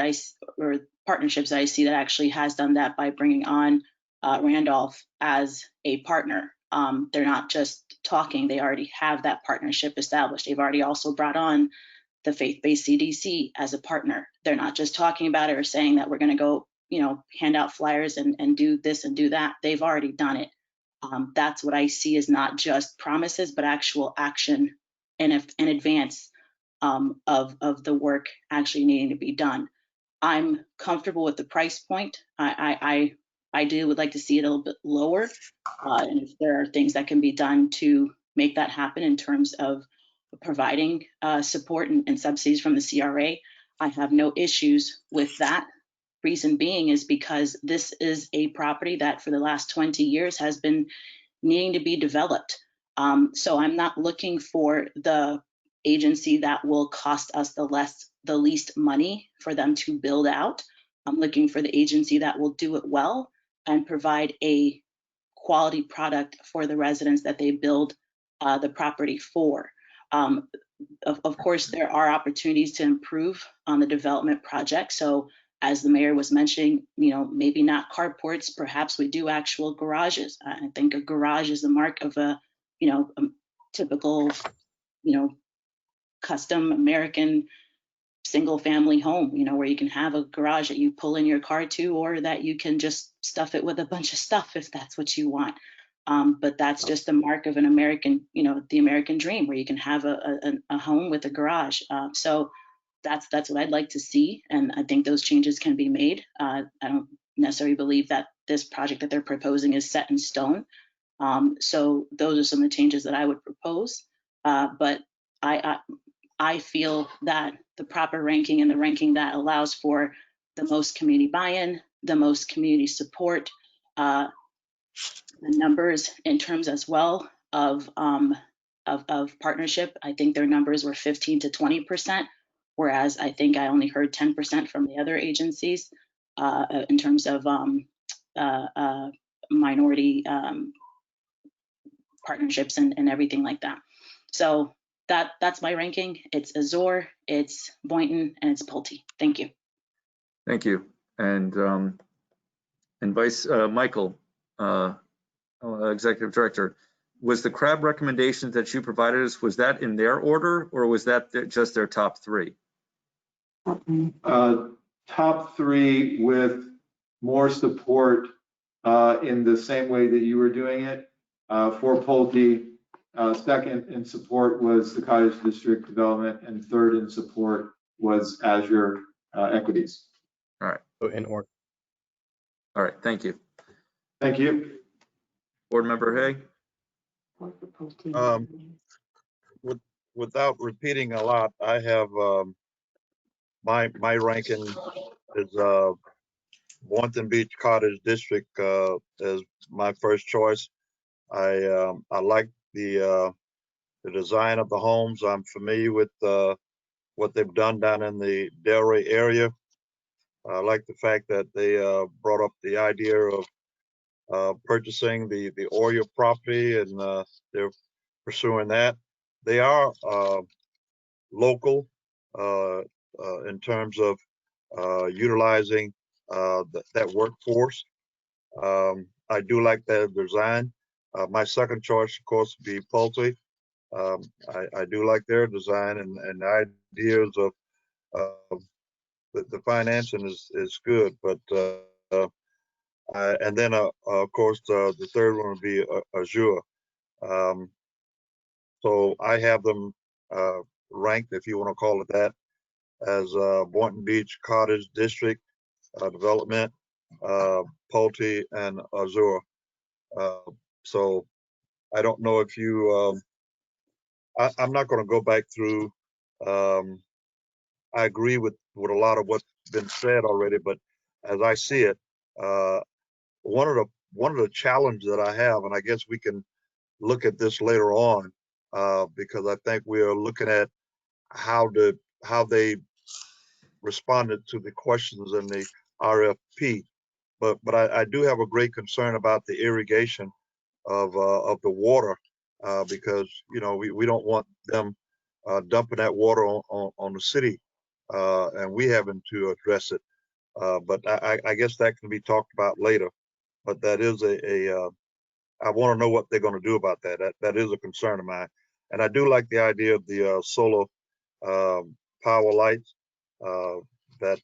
Speaker 6: or partnerships that I see that actually has done that by bringing on Randolph as a partner. They're not just talking, they already have that partnership established. They've already also brought on the faith-based CDC as a partner. They're not just talking about it or saying that we're going to go, hand out flyers and do this and do that. They've already done it. That's what I see as not just promises, but actual action in advance of the work actually needing to be done. I'm comfortable with the price point. I would like to see it a little bit lower. And if there are things that can be done to make that happen in terms of providing support and subsidies from the CRA, I have no issues with that. Reason being is because this is a property that for the last 20 years has been needing to be developed. So I'm not looking for the agency that will cost us the least money for them to build out. I'm looking for the agency that will do it well and provide a quality product for the residents that they build the property for. Of course, there are opportunities to improve on the development project. So as the mayor was mentioning, maybe not carports, perhaps we do actual garages. I think a garage is the mark of a typical, custom American single family home, where you can have a garage that you pull in your car to, or that you can just stuff it with a bunch of stuff if that's what you want. But that's just the mark of an American, the American dream, where you can have a home with a garage. So that's what I'd like to see. And I think those changes can be made. I don't necessarily believe that this project that they're proposing is set in stone. So those are some of the changes that I would propose. But I feel that the proper ranking, and the ranking that allows for the most community buy-in, the most community support, the numbers in terms as well of partnership. I think their numbers were 15 to 20%, whereas I think I only heard 10% from the other agencies in terms of minority partnerships and everything like that. So that's my ranking. It's Azure, it's Boynton, and it's Pulte. Thank you.
Speaker 1: Thank you. And Vice Michael, Executive Director, was the CRAB recommendations that you provided us, was that in their order, or was that just their top three?
Speaker 9: Top three with more support in the same way that you were doing it for Pulte. Second in support was the Cottage District Development, and third in support was Azure Equities.
Speaker 1: All right.
Speaker 17: So in order.
Speaker 1: All right, thank you.
Speaker 9: Thank you.
Speaker 1: Board Member Hay.
Speaker 5: Without repeating a lot, I have my ranking is Boynton Beach Cottage District as my first choice. I like the design of the homes. I'm familiar with what they've done down in the Delray area. I like the fact that they brought up the idea of purchasing the Oyo property, and they're pursuing that. They are local in terms of utilizing that workforce. I do like that design. My second choice, of course, would be Pulte. I do like their design and ideas of the financing is good, but and then of course the third one would be Azure. So I have them ranked, if you want to call it that, as Boynton Beach Cottage District Development, Pulte, and Azure. So I don't know if you, I'm not going to go back through. I agree with a lot of what's been said already, but as I see it, one of the challenges that I have, and I guess we can look at this later on, because I think we are looking at how they responded to the questions in the RFP. But I do have a great concern about the irrigation of the water, because we don't want them dumping that water on the city, and we having to address it. But I guess that can be talked about later. But that is I want to know what they're going to do about that. That is a concern of mine. And I do like the idea of the solar power lights that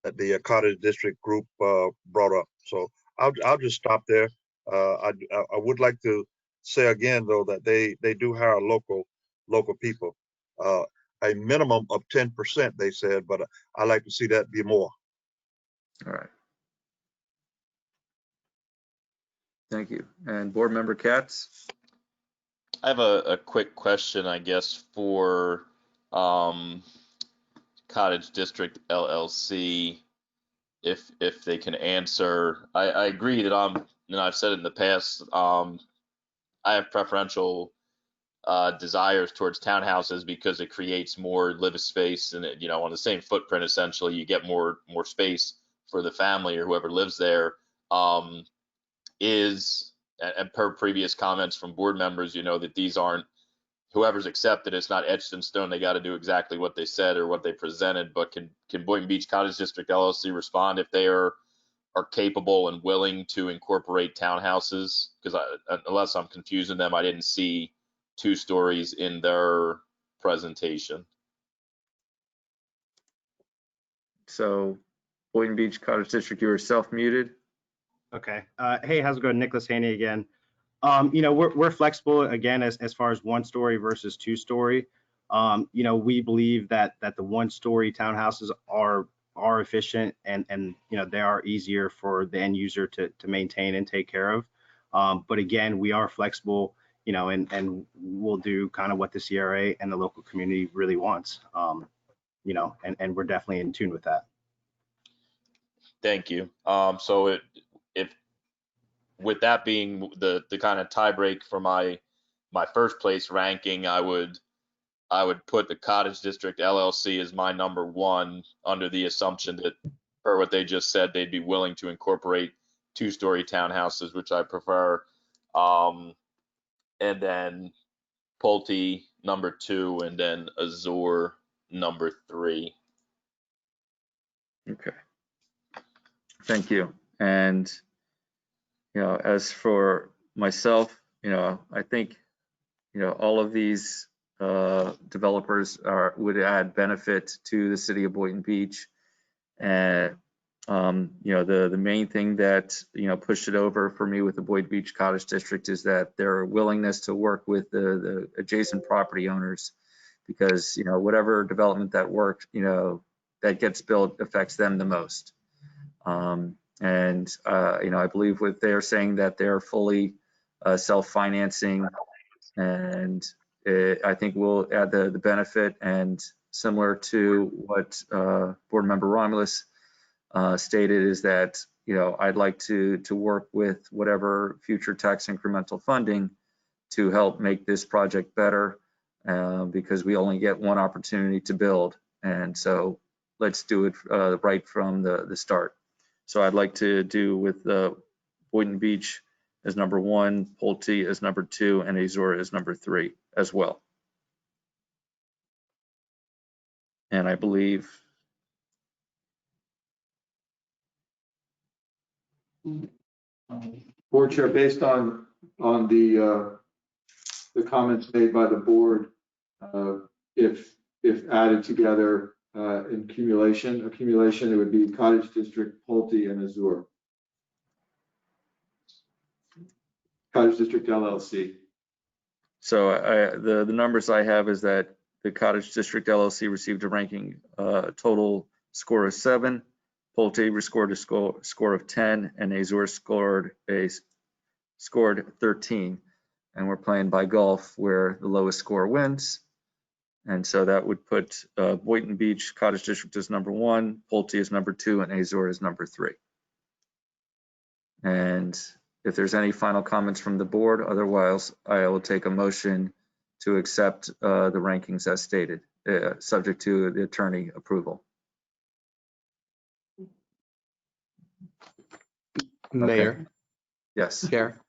Speaker 5: the Cottage District group brought up. So I'll just stop there. I would like to say again, though, that they do hire local people. A minimum of 10%, they said, but I like to see that be more.
Speaker 1: All right. Thank you. And Board Member Katz?
Speaker 12: I have a quick question, I guess, for Cottage District LLC, if they can answer. I agree that I've said it in the past, I have preferential desires towards townhouses because it creates more living space, and on the same footprint, essentially, you get more space for the family or whoever lives there. And per previous comments from board members, that these aren't whoever's accepted, it's not etched in stone. They got to do exactly what they said or what they presented. But can Boynton Beach Cottage District LLC respond if they are capable and willing to incorporate townhouses? Because unless I'm confusing them, I didn't see 2 stories in their presentation.
Speaker 1: So Boynton Beach Cottage District, you are self-muted.
Speaker 17: Okay. Hey, how's it going? Nicholas Haney again. We're flexible again as far as 1-story versus 2-story. We believe that the 1-story townhouses are efficient and they are easier for the end user to maintain and take care of. But again, we are flexible, and we'll do kind of what the CRA and the local community really wants. And we're definitely in tune with that.
Speaker 12: Thank you. So if with that being the kind of tiebreak for my first place ranking, I would put the Cottage District LLC as my number 1 under the assumption that, per what they just said, they'd be willing to incorporate 2-story townhouses, which I prefer. And then Pulte number 2, and then Azure number 3.
Speaker 1: Okay. Thank you. And, as for myself, I think, all of these developers would add benefit to the city of Boynton Beach. And, the main thing that, pushed it over for me with the Boynton Beach Cottage District is that their willingness to work with the adjacent property owners, because, whatever development that worked, that gets built affects them the most. I believe what they're saying, that they're fully self-financing, and I think we'll add the benefit. And similar to what Board Member Romulus stated, is that I'd like to work with whatever future tax incremental funding to help make this project better, because we only get one opportunity to build, and so let's do it right from the start. So I'd like to do with Boynton Beach as number 1, Pulte as number 2, and Azure as number 3 as well. And I believe
Speaker 9: Board Chair, based on the comments made by the board, if added together in accumulation, it would be Cottage District, Pulte, and Azure. Cottage District LLC.
Speaker 1: so. The numbers I have is that the Cottage District LLC received a ranking total score of 7. Pulte scored a score of 10, and Azure scored 13. And we're playing by golf, where the lowest score wins. And so that would put Boynton Beach Cottage District as number 1, Pulte as number 2, and Azure as number 3. And if there's any final comments from the board, otherwise I will take a motion to accept the rankings as stated, subject to the attorney approval.
Speaker 10: Mayor.
Speaker 1: Okay. Yes.
Speaker 10: Chair.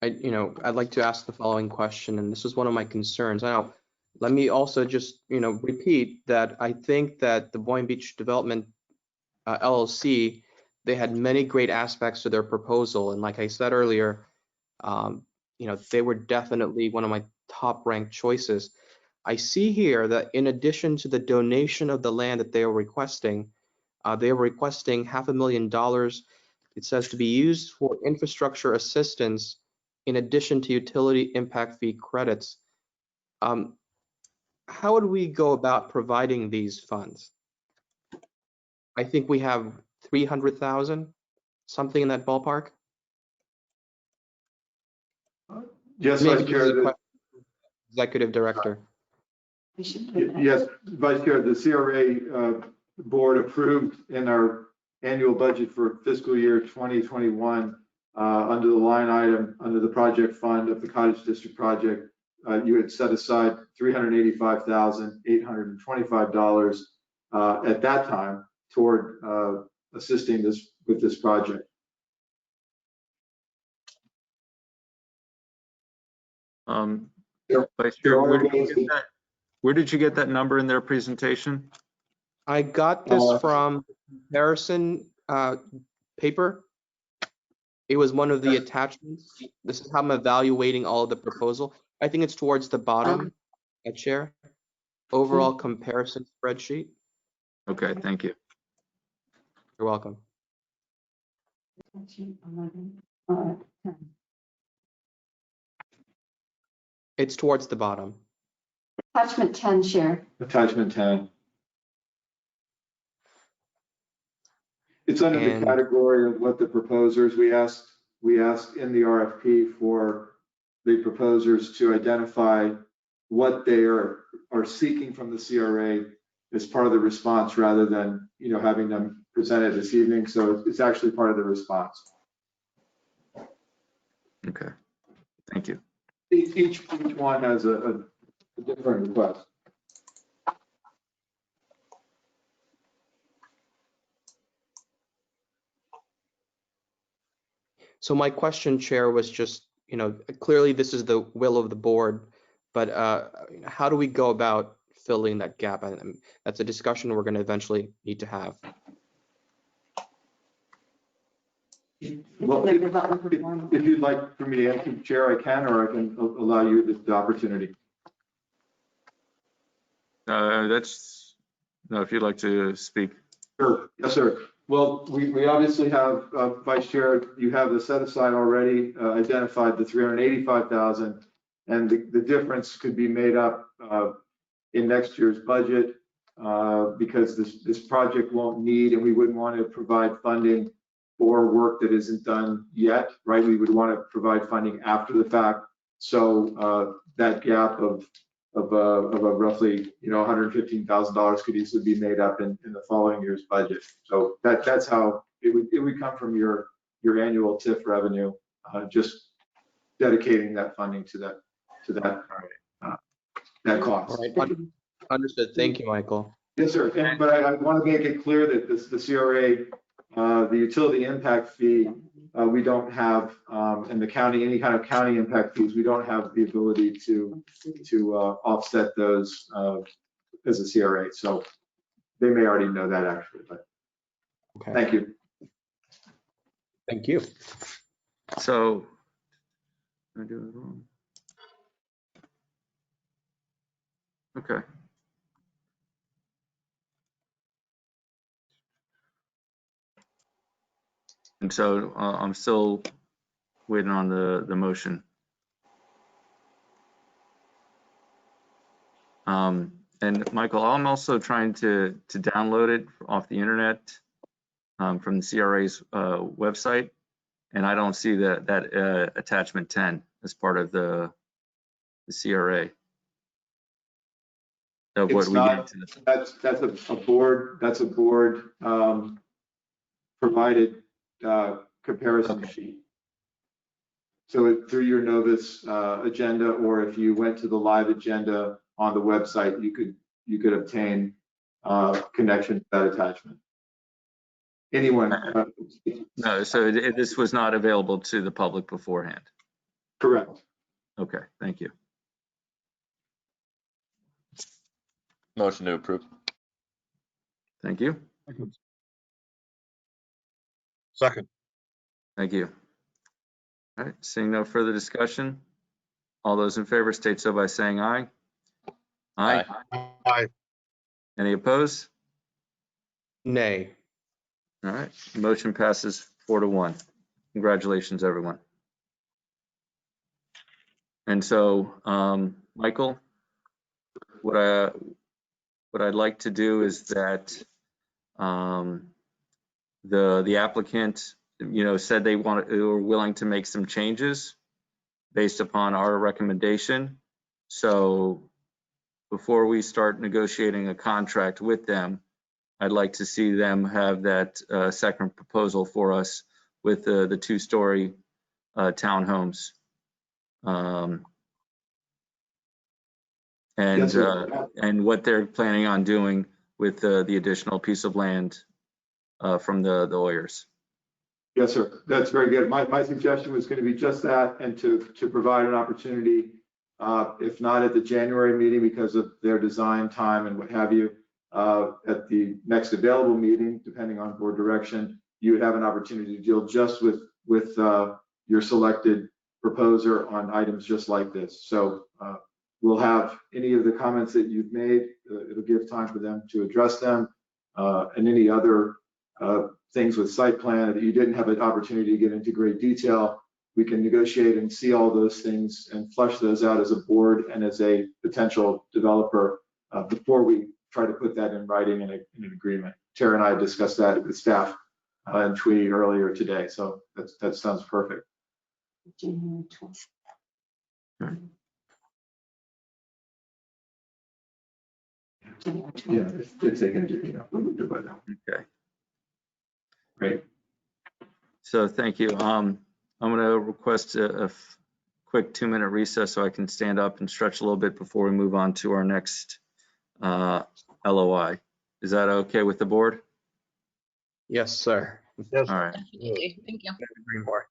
Speaker 10: I'd like to ask the following question, and this is one of my concerns. Now, let me also just, repeat that I think that the Boynton Beach Development LLC, they had many great aspects to their proposal, and like I said earlier, they were definitely one of my top-ranked choices. I see here that in addition to the donation of the land that they are requesting $500,000. It says to be used for infrastructure assistance in addition to utility impact fee credits. How would we go about providing these funds? I think we have 300,000, something in that ballpark.
Speaker 9: Yes, Vice Chair.
Speaker 10: Executive Director.
Speaker 9: Yes, Vice Chair, the CRA board approved in our annual budget for fiscal year 2021 under the line item, under the project fund of the Cottage District project, you had set aside $385,825 at that time toward assisting with this project.
Speaker 1: Vice Chair, where did you get that number in their presentation?
Speaker 10: I got this from comparison paper. It was one of the attachments. This is how I'm evaluating all of the proposal. I think it's towards the bottom, Chair. Overall comparison spreadsheet.
Speaker 1: Okay, thank you.
Speaker 10: You're welcome. It's towards the bottom.
Speaker 8: Attachment 10, Chair.
Speaker 9: Attachment 10. It's under the category of what the proposers, we asked in the RFP for the proposers to identify what they are seeking from the CRA as part of the response rather than, having them present it this evening. So it's actually part of the response.
Speaker 1: Okay, thank you.
Speaker 9: Each one has a different request.
Speaker 10: So my question, Chair, was just, clearly this is the will of the board, but how do we go about filling that gap? And that's a discussion we're going to eventually need to have.
Speaker 9: Well, if you'd like for me to answer, Chair, I can, or I can allow you the opportunity.
Speaker 1: No, if you'd like to speak.
Speaker 9: Sure, yes, sir. Well, we obviously have, Vice Chair, you have the set aside already, identified the 385,000, and the difference could be made up in next year's budget because this project won't need, and we wouldn't want to provide funding for work that isn't done yet, right? We would want to provide funding after the fact. So that gap of roughly, $115,000 could easily be made up in the following year's budget. So that's how it would come from your annual TIF revenue, just dedicating that funding to that cost.
Speaker 10: All right, understood. Thank you, Michael.
Speaker 9: Yes, sir. But I want to make it clear that the CRA, the utility impact fee, we don't have, and the county, any kind of county impact fees, we don't have the ability to offset those as a CRA. So they may already know that actually, but okay. Thank you.
Speaker 10: Thank you.
Speaker 1: So, did I do it wrong? Okay. And so I'm still waiting on the motion. And Michael, I'm also trying to download it off the internet from the CRA's website, and I don't see that attachment 10 as part of the CRA. Of what we need to.
Speaker 9: That's a board provided comparison sheet. So through your Novus agenda, or if you went to the live agenda on the website, you could obtain connection to that attachment. Anyone?
Speaker 1: No, so this was not available to the public beforehand.
Speaker 9: Correct.
Speaker 1: Okay, thank you.
Speaker 12: Motion to approve.
Speaker 1: Thank you.
Speaker 5: Second.
Speaker 1: Thank you. All right, seeing no further discussion, all those in favor state so by saying aye. Aye.
Speaker 5: Aye.
Speaker 1: Any opposed?
Speaker 10: Nay.
Speaker 1: All right, motion passes 4-1. Congratulations, everyone. And so, Michael, what I'd like to do is that the applicant, said they were willing to make some changes based upon our recommendation. So before we start negotiating a contract with them, I'd like to see them have that second proposal for us with the two-story townhomes. And what they're planning on doing with the additional piece of land from the lawyers.
Speaker 9: Yes, sir. That's very good. My suggestion was going to be just that, and to provide an opportunity if not at the January meeting because of their design time and what have you, at the next available meeting, depending on board direction, you would have an opportunity to deal just with your selected proposer on items just like this. So we'll have any of the comments that you've made. It'll give time for them to address them, and any other things with site plan that you didn't have an opportunity to get into great detail. We can negotiate and see all those things and flush those out as a board and as a potential developer before we try to put that in writing in an agreement. Tara and I discussed that with staff and Twee earlier today, so that sounds perfect.
Speaker 8: January 20th.
Speaker 9: Yeah, it's taken, we'll do by now.
Speaker 1: Okay.
Speaker 9: Great.
Speaker 1: So thank you. I'm going to request a quick 2-minute recess so I can stand up and stretch a little bit before we move on to our next LOI. Is that okay with the board?
Speaker 10: Yes, sir.
Speaker 5: Yes.
Speaker 1: All right.
Speaker 14: Definitely. Thank you.
Speaker 10: Greenmore.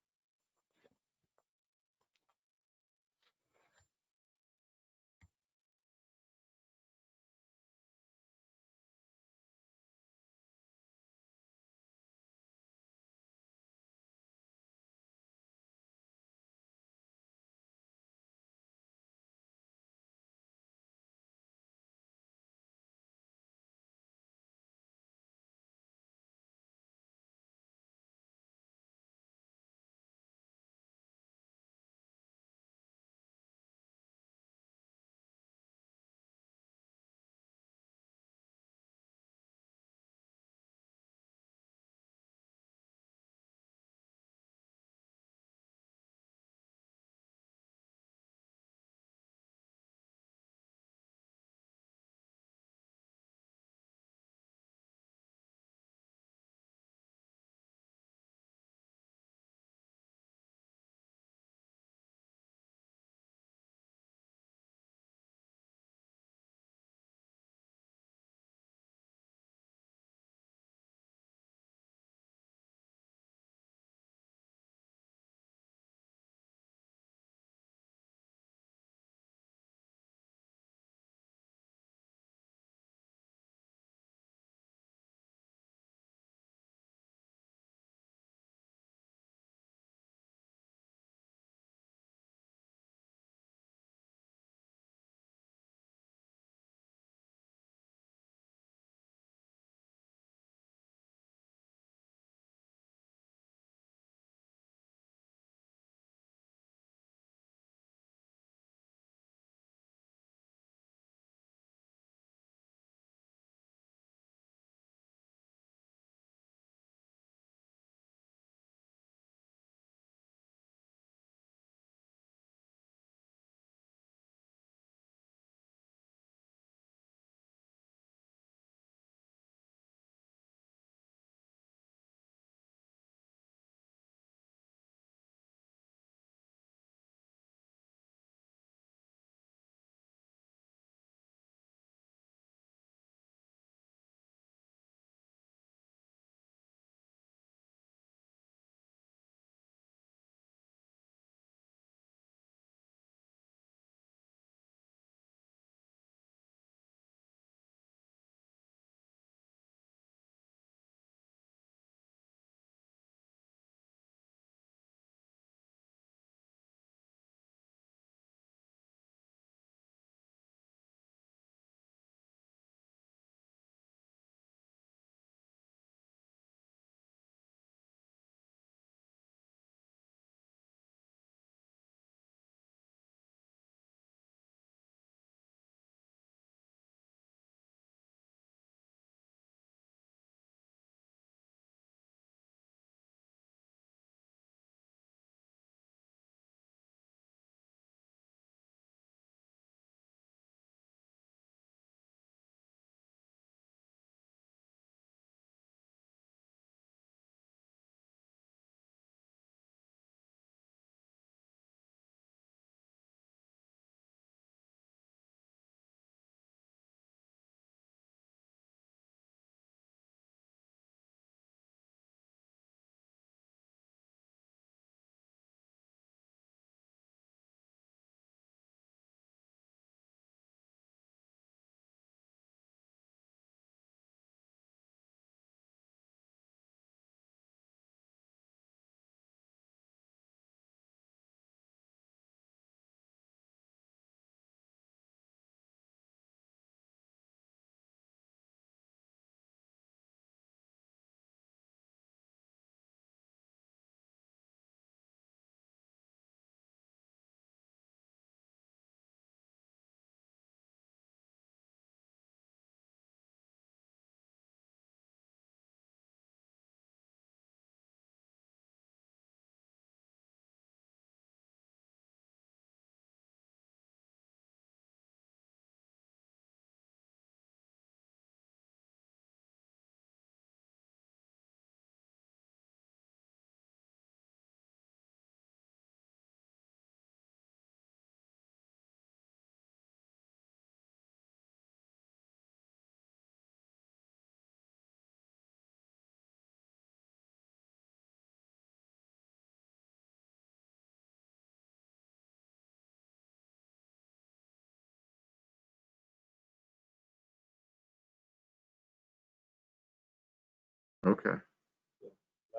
Speaker 1: Okay.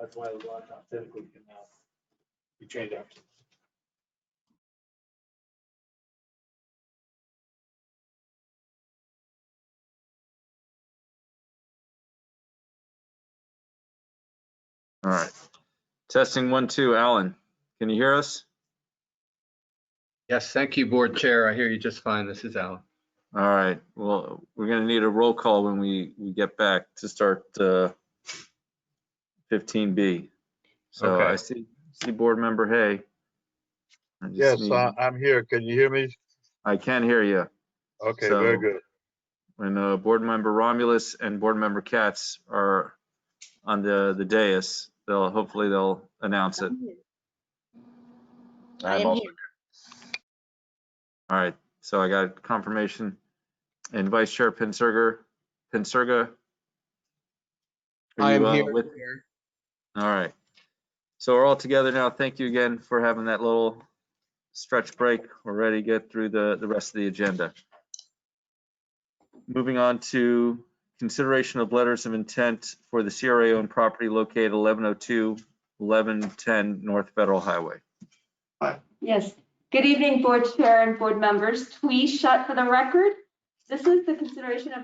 Speaker 20: That's why the lot technically can now be changed out.
Speaker 1: All right. Testing 1, 2. Alan, can you hear us?
Speaker 2: Yes, thank you, Board Chair. I hear you just fine. This is Alan.
Speaker 1: All right. Well, we're going to need a roll call when we get back to start 15B. So
Speaker 2: Okay.
Speaker 1: I see Board Member Hay.
Speaker 5: Yes, I'm here. Can you hear me?
Speaker 1: I can hear you.
Speaker 5: Okay,
Speaker 1: So
Speaker 5: very good.
Speaker 1: when Board Member Romulus and Board Member Katz are on the dais, hopefully they'll announce it.
Speaker 6: I am here.
Speaker 1: All right. So I got confirmation. And Vice Chair Pinsurga.
Speaker 10: I am here.
Speaker 1: All right. So we're all together now. Thank you again for having that little stretch break. We're ready to get through the rest of the agenda. Moving on to consideration of letters of intent for the CRA owned property located 1102, 1110 North Federal Highway.
Speaker 8: Yes. Good evening, Board Chair and board members. Twee Shutt for the record. This is the consideration of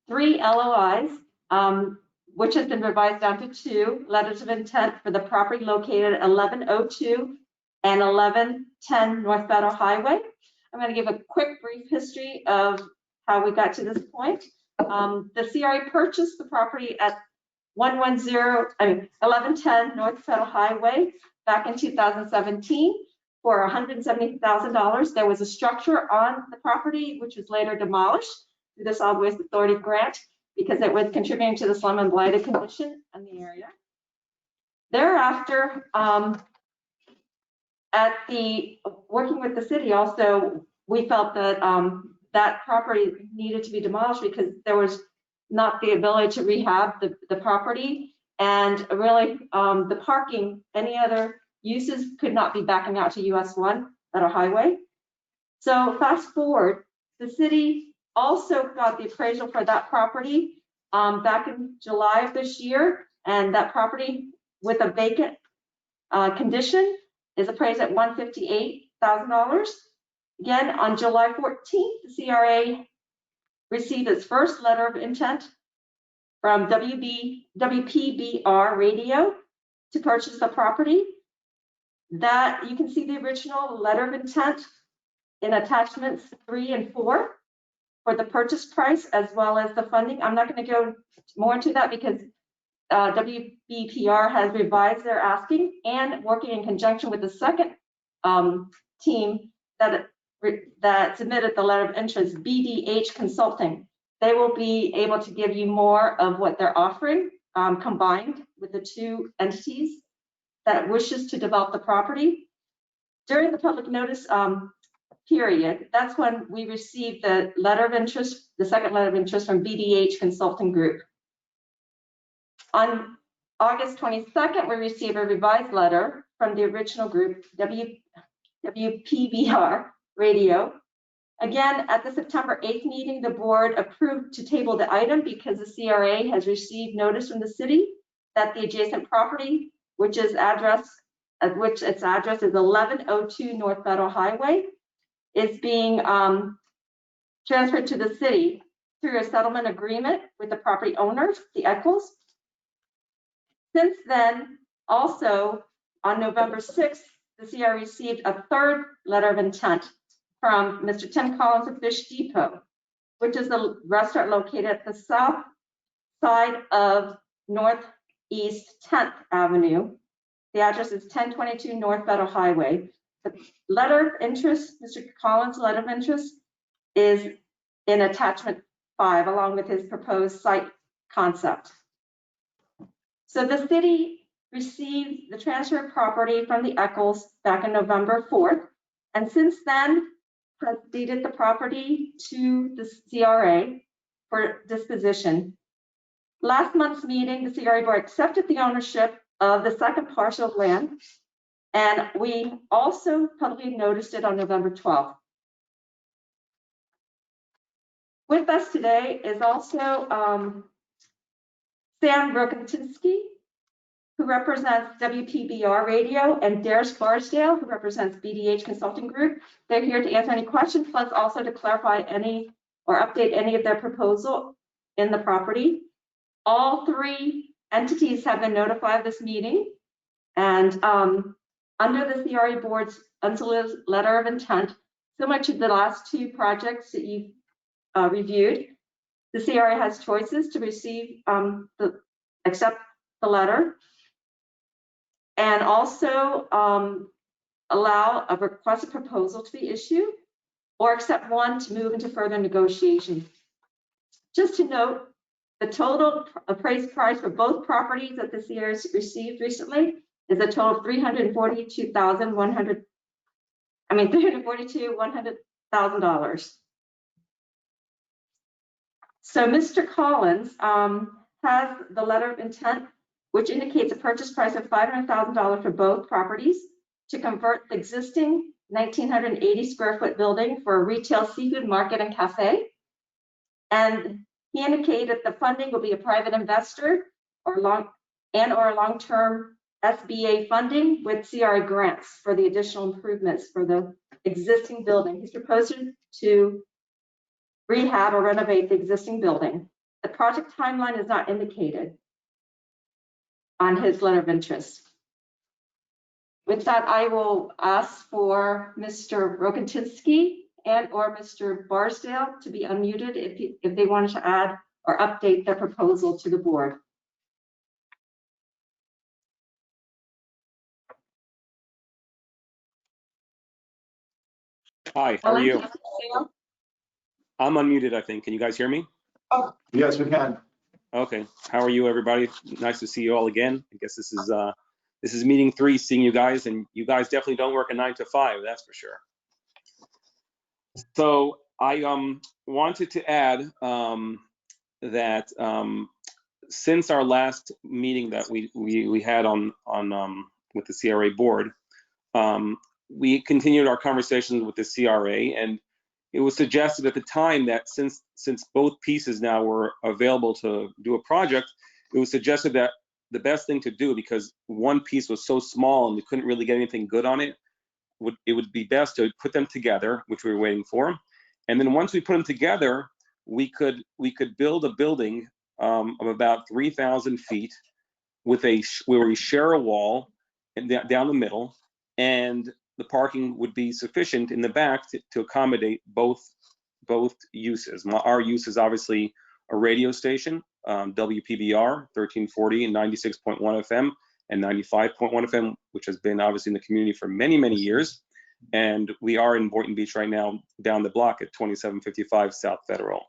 Speaker 8: 3 LOIs, which has been revised down to 2 letters of intent for the property located at 1102 and 1110 North Federal Highway. I'm going to give a quick brief history of how we got to this point. The CRA purchased the property at 1110 North Federal Highway back in 2017 for $170,000. There was a structure on the property which was later demolished through the Solid Waste Authority grant because it was contributing to the slum and blighted condition in the area. Thereafter, working with the city also, we felt that that property needed to be demolished because there was not the ability to rehab the property, and really the parking, any other uses could not be backing out to US 1 Federal Highway. So fast forward, the city also got the appraisal for that property back in July of this year, and that property with a vacant condition is appraised at $158,000. Again, on July 14th, the CRA received its first letter of intent from WPBR Radio to purchase the property. That you can see the original letter of intent in attachments 3 and 4 for the purchase price as well as the funding. I'm not going to go more into that because WBPR has revised their asking, and working in conjunction with the second team that submitted the letter of interest, BDH Consulting. They will be able to give you more of what they're offering combined with the 2 entities that wishes to develop the property. During the public notice period, that's when we received the letter of interest, the second letter of interest from BDH Consulting Group. On August 22nd, we received a revised letter from the original group, WPBR Radio. Again, at the September 8th meeting, the board approved to table the item because the CRA has received notice from the city that the adjacent property, which its address is 1102 North Federal Highway, is being transferred to the city through a settlement agreement with the property owners, the Eccles. Since then, also on November 6th, the CRA received a third letter of intent from Mr. Tim Collins of Fish Depot, which is a restaurant located at the south side of Northeast 10th Avenue. The address is 1022 North Federal Highway. The letter of interest, Mr. Collins' letter of interest, is in attachment 5 along with his proposed site concept. So the city received the transfer of property from the Eccles back on November 4th, and since then has deeded the property to the CRA for disposition. Last month's meeting, the CRA board accepted the ownership of the second parcel of land, and we also publicly noticed it on November 12th. With us today is also Sam Rokantinsky, who represents WPBR Radio, and Darius Barsdale, who represents BDH Consulting Group. They're here to answer any questions, plus also to clarify any or update any of their proposal in the property. All three entities have been notified of this meeting, and under the CRA board's unsolicited letter of intent, similar to the last two projects that you've reviewed, the CRA has choices to receive accept the letter, and also allow a requested proposal to be issued, or accept one to move into further negotiations. Just to note, the total appraised price for both properties that the CRA received recently is a total of $342,100,000. So Mr. Collins has the letter of intent, which indicates a purchase price of $500,000 for both properties to convert the existing 1,980 square foot building for a retail seafood market and cafe. And he indicated that the funding will be a private investor or long-term SBA funding with CRA grants for the additional improvements for the existing building. He's proposing to rehab or renovate the existing building. The project timeline is not indicated on his letter of interest. With that, I will ask for Mr. Rokantinsky and or Mr. Barsdale to be unmuted if they wanted to add or update their proposal to the board.
Speaker 14: Hi, how are you? I'm unmuted, I think. Can you guys hear me?
Speaker 9: Oh, yes, we can.
Speaker 14: Okay. How are you, everybody? Nice to see you all again. I guess this is meeting 3, seeing you guys, and you guys definitely don't work a 9 to 5, that's for sure. So I wanted to add that since our last meeting that we had on with the CRA board, we continued our conversations with the CRA, and it was suggested at the time that since both pieces now were available to do a project, it was suggested that the best thing to do, because one piece was so small and we couldn't really get anything good on it, it would be best to put them together, which we were waiting for. And then once we put them together, we could build a building of about 3,000 feet with where we share a wall and down the middle, and the parking would be sufficient in the back to accommodate both uses. Our use is obviously a radio station, WPBR 1340 and 96.1 FM and 95.1 FM, which has been obviously in the community for many, many years. And we are in Boynton Beach right now, down the block at 2755 South Federal.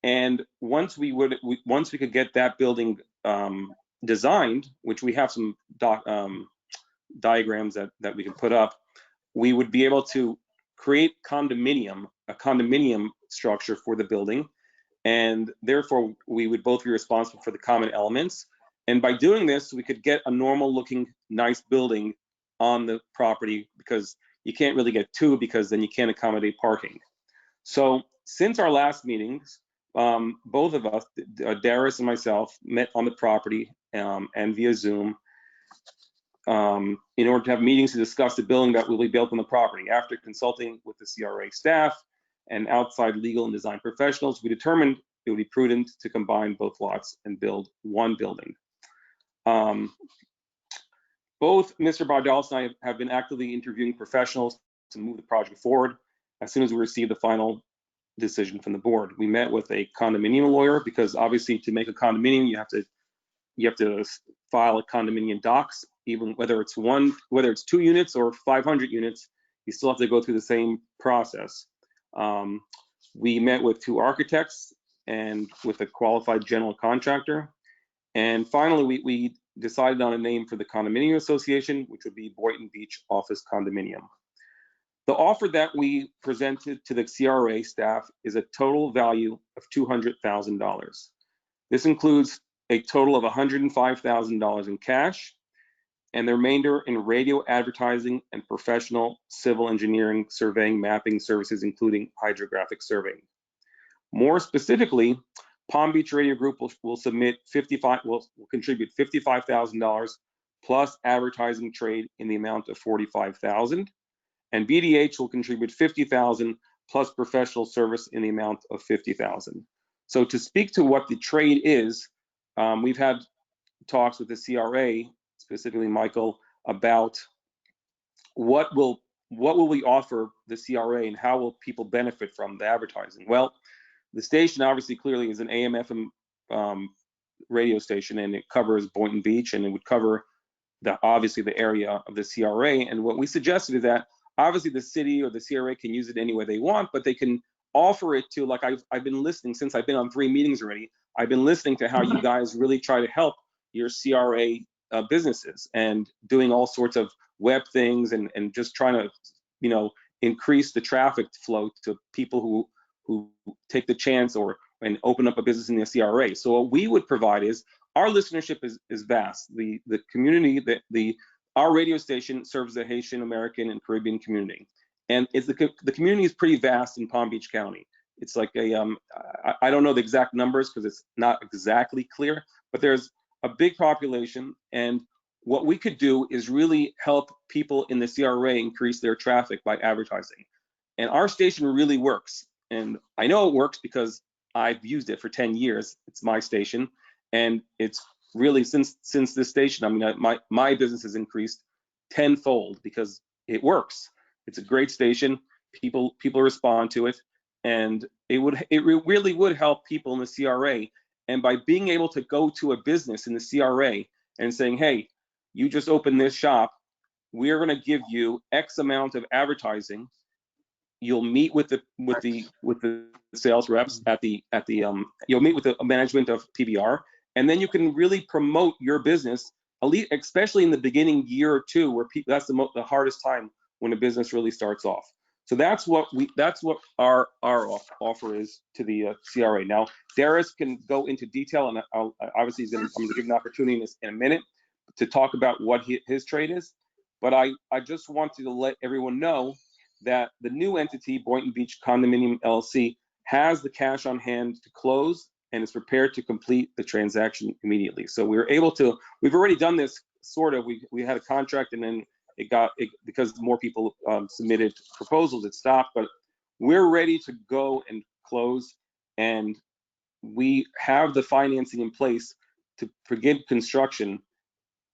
Speaker 14: And once we could get that building designed, which we have some diagrams that we can put up, we would be able to create a condominium structure for the building, and therefore we would both be responsible for the common elements. And by doing this, we could get a normal looking nice building on the property, because you can't really get two, because then you can't accommodate parking. So since our last meetings, both of us, Darius and myself, met on the property and via Zoom in order to have meetings to discuss the building that will be built on the property. After consulting with the CRA staff and outside legal and design professionals, we determined it would be prudent to combine both lots and build one building. Both Mr. Bardalis and I have been actively interviewing professionals to move the project forward as soon as we receive the final decision from the board. We met with a condominium lawyer, because obviously to make a condominium, you have to file a condominium docs, even whether it's 2 units or 500 units, you still have to go through the same process. We met with 2 architects and with a qualified general contractor. And finally, we decided on a name for the condominium association, which would be Boynton Beach Office Condominium. The offer that we presented to the CRA staff is a total value of $200,000. This includes a total of $105,000 in cash, and the remainder in radio advertising and professional civil engineering, surveying, mapping services, including hydrographic surveying. More specifically, Palm Beach Radio Group will contribute $55,000 plus advertising trade in the amount of $45,000, and BDH will contribute $50,000 plus professional service in the amount of $50,000. So to speak to what the trade is, we've had talks with the CRA, specifically Michael, about what will we offer the CRA and how will people benefit from the advertising. Well, the station obviously clearly is an AM/FM radio station, and it covers Boynton Beach, and it would cover obviously the area of the CRA. And what we suggested is that obviously the city or the CRA can use it any way they want, but they can offer it to, like I've been listening since I've been on 3 meetings already. I've been listening to how you guys really try to help your CRA businesses and doing all sorts of web things and just trying to, you know, increase the traffic flow to people who take the chance and open up a business in the CRA. So what we would provide is, our listenership is vast. The community, our radio station serves the Haitian American and Caribbean community, and the community is pretty vast in Palm Beach County. It's like I don't know the exact numbers because it's not exactly clear, but there's a big population, and what we could do is really help people in the CRA increase their traffic by advertising. And our station really works, and I know it works because I've used it for 10 years. It's my station, and it's really since this station, I mean, my business has increased tenfold because it works. It's a great station. People respond to it, and it really would help people in the CRA. And by being able to go to a business in the CRA and saying, hey, you just opened this shop, we're going to give you X amount of advertising. You'll meet with the sales reps you'll meet with the management of PBR, and then you can really promote your business, especially in the beginning year or two, where that's the hardest time when a business really starts off. So that's what our offer is to the CRA. Now, Darius can go into detail, and obviously I'm going to give an opportunity in a minute to talk about what his trade is. But I just wanted to let everyone know that the new entity, Boynton Beach Condominium LLC, has the cash on hand to close and is prepared to complete the transaction immediately. So we've already done this sort of. We had a contract, and then because more people submitted proposals, it stopped. But we're ready to go and close, and we have the financing in place to begin construction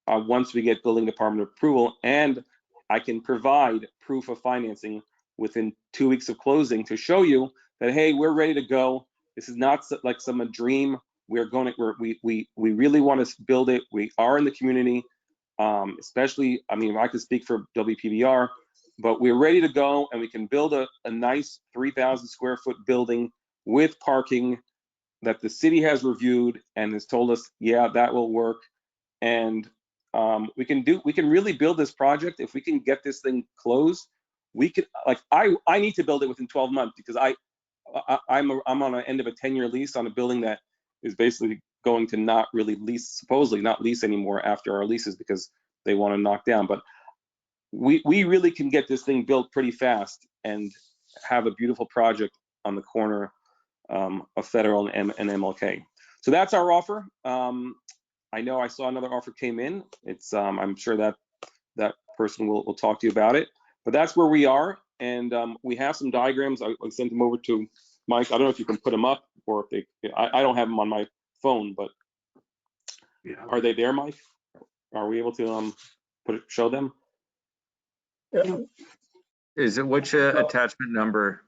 Speaker 14: once we get building department approval, and I can provide proof of financing within 2 weeks of closing to show you that, hey, we're ready to go. This is not like some dream. We really want to build it. We are in the community, especially, I mean, I could speak for WPBR, but we're ready to go, and we can build a nice 3,000 square foot building with parking that the city has reviewed and has told us, yeah, that will work. And we can really build this project. If we can get this thing closed, we could, like, I need to build it within 12 months because I'm on an end of a 10-year lease on a building that is basically going to not really lease, supposedly not lease anymore after our leases because they want to knock down. But we really can get this thing built pretty fast and have a beautiful project on the corner of Federal and MLK. So that's our offer. I know I saw another offer came in. It's I'm sure that person will talk to you about it. But that's where we are, and we have some diagrams. I sent them over to Mike. I don't know if you can put them up, or if I don't have them on my phone, but are they there, Mike? Are we able to show them?
Speaker 1: Yeah. Is it which attachment number?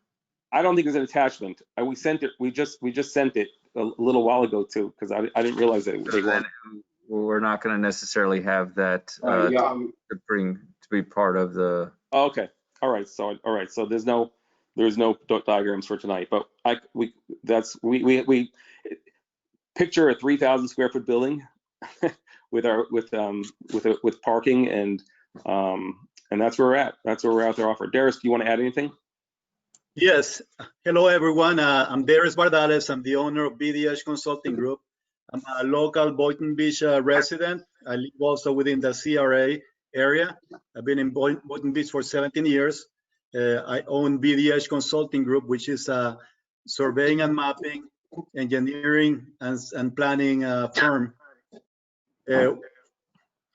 Speaker 14: I don't think there's an attachment. We sent it. We just sent it a little while ago too, because I didn't realize that they weren't.
Speaker 1: We're not going to necessarily have that to be part of the.
Speaker 14: Oh, okay. All right. So there's no diagrams for tonight, but we picture a 3,000 square foot building with parking, and that's where we're at. That's where we're at their offer. Darius, do you want to add anything?
Speaker 16: Yes. Hello, everyone. I'm Darius Bardales. I'm the owner of BDH Consulting Group. I'm a local Boynton Beach resident. I live also within the CRA area. I've been in Boynton Beach for 17 years. I own BDH Consulting Group, which is a surveying and mapping engineering and planning firm.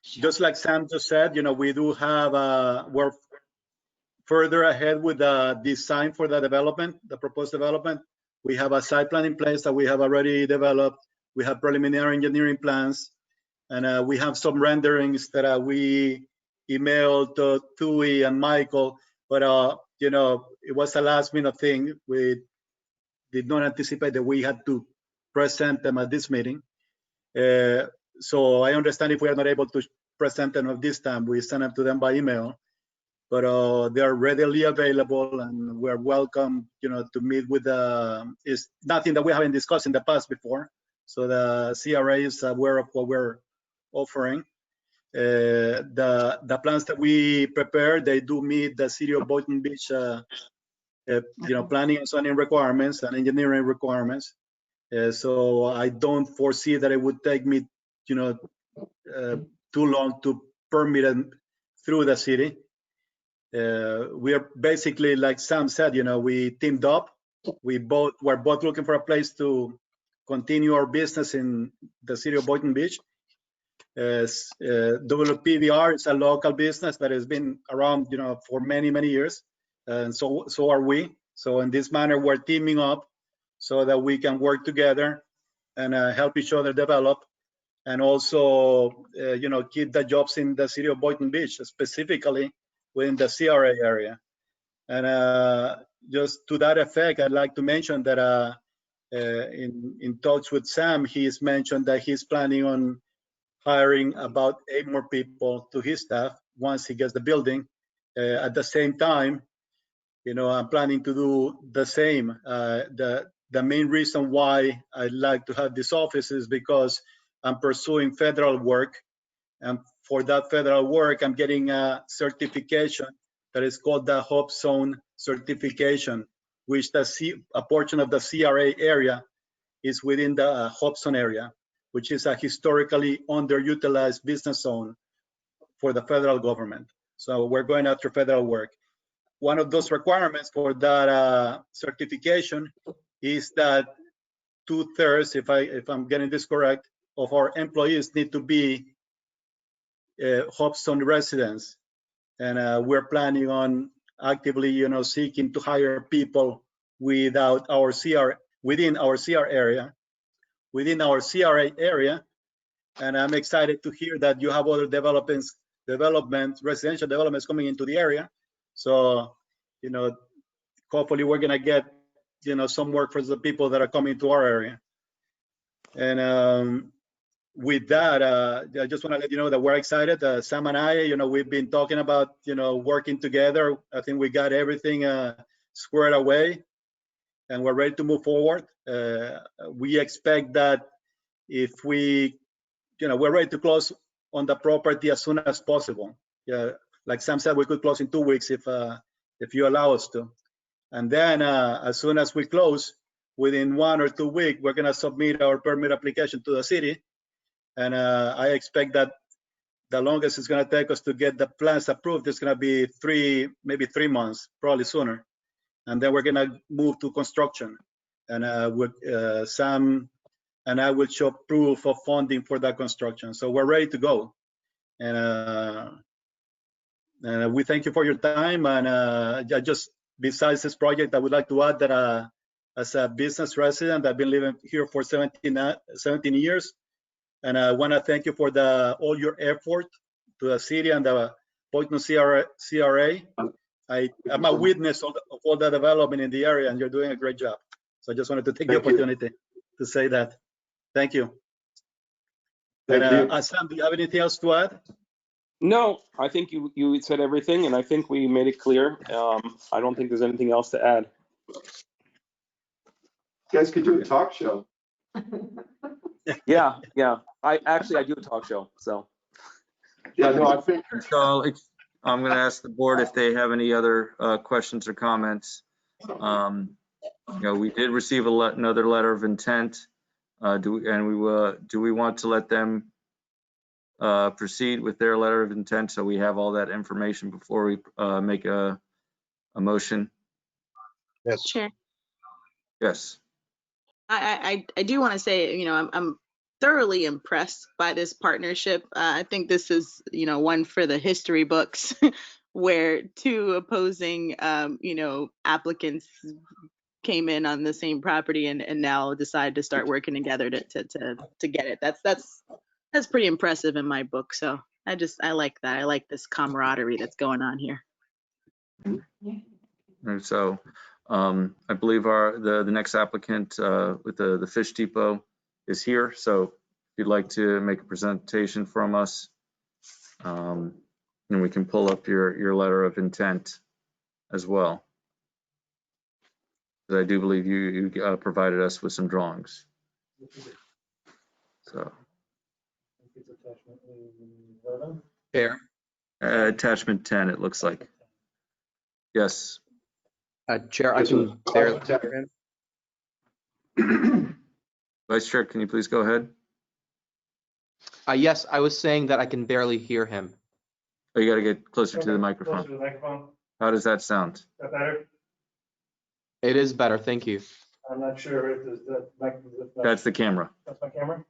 Speaker 16: Just like Sam just said, we do have, we're further ahead with the design for the development, the proposed development. We have a site plan in place that we have already developed. We have preliminary engineering plans, and we have some renderings that we emailed to Tui and Michael, but it was a last minute thing. We did not anticipate that we had to present them at this meeting. So I understand if we are not able to present them at this time, we send them to them by email, but they are readily available and we're welcome, to meet with it's nothing that we haven't discussed in the past before. So the CRA is aware of what we're offering. The plans that we prepare, they do meet the City of Boynton Beach, planning and zoning requirements and engineering requirements. So I don't foresee that it would take me, too long to permit them through the city. We are basically, like Sam said, we teamed up. We're both looking for a place to continue our business in the City of Boynton Beach. WPVR is a local business that has been around, for many, many years, and so are we. So in this manner, we're teaming up so that we can work together and help each other develop, and also, keep the jobs in the City of Boynton Beach, specifically within the CRA area. And just to that effect, I'd like to mention that in talks with Sam, he's mentioned that he's planning on hiring about 8 more people to his staff once he gets the building. At the same time, I'm planning to do the same. The main reason why I'd like to have this office is because I'm pursuing federal work. And for that federal work, I'm getting a certification that is called the Hub Zone certification, which a portion of the CRA area is within the Hub Zone area, which is a historically underutilized business zone for the federal government. So we're going after federal work. One of those requirements for that certification is that 2/3, if I'm getting this correct, of our employees need to be Hub Zone residents, and we're planning on actively, seeking to hire people within our CRA area. And I'm excited to hear that you have other residential developments coming into the area. So, hopefully we're gonna get, some work for the people that are coming to our area. And with that, I just want to let you know that we're excited. Sam and I, we've been talking about, working together. I think we got everything squared away, and we're ready to move forward. We expect that if we're ready to close on the property as soon as possible. Yeah, like Sam said, we could close in 2 weeks if you allow us to. And then as soon as we close, within 1 or 2 weeks, we're gonna submit our permit application to the city. And I expect that the longest it's going to take us to get the plans approved is going to be maybe 3 months, probably sooner. And then we're going to move to construction. And Sam and I will show proof of funding for that construction. So we're ready to go. And we thank you for your time. And just besides this project, I would like to add that as a business resident, I've been living here for 17 years. And I want to thank you for all your effort to the city and the Boynton CRA. I'm a witness of all the development in the area, and you're doing a great job. So I just wanted to take the opportunity to say that. Thank you.
Speaker 9: Thank you.
Speaker 16: Sam, do you have anything else to add?
Speaker 14: No, I think you said everything, and I think we made it clear. I don't think there's anything else to add.
Speaker 9: You guys could do a talk show.
Speaker 14: Yeah. I do a talk show, so.
Speaker 9: Yeah, no, I think.
Speaker 1: So I'm going to ask the board if they have any other questions or comments. We did receive another letter of intent. Do we want to let them proceed with their letter of intent so we have all that information before we make a motion?
Speaker 5: Yes.
Speaker 6: Chair.
Speaker 1: Yes.
Speaker 6: I do want to say, you know, I'm thoroughly impressed by this partnership. I think this is, you know, one for the history books where two opposing, you know, applicants came in on the same property and now decide to start working together to get it. That's pretty impressive in my book. So I like that. I like this camaraderie that's going on here.
Speaker 1: And so I believe the next applicant with the Fish Depot is here. So if you'd like to make a presentation from us, and we can pull up your letter of intent as well. I do believe you provided us with some drawings. So.
Speaker 10: Chair.
Speaker 1: Attachment 10, it looks like. Yes.
Speaker 10: Chair, I can barely hear him.
Speaker 1: Vice Chair, can you please go ahead?
Speaker 10: Yes, I was saying that I can barely hear him.
Speaker 1: Oh, you got to get closer to the
Speaker 18: Closer
Speaker 1: microphone.
Speaker 18: to the microphone.
Speaker 1: How does that sound?
Speaker 18: Is that better?
Speaker 10: It is better, thank you.
Speaker 18: I'm not sure if the microphone.
Speaker 1: That's the camera.
Speaker 18: That's my camera?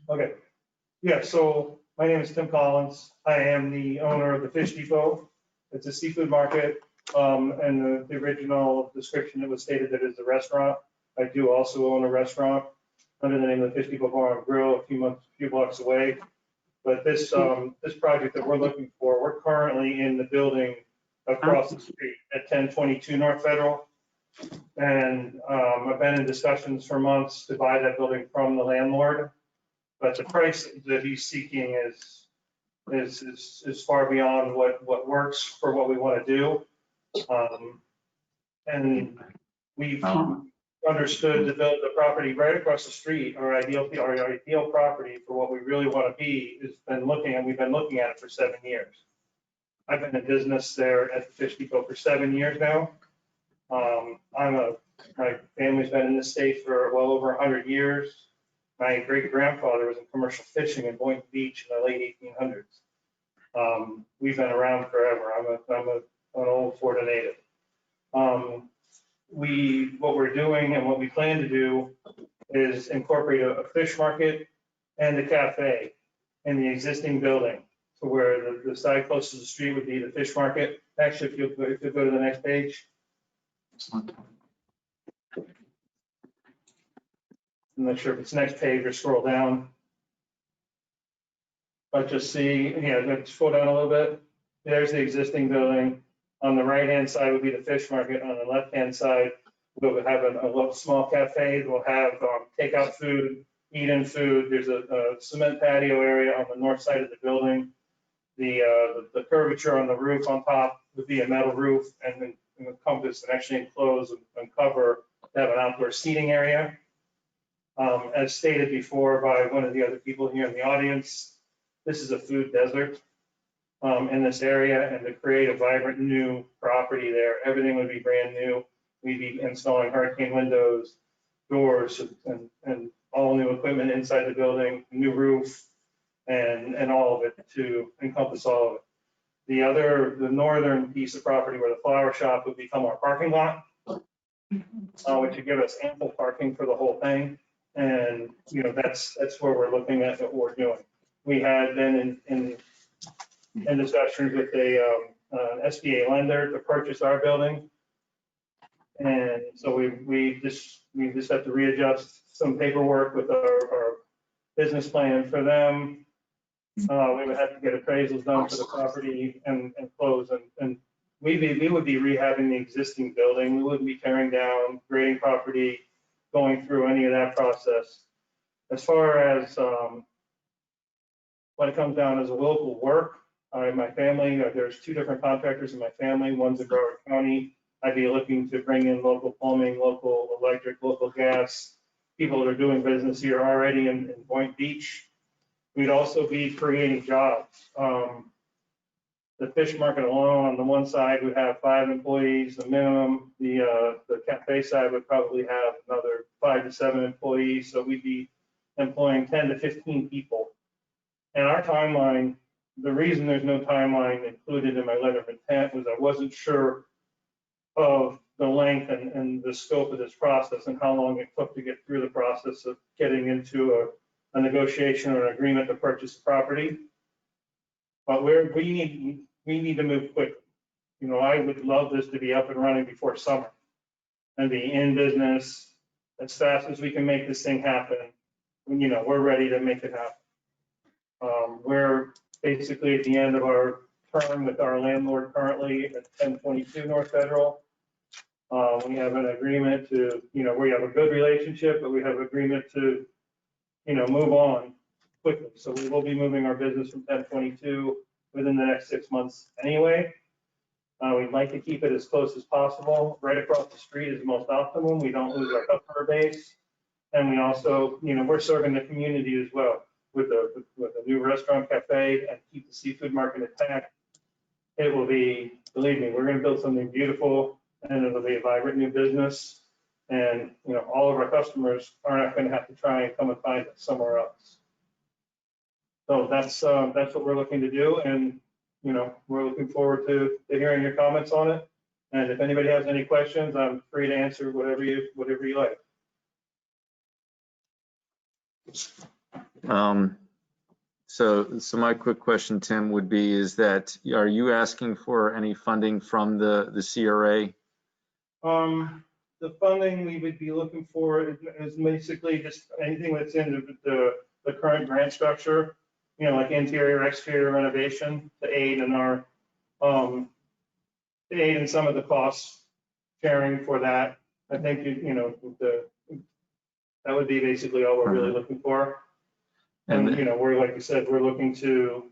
Speaker 18: Okay. Yeah, so my name is Tim Collins. I am the owner of the Fish Depot. It's a seafood market. And the original description, it was stated that it's a restaurant. I do also own a restaurant under the name of the Fish Depot Bar and Grill a few blocks away. But this project that we're looking for, we're currently in the building across the street at 1022 North Federal. And I've been in discussions for months to buy that building from the landlord. But the price that he's seeking is far beyond what works for what we want to do. And we've understood to build the property right across the street, our ideal property for what we really want to be we've been looking at it for 7 years. I've been in business there at the Fish Depot for 7 years now. My family's been in this state for well over 100 years. My great grandfather was in commercial fishing in Boynton Beach in the late 1800s. We've been around forever. I'm an old Florida native. What we're doing and what we plan to do is incorporate a fish market and a cafe in the existing building. So where the side closest to the street would be the fish market. Actually, if you go to the next page. I'm not sure if it's next page or scroll down. But just see, let's scroll down a little bit. There's the existing building. On the right-hand side would be the fish market. On the left-hand side, we'll have a little small cafe. We'll have takeout food, eat-in food. There's a cement patio area on the north side of the building. The curvature on the roof on top would be a metal roof and then encompass and actually enclose and cover to have an outdoor seating area. As stated before by one of the other people here in the audience, this is a food desert in this area, and to create a vibrant new property there, everything would be brand new. We'd be installing hurricane windows, doors, and all new equipment inside the building, new roof, and all of it to encompass all of it. The northern piece of property where the flower shop would become our parking lot, which would give us ample parking for the whole thing. And that's where we're looking at what we're doing. We had been in discussions with an SBA lender to purchase our building, and so we just have to readjust some paperwork with our business plan for them. We would have to get appraisals done for the property and close, and we would be rehabbing the existing building. We wouldn't be tearing down, grading property, going through any of that process. As far as when it comes down as a local work, my family, there's 2 different contractors in my family. One's in Broward County. I'd be looking to bring in local plumbing, local electric, local gas, people that are doing business here already in Boynton Beach. We'd also be creating jobs. The fish market alone on the one side would have 5 employees, the minimum. The cafe side would probably have another 5 to 7 employees. So we'd be employing 10 to 15 people. And our timeline, the reason there's no timeline included in my letter of intent was I wasn't sure of the length and the scope of this process and how long it took to get through the process of getting into a negotiation or an agreement to purchase the property. But we need to move quickly. You know, I would love this to be up and running before summer and be in business as fast as we can make this thing happen. You know, we're ready to make it happen. We're basically at the end of our term with our landlord currently at 1022 North Federal. We have an agreement to, you know, we have a good relationship, but we have agreement to, you know, move on quickly. So we will be moving our business from 1022 within the next 6 months anyway. We'd like to keep it as close as possible. Right across the street is most optimum. We don't lose our customer base. And we also, you know, we're serving the community as well with a new restaurant cafe and keep the seafood market intact. It will be, believe me, we're going to build something beautiful and it'll be a vibrant new business. And, you know, all of our customers are not going to have to try and come and find us somewhere else. So that's what we're looking to do. And, you know, we're looking forward to hearing your comments on it. And if anybody has any questions, I'm free to answer whatever you like.
Speaker 1: So my quick question, Tim, would be, is that, are you asking for any funding from the CRA?
Speaker 18: The funding we would be looking for is basically just anything that's in the current grant structure, you know, like interior, exterior renovation to aid in our, to aid in some of the costs sharing for that. I think, you know, that would be basically all we're really looking for. And, you know, we're, like you said, we're looking to,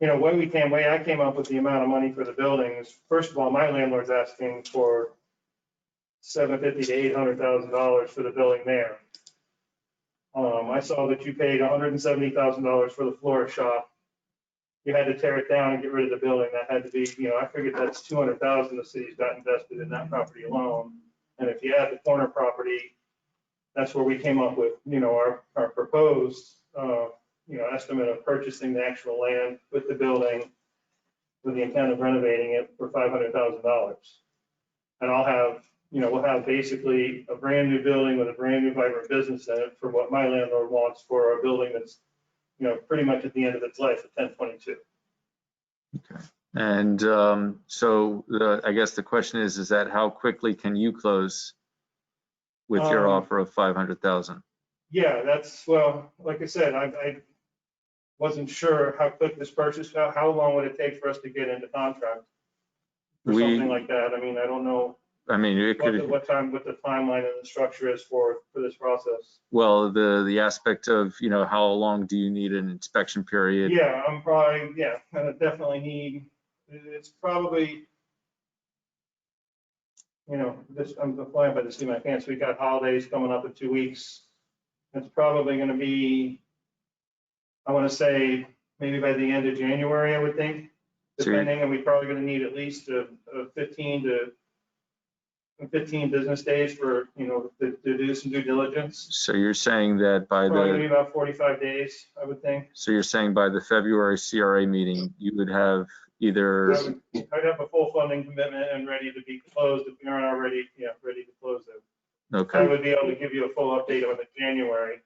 Speaker 18: you know, way I came up with the amount of money for the building is, first of all, my landlord's asking for $750,000 to $800,000 for the building there. I saw that you paid $170,000 for the floor shop. You had to tear it down and get rid of the building. That had to be, you know, I figured that's $200,000 the city's got invested in that property alone. And if you add the corner property, that's where we came up with, you know, our proposed, you know, estimate of purchasing the actual land with the building with the intent of renovating it for $500,000. And I'll have, you know, we'll have basically a brand new building with a brand new vibrant business in it for what my landlord wants for a building that's, you know, pretty much at the end of its life at 1022.
Speaker 1: Okay. And so I guess the question is that how quickly can you close with your offer of 500,000?
Speaker 18: Yeah, that's, well, like I said, I wasn't sure how quick this purchase, how long would it take for us to get into contract for something like that? I mean, I don't know.
Speaker 1: I mean, it could.
Speaker 18: What the timeline and the structure is for this process.
Speaker 1: Well, the aspect of, you know, how long do you need an inspection period?
Speaker 18: Yeah, I'm probably, yeah, gonna definitely need, it's probably, you know, this, I'm flying by the seat of my pants. We got holidays coming up in 2 weeks. It's probably going to be, I want to say, maybe by the end of January, I would think, depending. And we're probably going to need at least a 15 business days for, you know, to do some due diligence.
Speaker 1: So you're saying that by
Speaker 18: probably going to be about 45 days, I would think.
Speaker 1: So you're saying by the February CRA meeting, you would have either.
Speaker 18: I'd have a full funding commitment and ready to be closed if we aren't already, ready to close it.
Speaker 1: Okay.
Speaker 18: I would be able to give you a full update on the January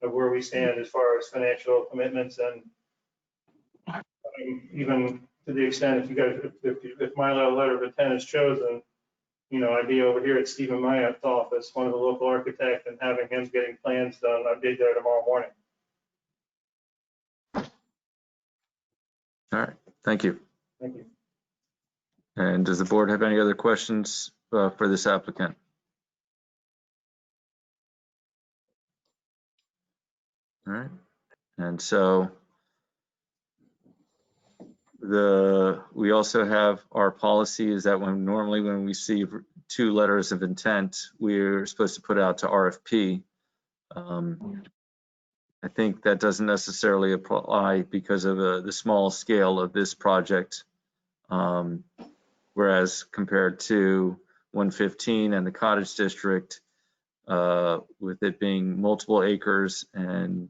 Speaker 18: of where we stand as far as financial commitments and even to the extent if you guys, if my letter of intent is chosen, you know, I'd be over here at Stephen Myatt's office, one of the local architects, and having him getting plans done. I'd be there tomorrow morning.
Speaker 1: All right. Thank you.
Speaker 18: Thank you.
Speaker 1: And does the board have any other questions for this applicant? All right. And so we also have our policy is that normally when we see 2 letters of intent, we're supposed to put out to RFP. I think that doesn't necessarily apply because of the small scale of this project. Whereas compared to 115 and the Cottage District, with it being multiple acres and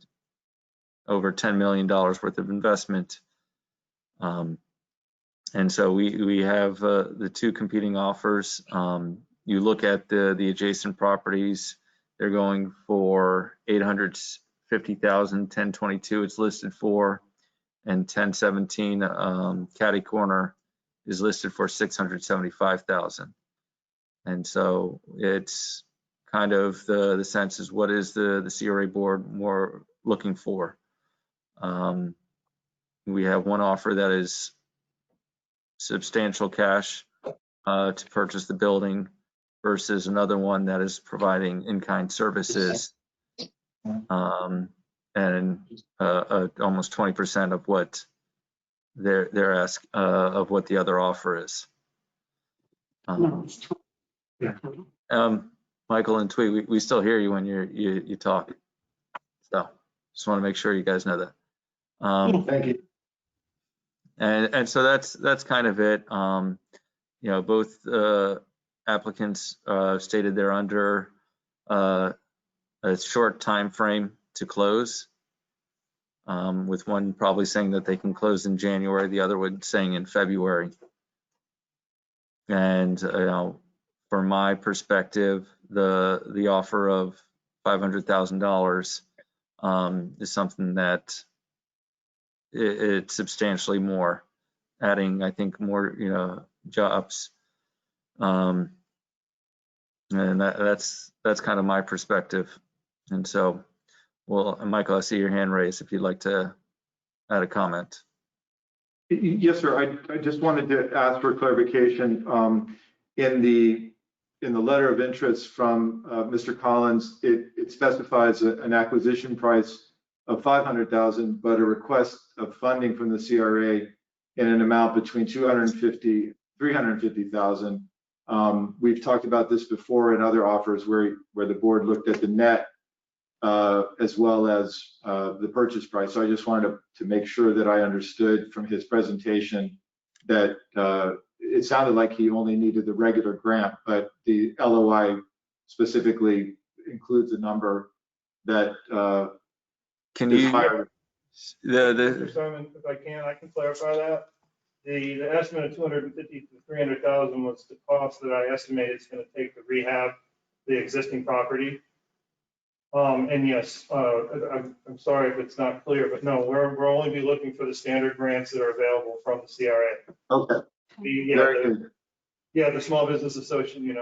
Speaker 1: over $10 million worth of investment, And so we have the two competing offers. You look at the adjacent properties, they're going for 850,000, 1022 it's listed for, and 1017 Caddy Corner is listed for 675,000. And so it's kind of the sense is what is the CRA board more looking for? We have one offer that is substantial cash to purchase the building versus another one that is providing in-kind services and almost 20% of what they're ask of what the other offer is. Michael and Twee, we still hear you when you talk. So just want to make sure you guys know that.
Speaker 9: Thank you.
Speaker 1: And so that's kind of it. You know, both applicants stated they're under a short time frame to close, with one probably saying that they can close in January, the other one saying in February. And you know, from my perspective, the offer of $500,000 is something that it's substantially more, adding I think more jobs, and that's kind of my perspective. And so, well, Michael, I see your hand raised if you'd like to add a comment.
Speaker 9: Yes, sir. I just wanted to ask for clarification. In the letter of interest from Mr. Collins, it specifies an acquisition price of $500,000, but a request of funding from the CRA in an amount between $250,000 $350,000. We've talked about this before in other offers where the board looked at the net as well as the purchase price. So I just wanted to make sure that I understood from his presentation that it sounded like he only needed the regular grant, but the LOI specifically includes a number that
Speaker 1: can you
Speaker 18: Mr. Simon, if I can clarify that. The estimate of 250 to 300,000 was the cost that I estimate it's going to take to rehab the existing property. And yes, I'm sorry if it's not clear, but no, we're only be looking for the standard grants that are available from the CRA.
Speaker 9: Okay.
Speaker 18: The Small Business Association,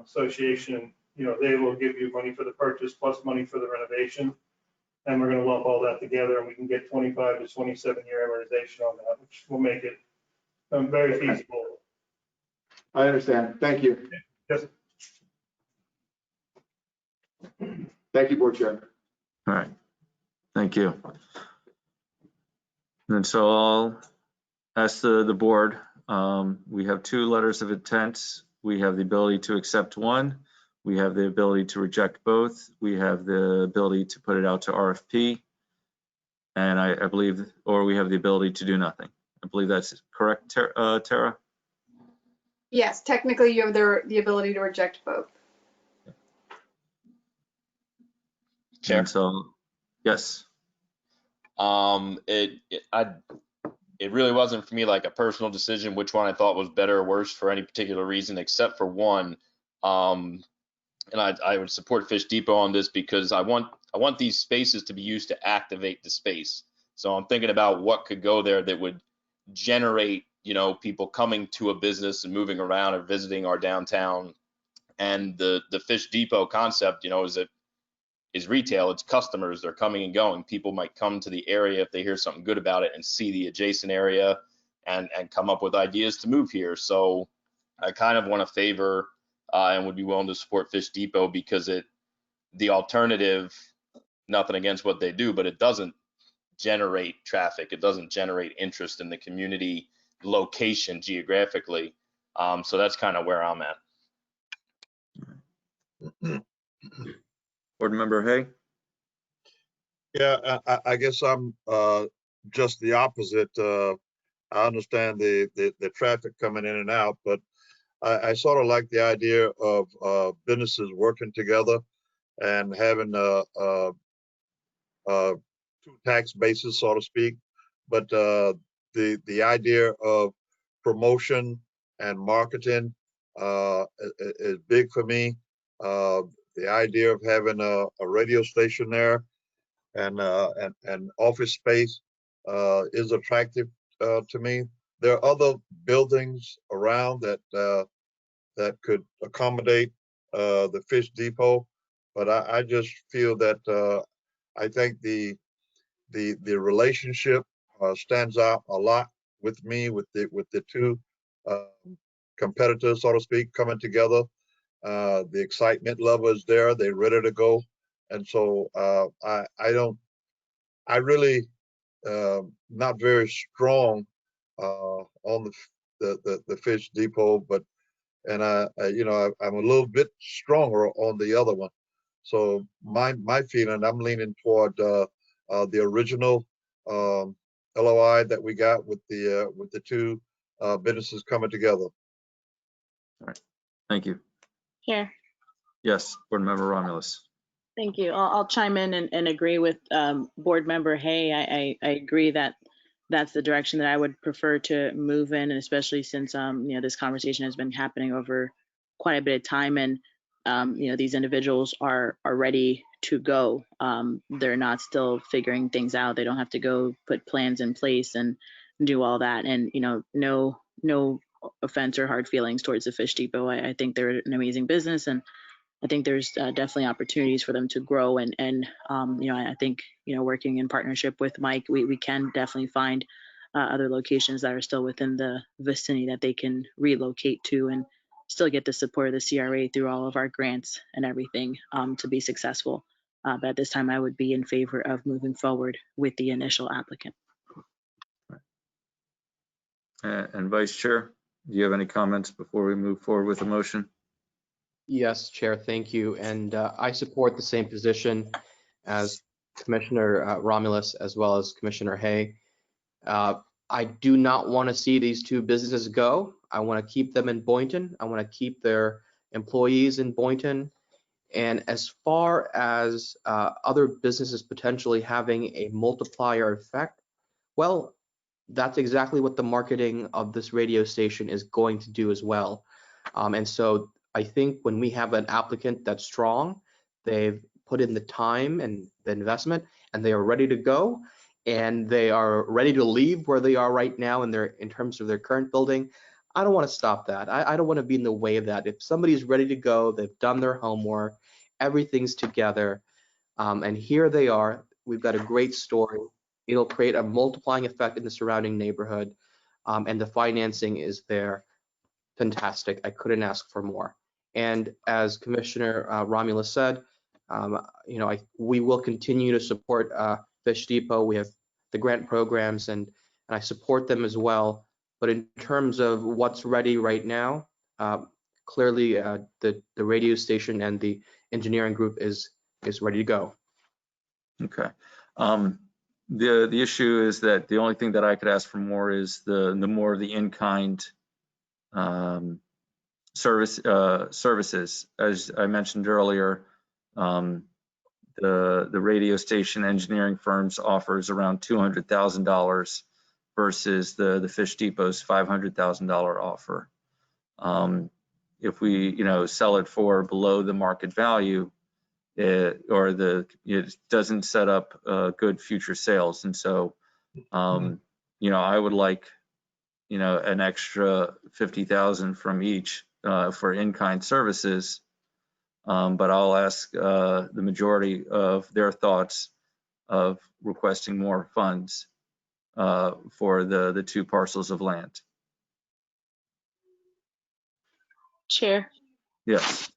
Speaker 18: association, they will give you money for the purchase plus money for the renovation. And we're going to lump all that together, and we can get 25 to 27-year amortization on that, which will make it very feasible.
Speaker 9: I understand. Thank you.
Speaker 18: Yes.
Speaker 9: Thank you, Board Chair.
Speaker 1: All right. Thank you. And so I'll ask the board. We have two letters of intent. We have the ability to accept one. We have the ability to reject both. We have the ability to put it out to RFP. And I believe, or we have the ability to do nothing. I believe that's correct, Tara?
Speaker 7: Yes, technically you have the ability to reject both.
Speaker 12: Chair?
Speaker 1: And so, yes.
Speaker 12: It really wasn't for me like a personal decision which one I thought was better or worse for any particular reason, except for one. And I would support Fish Depot on this because I want these spaces to be used to activate the space. So I'm thinking about what could go there that would generate, people coming to a business and moving around or visiting our downtown. And the Fish Depot concept, is retail. It's customers. They're coming and going. People might come to the area if they hear something good about it and see the adjacent area and come up with ideas to move here. So I kind of want to favor and would be willing to support Fish Depot because the alternative, nothing against what they do, but it doesn't generate traffic. It doesn't generate interest in the community location geographically. So that's kind of where I'm at.
Speaker 1: Board Member Hay?
Speaker 5: Yeah, I guess I'm just the opposite. I understand the traffic coming in and out, but I sort of like the idea of businesses working together and having two tax bases, so to speak. But the idea of promotion and marketing is big for me. The idea of having a radio station there and office space is attractive to me. There are other buildings around that could accommodate the fish depot, but I just feel that I think the relationship stands out a lot with me with the two competitors, so to speak, coming together. The excitement level is there; they're ready to go, and so I really not very strong on the fish depot, but I'm a little bit stronger on the other one. So my feeling, I'm leaning toward the original LOI that we got with the two businesses coming together.
Speaker 1: All right. Thank you.
Speaker 6: Here.
Speaker 1: Yes, Board Member Romulus.
Speaker 6: Thank you. I'll chime in and agree with Board Member Hay. I agree that that's the direction that I would prefer to move in, and especially since this conversation has been happening over quite a bit of time, and these individuals are ready to go. They're not still figuring things out. They don't have to go put plans in place and do all that. And no offense or hard feelings towards the Fish Depot. I think they're an amazing business, and I think there's definitely opportunities for them to grow. And I think, working in partnership with Mike, we can definitely find other locations that are still within the vicinity that they can relocate to and still get the support of the CRA through all of our grants and everything to be successful. But at this time, I would be in favor of moving forward with the initial applicant.
Speaker 1: And Vice Chair, do you have any comments before we move forward with the motion?
Speaker 10: Yes, Chair, thank you. And I support the same position as Commissioner Romulus as well as Commissioner Hay. I do not want to see these two businesses go. I want to keep them in Boynton. I want to keep their employees in Boynton. And as far as other businesses potentially having a multiplier effect, well, that's exactly what the marketing of this radio station is going to do as well. And so I think when we have an applicant that's strong, they've put in the time and the investment, and they are ready to go, and they are ready to leave where they are right now in terms of their current building. I don't want to stop that. I don't want to be in the way of that. If somebody's ready to go, they've done their homework, everything's together, and here they are. We've got a great story. It'll create a multiplying effect in the surrounding neighborhood, and the financing is there. Fantastic. I couldn't ask for more. And as Commissioner Romulus said, we will continue to support Fish Depot. We have the grant programs, and I support them as well. But in terms of what's ready right now, clearly the radio station and the engineering group is ready to go. Okay.
Speaker 1: The issue is that the only thing that I could ask for more is the more of the in-kind services. As I mentioned earlier, the radio station engineering firms offers around $200,000 versus the Fish Depot's $500,000 offer. If we sell it for below the market value, it doesn't set up good future sales. And so I would like an extra $50,000 from each for in-kind services, but I'll ask the majority of their thoughts of requesting more funds for the two parcels of land.
Speaker 6: Chair.
Speaker 1: Yes.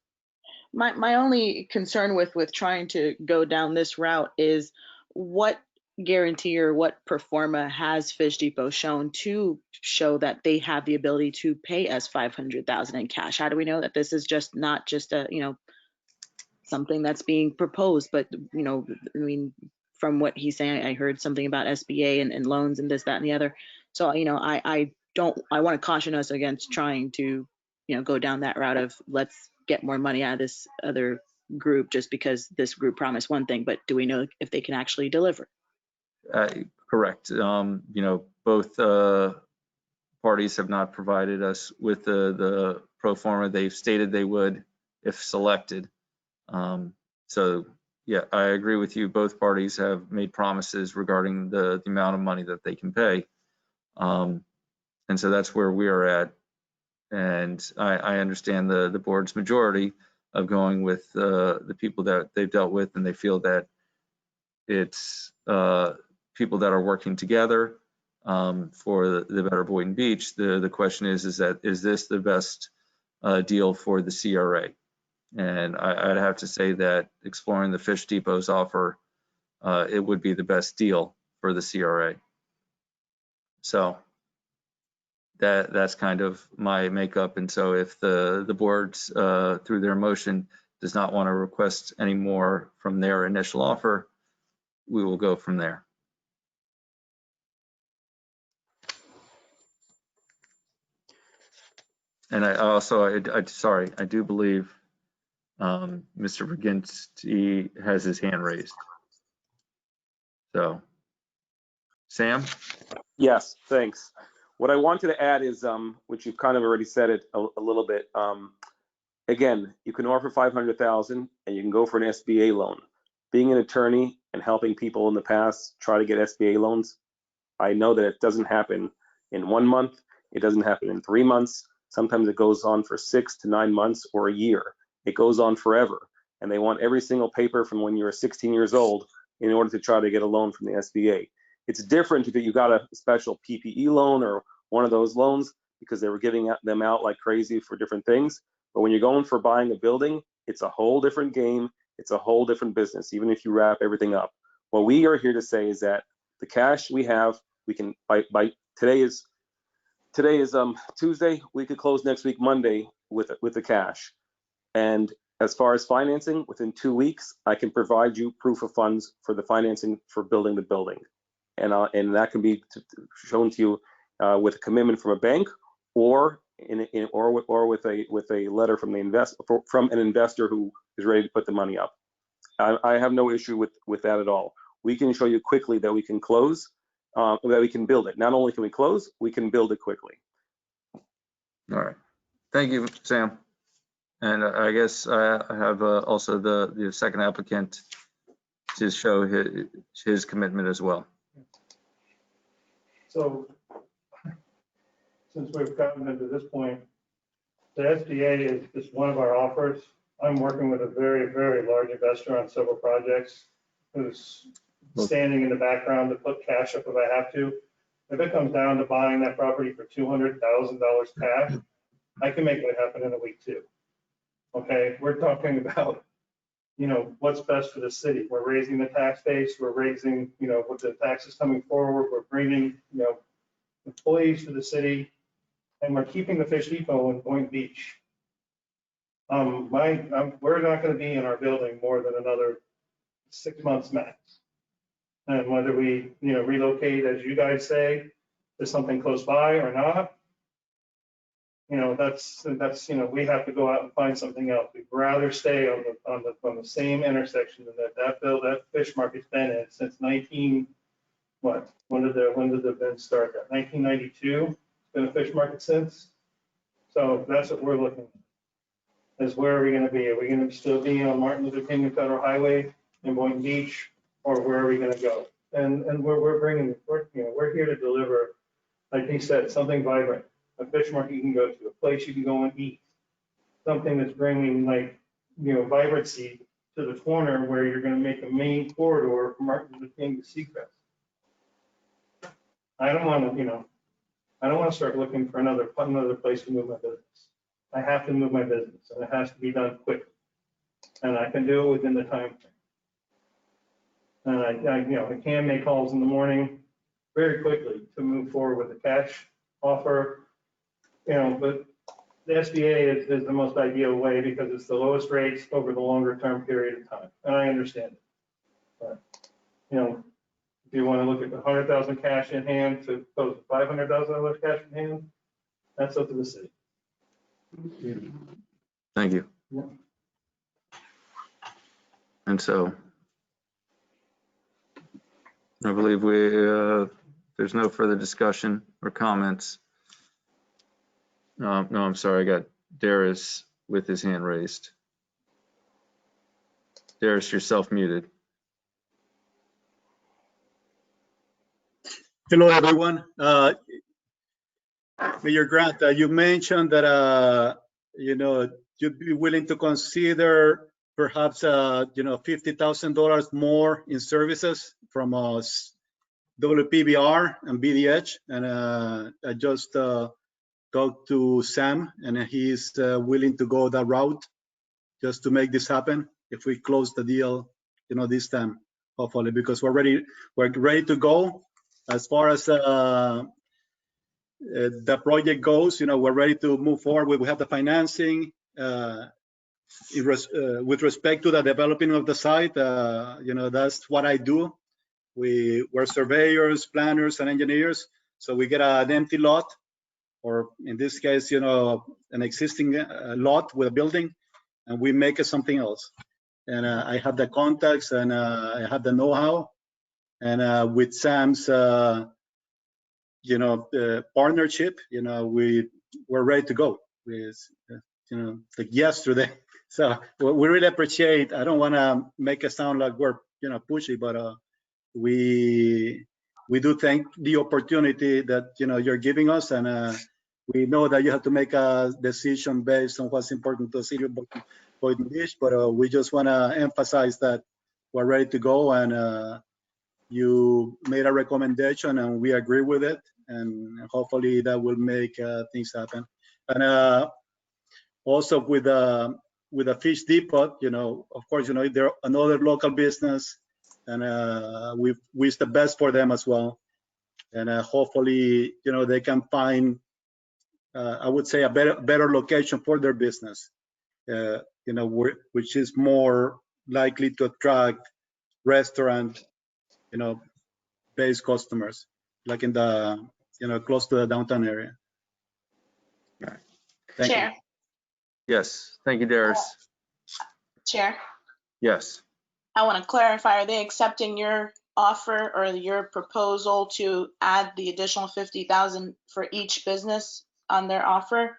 Speaker 6: My only concern with trying to go down this route is what guarantee or what pro forma has Fish Depot shown to show that they have the ability to pay us $500,000 in cash? How do we know that this is not just a something that's being proposed? But from what he's saying, I heard something about SBA and loans and this, that, and the other. So I want to caution us against trying to go down that route of let's get more money out of this other group just because this group promised one thing, but do we know if they can actually deliver?
Speaker 1: Correct. Both parties have not provided us with the pro forma. They've stated they would if selected. So yeah, I agree with you. Both parties have made promises regarding the amount of money that they can pay. And so that's where we are at. And I understand the board's majority of going with the people that they've dealt with, and they feel that it's people that are working together for the better Boynton Beach. The question is this the best deal for the CRA? And I'd have to say that exploring the Fish Depot's offer, it would be the best deal for the CRA. So that's kind of my makeup. And so if the board's through their motion does not want to request any more from their initial offer, we will go from there. And I do believe Mr. Verginski has his hand raised. So, Sam?
Speaker 14: Yes, thanks. What I wanted to add is, which you've kind of already said it a little bit. Again, you can offer $500,000 and you can go for an SBA loan. Being an attorney and helping people in the past try to get SBA loans, I know that it doesn't happen in 1 month. It doesn't happen in 3 months. Sometimes it goes on for 6 to 9 months or a year. It goes on forever. And they want every single paper from when you were 16 years old in order to try to get a loan from the SBA. It's different if you got a special PPE loan or one of those loans because they were giving them out like crazy for different things. But when you're going for buying a building, it's a whole different game. It's a whole different business, even if you wrap everything up. What we are here to say is that the cash we have, we can by today is Tuesday. We could close next week Monday with the cash. And as far as financing, within 2 weeks, I can provide you proof of funds for the financing for building the building, and that can be shown to you with a commitment from a bank or with a letter from an investor who is ready to put the money up. I have no issue with that at all. We can show you quickly that we can close, that we can build it. Not only can we close, we can build it quickly.
Speaker 1: All right. Thank you, Sam. And I guess I have also the second applicant to show his commitment as well.
Speaker 18: So since we've gotten into this point, the SBA is one of our offers. I'm working with a very, very large investor on several projects who's standing in the background to put cash up if I have to. If it comes down to buying that property for $200,000 cash, I can make it happen in a week too. Okay, we're talking about, what's best for the city. We're raising the tax base. We're raising, with the taxes coming forward, we're bringing, employees to the city, and we're keeping the Fish Depot in Boynton Beach. We're not going to be in our building more than another 6 months max. And whether we, relocate, as you guys say, to something close by or not, that's we have to go out and find something else. We'd rather stay on the same intersection that fish market's been in since when did the event start? 1992. It's been a fish market since. So that's what we're looking at. Is where are we going to be? Are we going to still be on Martin Luther King and Federal Highway in Boynton Beach, or where are we going to go? And we're here to deliver, like he said, something vibrant. A fish market you can go to, a place you can go and eat, something that's bringing vibrancy to the corner where you're going to make a main corridor from Martin Luther King to Seacrest. I don't want to start looking for another place to move my business. I have to move my business, and it has to be done quickly, and I can do it within the time frame. And I can make calls in the morning very quickly to move forward with the cash offer. But the SBA is the most ideal way because it's the lowest rates over the longer term period of time. And I understand it. But, if you want to look at the 100,000 cash in hand to close $500,000 cash in hand, that's up to the city.
Speaker 1: Thank you.
Speaker 18: Yeah.
Speaker 1: And so I believe there's no further discussion or comments. No, I'm sorry. I got Darius with his hand raised. Darius, you're self-muted.
Speaker 16: Hello, everyone. Mayor Grant, you mentioned that, you'd be willing to consider perhaps, $50,000 more in services from WPBR and BDH. And I just talked to Sam, and he's willing to go that route just to make this happen. If we close the deal, this time, hopefully, because we're ready to go. As far as the project goes, we're ready to move forward. We have the financing. With respect to the developing of the site, that's what I do. We're surveyors, planners, and engineers. So we get an empty lot, or in this case, an existing lot with a building, and we make it something else. And I have the contacts, and I have the know-how, and with Sam's, partnership, we're ready to go. Like yesterday. So we really appreciate. I don't want to make it sound like we're, pushy, but we do thank the opportunity that you're giving us, and we know that you have to make a decision based on what's important to the city of Boynton Beach, but we just want to emphasize that we're ready to go, and you made a recommendation, and we agree with it, and hopefully that will make things happen. And also with a fish depot, of course, they're another local business, and we wish the best for them as well. And hopefully, they can find, I would say, a better location for their business, which is more likely to attract restaurant, based customers, like in the, close to the downtown area. Thank
Speaker 6: Chair.
Speaker 16: you.
Speaker 1: Yes. Thank you, Darius.
Speaker 6: Chair,
Speaker 1: Yes.
Speaker 6: I want to clarify, are they accepting your offer or your proposal to add the additional 50,000 for each business on their offer?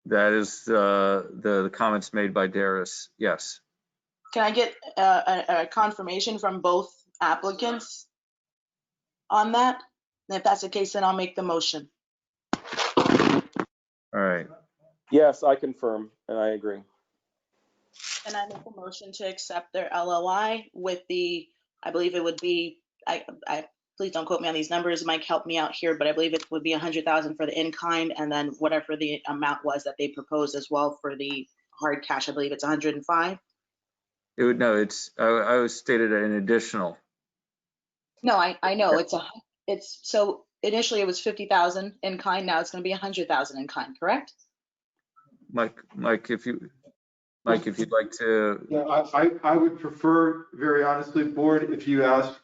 Speaker 1: That is the comments made by Darius. Yes.
Speaker 6: Can I get a confirmation from both applicants on that? And if that's the case, then I'll make the motion.
Speaker 1: All right.
Speaker 14: Yes, I confirm, and I agree.
Speaker 6: And I make a motion to accept their LOI with the, I believe it would be, I please don't quote me on these numbers, Mike helped me out here, but I believe it would be 100,000 for the in-kind, and then whatever the amount was that they proposed as well for the hard cash, I believe it's 105.
Speaker 1: It would, no, I was stated an additional.
Speaker 6: No, I know it's so initially it was 50,000 in kind, now it's going to be 100,000 in kind, correct?
Speaker 1: Mike, if you'd like to.
Speaker 9: Yeah, I would prefer, very honestly, board, if you ask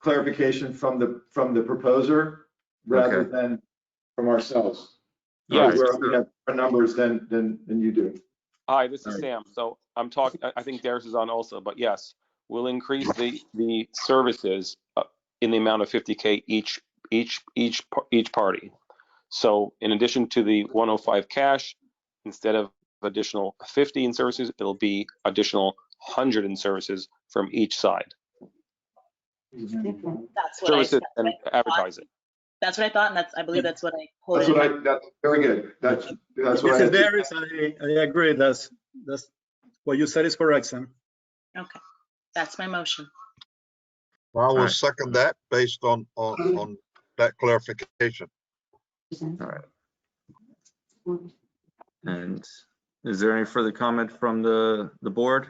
Speaker 9: clarification from the proposer rather than from ourselves.
Speaker 14: Yeah,
Speaker 9: where we have more numbers than you do.
Speaker 14: Hi, this is Sam. So I'm talking, I think Darius is on also, but yes, we'll increase the services in the amount of 50K each party. So in addition to the 105 cash, instead of additional 50 in services, it'll be additional 100 in services from each side.
Speaker 6: That's what
Speaker 14: Services
Speaker 6: I
Speaker 14: and advertising.
Speaker 6: That's what I thought, and I believe that's what I quoted.
Speaker 9: That's very good. That's what
Speaker 16: Mr. Darius, I agree. That's what you said is correct, Sam.
Speaker 6: Okay, that's my motion.
Speaker 5: Well, I will second that based on that clarification.
Speaker 1: All right. And is there any further comment from the board?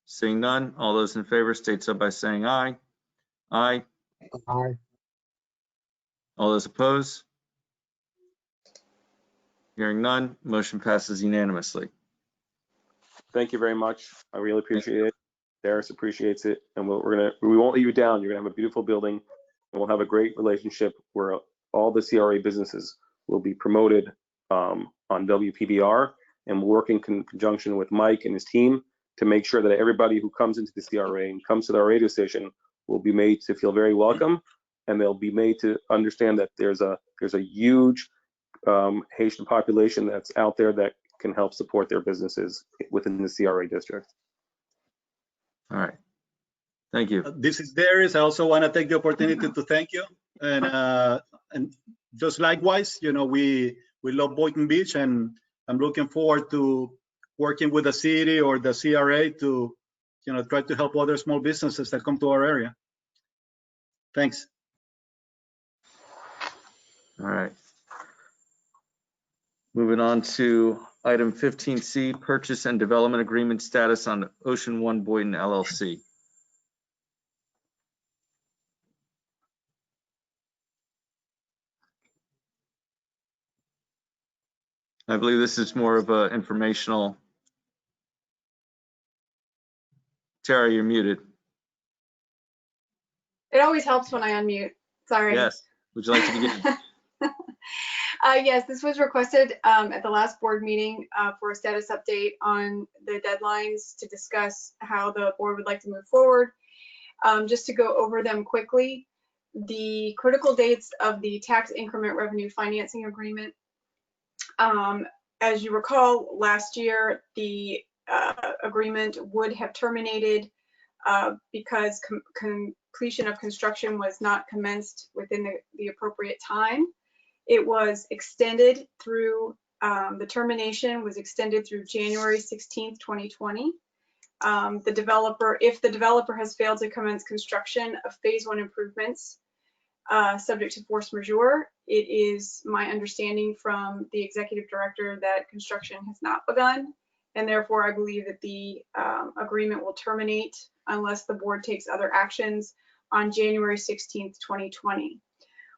Speaker 1: Seeing none, all those in favor state so by saying aye. Aye.
Speaker 5: Aye.
Speaker 1: All those opposed? Hearing none, motion passes unanimously.
Speaker 14: Thank you very much. I really appreciate it. Darius appreciates it, and we won't let you down. You're gonna have a beautiful building, and we'll have a great relationship where all the CRA businesses will be promoted on WPBR, and we'll work in conjunction with Mike and his team to make sure that everybody who comes into the CRA and comes to our radio station will be made to feel very welcome, and they'll be made to understand that there's a huge Haitian population that's out there that can help support their businesses within the CRA district.
Speaker 1: All right. Thank you.
Speaker 16: This is Darius. I also want to take the opportunity to thank you. And just likewise, you know, we love Boynton Beach, and I'm looking forward to working with the city or the CRA to, you know, try to help other small businesses that come to our area. Thanks.
Speaker 1: All right. Moving on to item 15C, purchase and development agreement status on Ocean One Boynton LLC. I believe this is more of an informational. Tara, you're muted.
Speaker 7: It always helps when I unmute. Sorry.
Speaker 1: Yes. Would you like to begin?
Speaker 7: Yes, this was requested at the last board meeting for a status update on the deadlines to discuss how the board would like to move forward. Just to go over them quickly, the critical dates of the tax increment revenue financing agreement. As you recall, last year, the agreement would have terminated because completion of construction was not commenced within the appropriate time. It was extended through, the termination was extended through January 16th, 2020. The developer, if the developer has failed to commence construction of phase 1 improvements, subject to force majeure, it is my understanding from the executive director that construction has not begun, and therefore I believe that the agreement will terminate unless the board takes other actions on January 16th, 2020.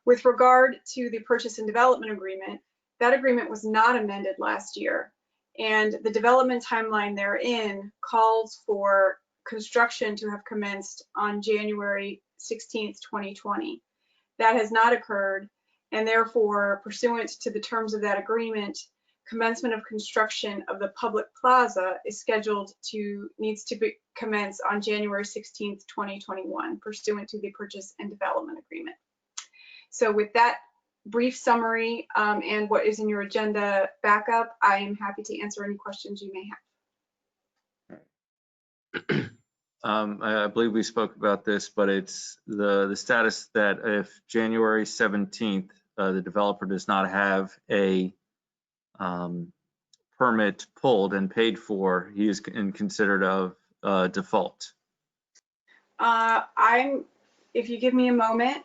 Speaker 7: With regard to the purchase and development agreement, that agreement was not amended last year, and the development timeline therein calls for construction to have commenced on January 16th, 2020. That has not occurred, and therefore, pursuant to the terms of that agreement, commencement of construction of the public plaza is needs to be commenced on January 16th, 2021, pursuant to the purchase and development agreement. So with that brief summary and what is in your agenda backup, I am happy to answer any questions you may have.
Speaker 1: I believe we spoke about this, but it's the status that if January 17th, the developer does not have a permit pulled and paid for, he is considered of default.
Speaker 7: If you give me a moment,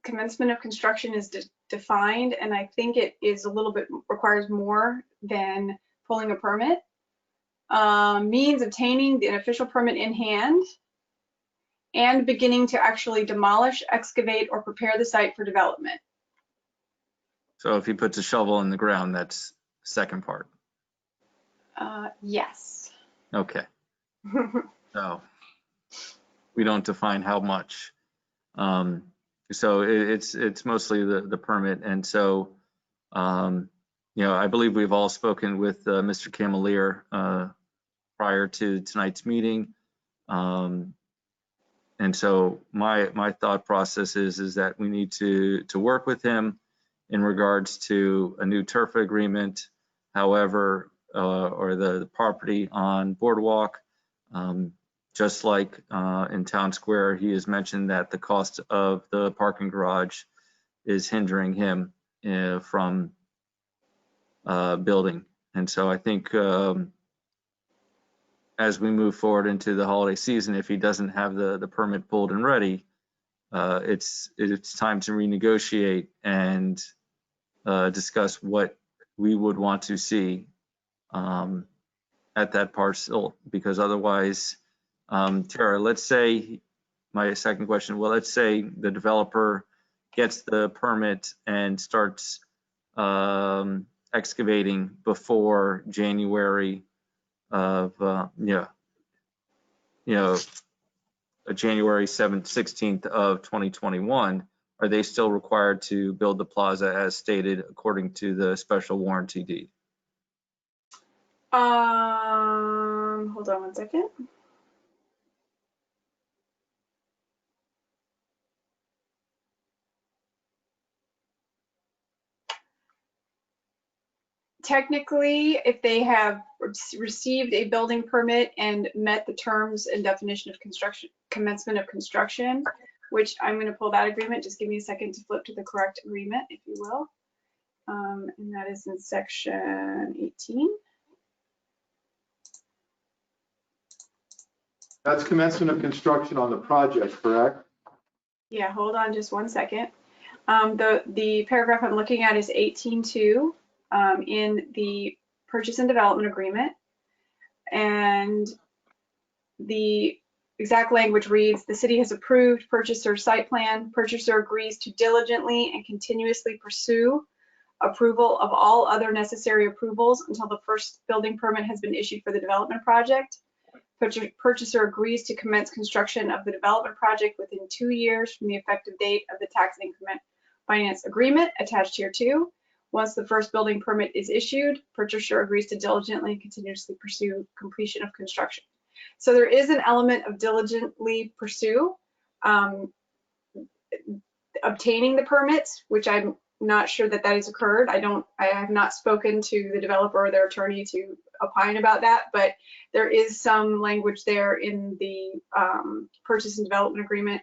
Speaker 7: commencement of construction is defined, and I think it is a little bit, requires more than pulling a permit. Means obtaining an official permit in hand and beginning to actually demolish, excavate, or prepare the site for development.
Speaker 1: So if he puts a shovel in the ground, that's the second part.
Speaker 7: Yes.
Speaker 1: Okay. So we don't define how much. So it's mostly the permit, and so you know, I believe we've all spoken with Mr. Camelier prior to tonight's meeting, and so my thought process is that we need to work with him in regards to a new turf agreement, however, or the property on Boardwalk. Just like in Town Square, he has mentioned that the cost of the parking garage is hindering him from building. And so I think as we move forward into the holiday season, if he doesn't have the permit pulled and ready, it's time to renegotiate and discuss what we would want to see at that parcel, because otherwise, Tara, let's say, my second question, well, let's say the developer gets the permit and starts excavating before January of, January 16th of 2021, are they still required to build the plaza as stated according to the special warranty deed?
Speaker 7: Hold on one second. Technically, if they have received a building permit and met the terms and definition of construction, commencement of construction, which I'm going to pull that agreement. Just give me a second to flip to the correct agreement, if you will. And that is in section 18.
Speaker 9: That's commencement of construction on the project, correct?
Speaker 7: Yeah, hold on just one second. The paragraph I'm looking at is 18.2 in the purchase and development agreement. And the exact language reads, the city has approved purchaser site plan. Purchaser agrees to diligently and continuously pursue approval of all other necessary approvals until the first building permit has been issued for the development project. Purchaser agrees to commence construction of the development project within 2 years from the effective date of the tax increment finance agreement attached here too. Once the first building permit is issued, purchaser agrees to diligently and continuously pursue completion of construction. So there is an element of diligently pursue obtaining the permits, which I'm not sure that that has occurred. I have not spoken to the developer or their attorney to opine about that, but there is some language there in the purchase and development agreement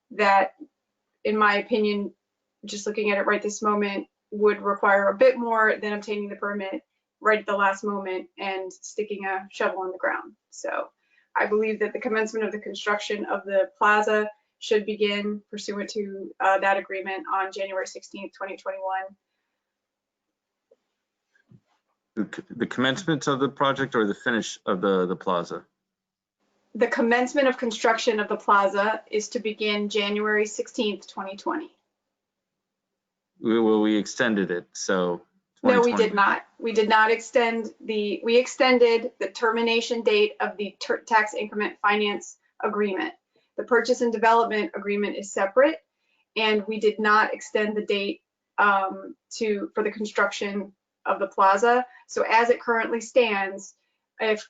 Speaker 7: that, in my opinion, just looking at it right this moment, would require a bit more than obtaining the permit right at the last moment and sticking a shovel in the ground. So I believe that the commencement of the construction of the plaza should begin pursuant to that agreement on January 16th, 2021.
Speaker 1: The commencement of the project or the finish of the plaza?
Speaker 7: The commencement of construction of the plaza is to begin January 16th, 2020.
Speaker 1: We extended it, so.
Speaker 7: No, we did not. We did not extend we extended the termination date of the tax increment finance agreement. The purchase and development agreement is separate, and we did not extend the date for the construction of the plaza. So as it currently stands, if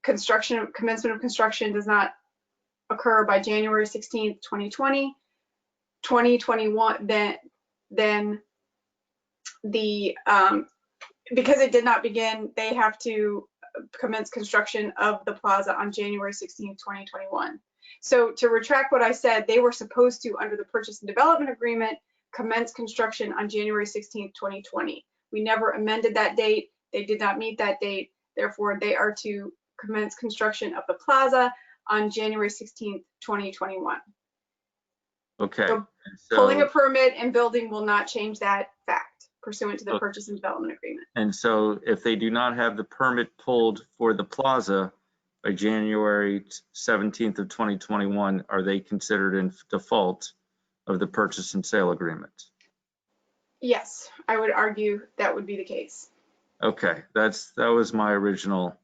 Speaker 7: commencement of construction does not occur by January 16th, 2020, 2021, then the because it did not begin, they have to commence construction of the plaza on January 16th, 2021. So to retract what I said, they were supposed to, under the purchase and development agreement, commence construction on January 16th, 2020. We never amended that date. They did not meet that date. Therefore, they are to commence construction of the plaza on January 16th, 2021.
Speaker 1: Okay.
Speaker 7: So pulling a permit and building will not change that fact pursuant to the purchase and development agreement.
Speaker 1: And so if they do not have the permit pulled for the plaza by January 17th of 2021, are they considered in default of the purchase and sale agreement?
Speaker 7: Yes, I would argue that would be the case.
Speaker 1: Okay, that was my original.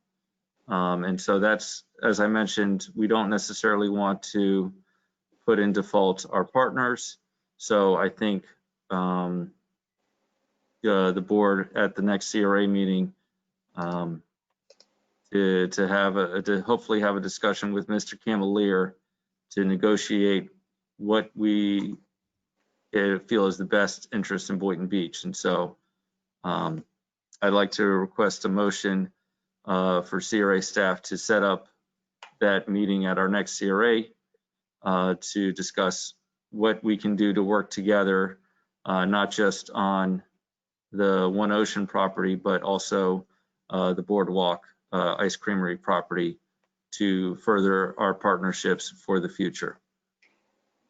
Speaker 1: And so that's, as I mentioned, we don't necessarily want to put in default our partners. So I think the board at the next CRA meeting to hopefully have a discussion with Mr. Camelier to negotiate what we feel is the best interest in Boynton Beach. And so I'd like to request a motion for CRA staff to set up that meeting at our next CRA to discuss what we can do to work together, not just on the One Ocean property, but also the Boardwalk Ice Creamery property to further our partnerships for the future.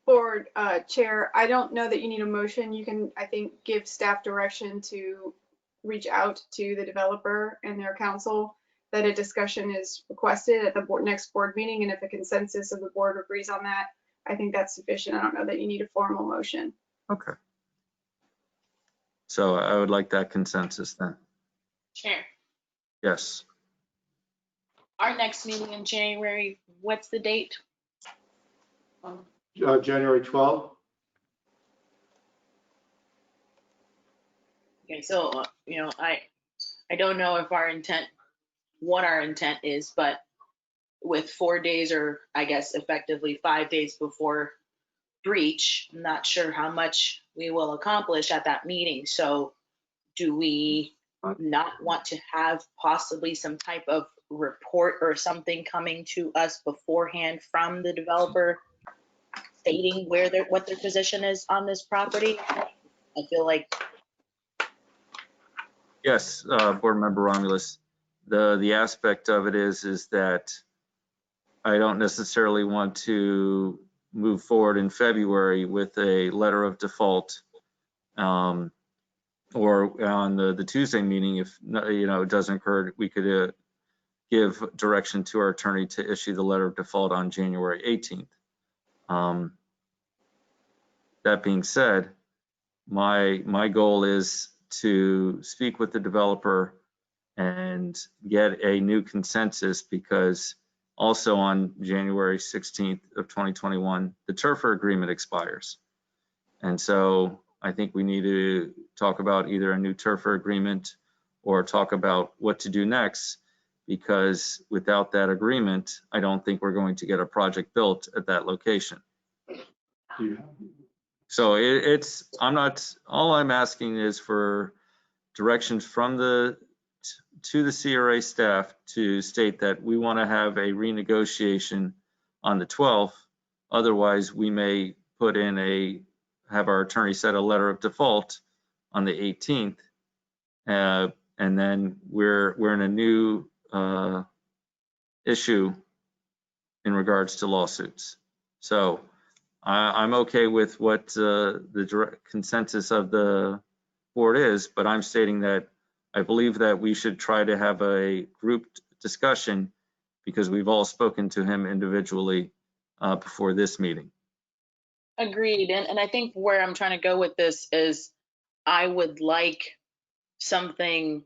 Speaker 7: Board Chair, I don't know that you need a motion. You can, I think, give staff direction to reach out to the developer and their counsel that a discussion is requested at the next board meeting, and if a consensus of the board agrees on that, I think that's sufficient. I don't know that you need a formal motion.
Speaker 1: Okay. So I would like that consensus then.
Speaker 6: Chair,
Speaker 1: Yes.
Speaker 6: our next meeting in January, what's the date?
Speaker 9: January 12th.
Speaker 6: Okay, so, you know, I don't know if what our intent is, but with 4 days, or I guess effectively 5 days before breach, I'm not sure how much we will accomplish at that meeting. So do we not want to have possibly some type of report or something coming to us beforehand from the developer stating what their position is on this property? I feel like.
Speaker 1: Yes, Board Member Romulus. The aspect of it is that I don't necessarily want to move forward in February with a letter of default, or on the Tuesday meeting, if it doesn't occur, we could give direction to our attorney to issue the letter of default on January 18th. That being said, my goal is to speak with the developer and get a new consensus, because also on January 16th of 2021, the TURFA agreement expires. And so I think we need to talk about either a new TURFA agreement or talk about what to do next, because without that agreement, I don't think we're going to get a project built at that location. So all I'm asking is for directions from to the CRA staff to state that we want to have a renegotiation on the 12th. Otherwise, we may have our attorney set a letter of default on the 18th, and then we're in a new issue in regards to lawsuits. So I'm okay with what the direct consensus of the board is, but I'm stating that I believe that we should try to have a group discussion, because we've all spoken to him individually before this meeting.
Speaker 6: Agreed. And I think where I'm trying to go with this is I would like something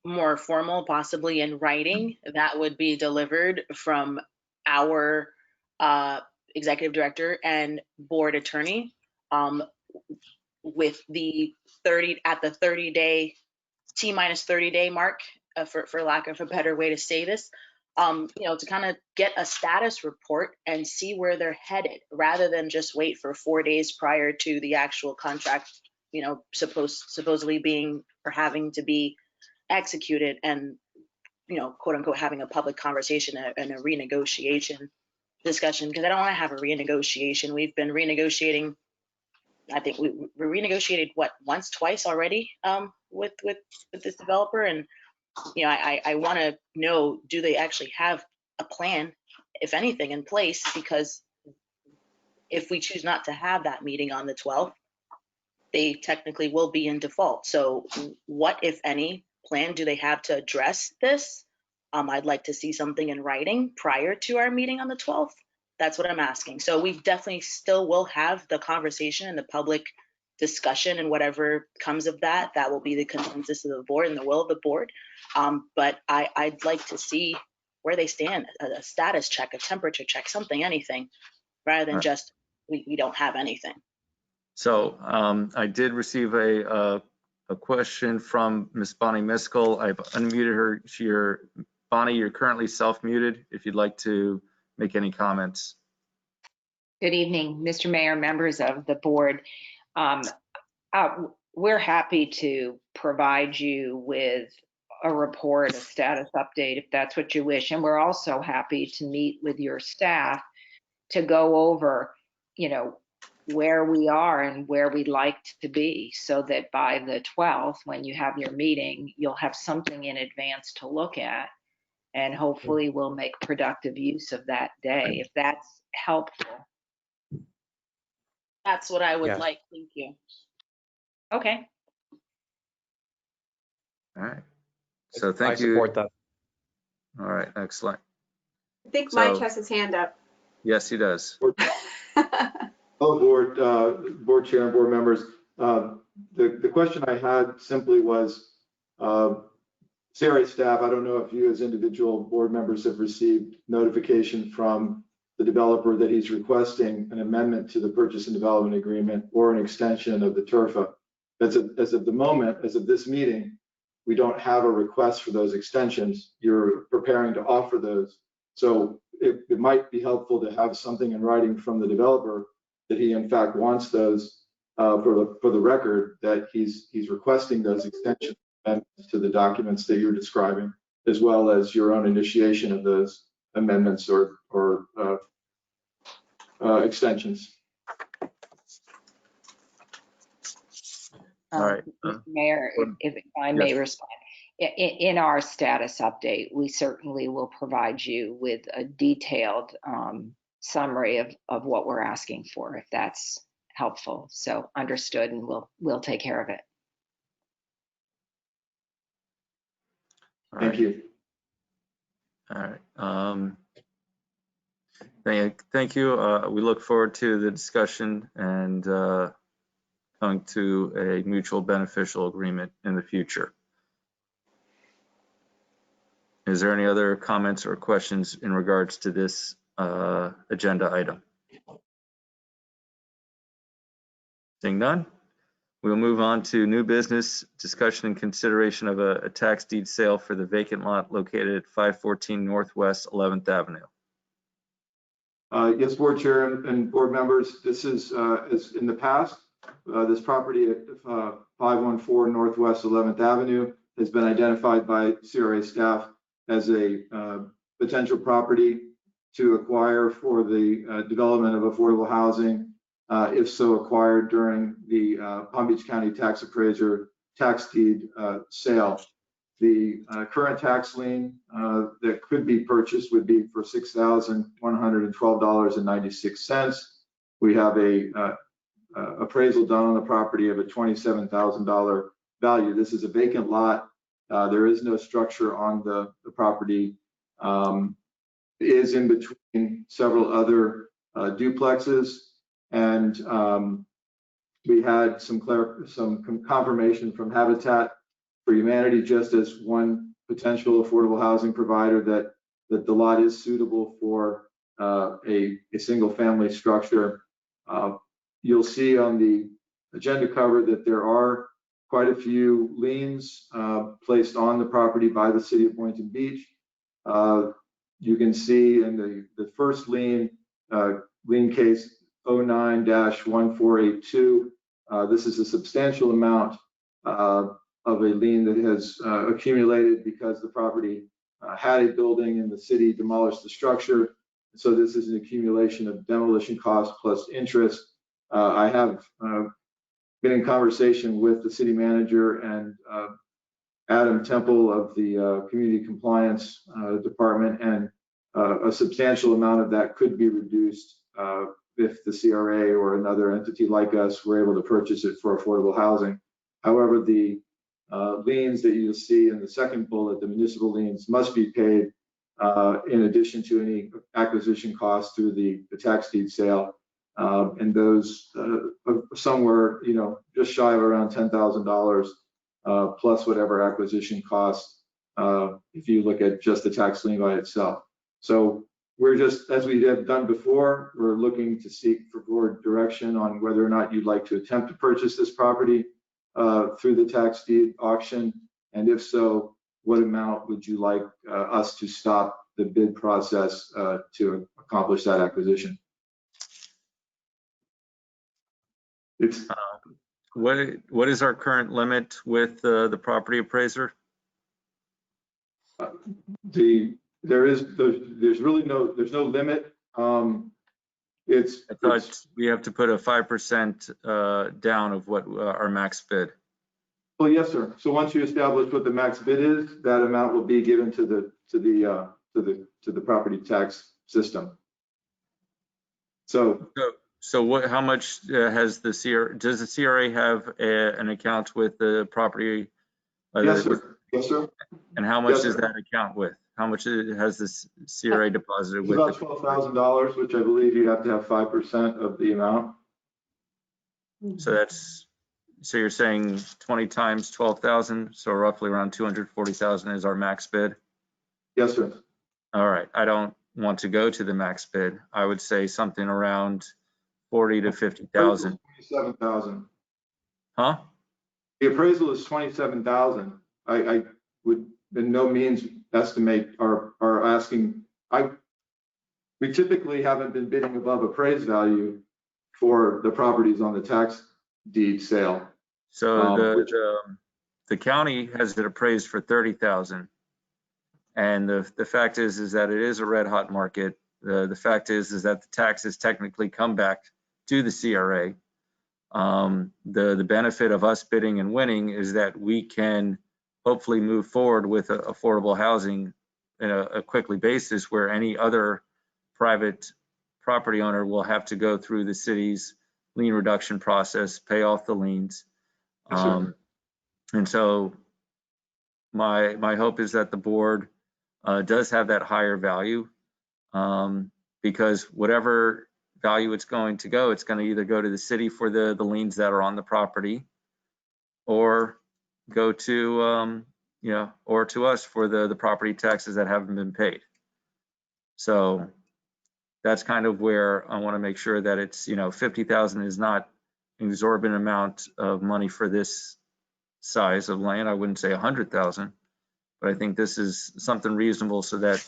Speaker 6: more formal, possibly in writing, that would be delivered from our executive director and board attorney, with the 30-day T-minus 30-day mark, for lack of a better way to say this, to kind of get a status report and see where they're headed, rather than just wait for 4 days prior to the actual contract, supposedly being or having to be executed, and quote unquote having a public conversation and a renegotiation discussion, because I don't want to have a renegotiation. We've been renegotiating. I think we renegotiated once, twice already with this developer, and I want to know, do they actually have a plan, if anything, in place? Because if we choose not to have that meeting on the 12th, they technically will be in default. So what, if any, plan do they have to address this? I'd like to see something in writing prior to our meeting on the 12th. That's what I'm asking. So we definitely still will have the conversation and the public discussion, and whatever comes of that, that will be the consensus of the board and the will of the board. But I'd like to see where they stand, a status check, a temperature check, something, anything, rather than just we don't have anything.
Speaker 1: So I did receive a question from Ms. Bonnie Miskell. I've unmuted her. Bonnie, you're currently self-muted if you'd like to make any comments.
Speaker 21: Good evening, Mr. Mayor, members of the board. We're happy to provide you with a report, a status update, if that's what you wish. And we're also happy to meet with your staff to go over, where we are and where we'd like to be, so that by the 12th, when you have your meeting, you'll have something in advance to look at. And hopefully we'll make productive use of that day, if that's helpful.
Speaker 6: That's what I would like. Thank you.
Speaker 21: Okay.
Speaker 1: All right. So thank you.
Speaker 10: I support that.
Speaker 1: All right. Excellent.
Speaker 7: I think Mike has his hand up.
Speaker 1: Yes, he does.
Speaker 9: Hello, board chair and board members. The question I had simply was, CRA staff, I don't know if you as individual board members have received notification from the developer that he's requesting an amendment to the purchase and development agreement or an extension of the TURFA. As of the moment, as of this meeting, we don't have a request for those extensions. You're preparing to offer those. So it might be helpful to have something in writing from the developer that he in fact wants those, for the record, that he's requesting those extensions amendments to the documents that you're describing, as well as your own initiation of those amendments or extensions.
Speaker 1: All right.
Speaker 21: Mayor, if I may respond. In our status update, we certainly will provide you with a detailed summary of what we're asking for, if that's helpful. So understood, and we'll take care of it.
Speaker 9: Thank you.
Speaker 1: All right. Thank you. We look forward to the discussion and coming to a mutual beneficial agreement in the future. Is there any other comments or questions in regards to this agenda item? Seeing none, we'll move on to new business discussion and consideration of a tax deed sale for the vacant lot located at 514 Northwest 11th Avenue.
Speaker 9: Yes, Board Chair and board members, this is as in the past, this property at 514 Northwest 11th Avenue has been identified by CRA staff as a potential property to acquire for the development of affordable housing, if so acquired during the Palm Beach County tax appraiser tax deed sale. The current tax lien that could be purchased would be for $6,112.96. We have a appraisal done on the property of a $27,000 value. This is a vacant lot. There is no structure on the property. It is in between several other duplexes, and we had some confirmation from Habitat for Humanity, just as one potential affordable housing provider, that the lot is suitable for a single family structure. You'll see on the agenda cover that there are quite a few liens placed on the property by the city of Boynton Beach. You can see in the first lien case 09-1482, this is a substantial amount of a lien that has accumulated because the property had a building and the city demolished the structure. So this is an accumulation of demolition costs plus interest. I have been in conversation with the city manager and Adam Temple of the Community Compliance Department, and a substantial amount of that could be reduced if the CRA or another entity like us were able to purchase it for affordable housing. However, the liens that you'll see in the second bullet, the municipal liens, must be paid in addition to any acquisition costs through the tax deed sale. And those somewhere, just shy of around $10,000 plus whatever acquisition costs if you look at just the tax lien by itself. So we're just, as we have done before, we're looking to seek for board direction on whether or not you'd like to attempt to purchase this property through the tax deed auction, and if so, what amount would you like us to stop the bid process to accomplish that acquisition?
Speaker 1: What is our current limit with the property appraiser?
Speaker 9: There's really no limit. I
Speaker 1: thought we have to put a 5% down of what our max bid.
Speaker 9: Well, yes, sir. So once you establish what the max bid is, that amount will be given to the property tax system. So
Speaker 1: what? How much has the CRA? Does the CRA have an account with the property?
Speaker 9: Yes, sir. Yes, sir.
Speaker 1: And how much is that account with? How much has the CRA deposited with?
Speaker 9: About $12,000, which I believe you have to have 5% of the amount.
Speaker 1: So you're saying 20 times 12,000, so roughly around 240,000 is our max bid?
Speaker 9: Yes, sir.
Speaker 1: All right. I don't want to go to the max bid. I would say something around 40 to 50,000.
Speaker 9: 27,000.
Speaker 1: Huh?
Speaker 9: The appraisal is 27,000. I would in no means estimate our asking. We typically haven't been bidding above appraised value for the properties on the tax deed sale.
Speaker 1: So The county has it appraised for 30,000. And the fact is that it is a red hot market. The fact is that the taxes technically come back to the CRA. The benefit of us bidding and winning is that we can hopefully move forward with affordable housing in a quickly basis, where any other private property owner will have to go through the city's lien reduction process, pay off the liens. And so my hope is that the board does have that higher value, because whatever value it's going to go, it's going to either go to the city for the liens that are on the property, or go to or to us for the property taxes that haven't been paid. So that's kind of where I want to make sure that it's, 50,000 is not an exorbitant amount of money for this size of land. I wouldn't say 100,000, but I think this is something reasonable, so that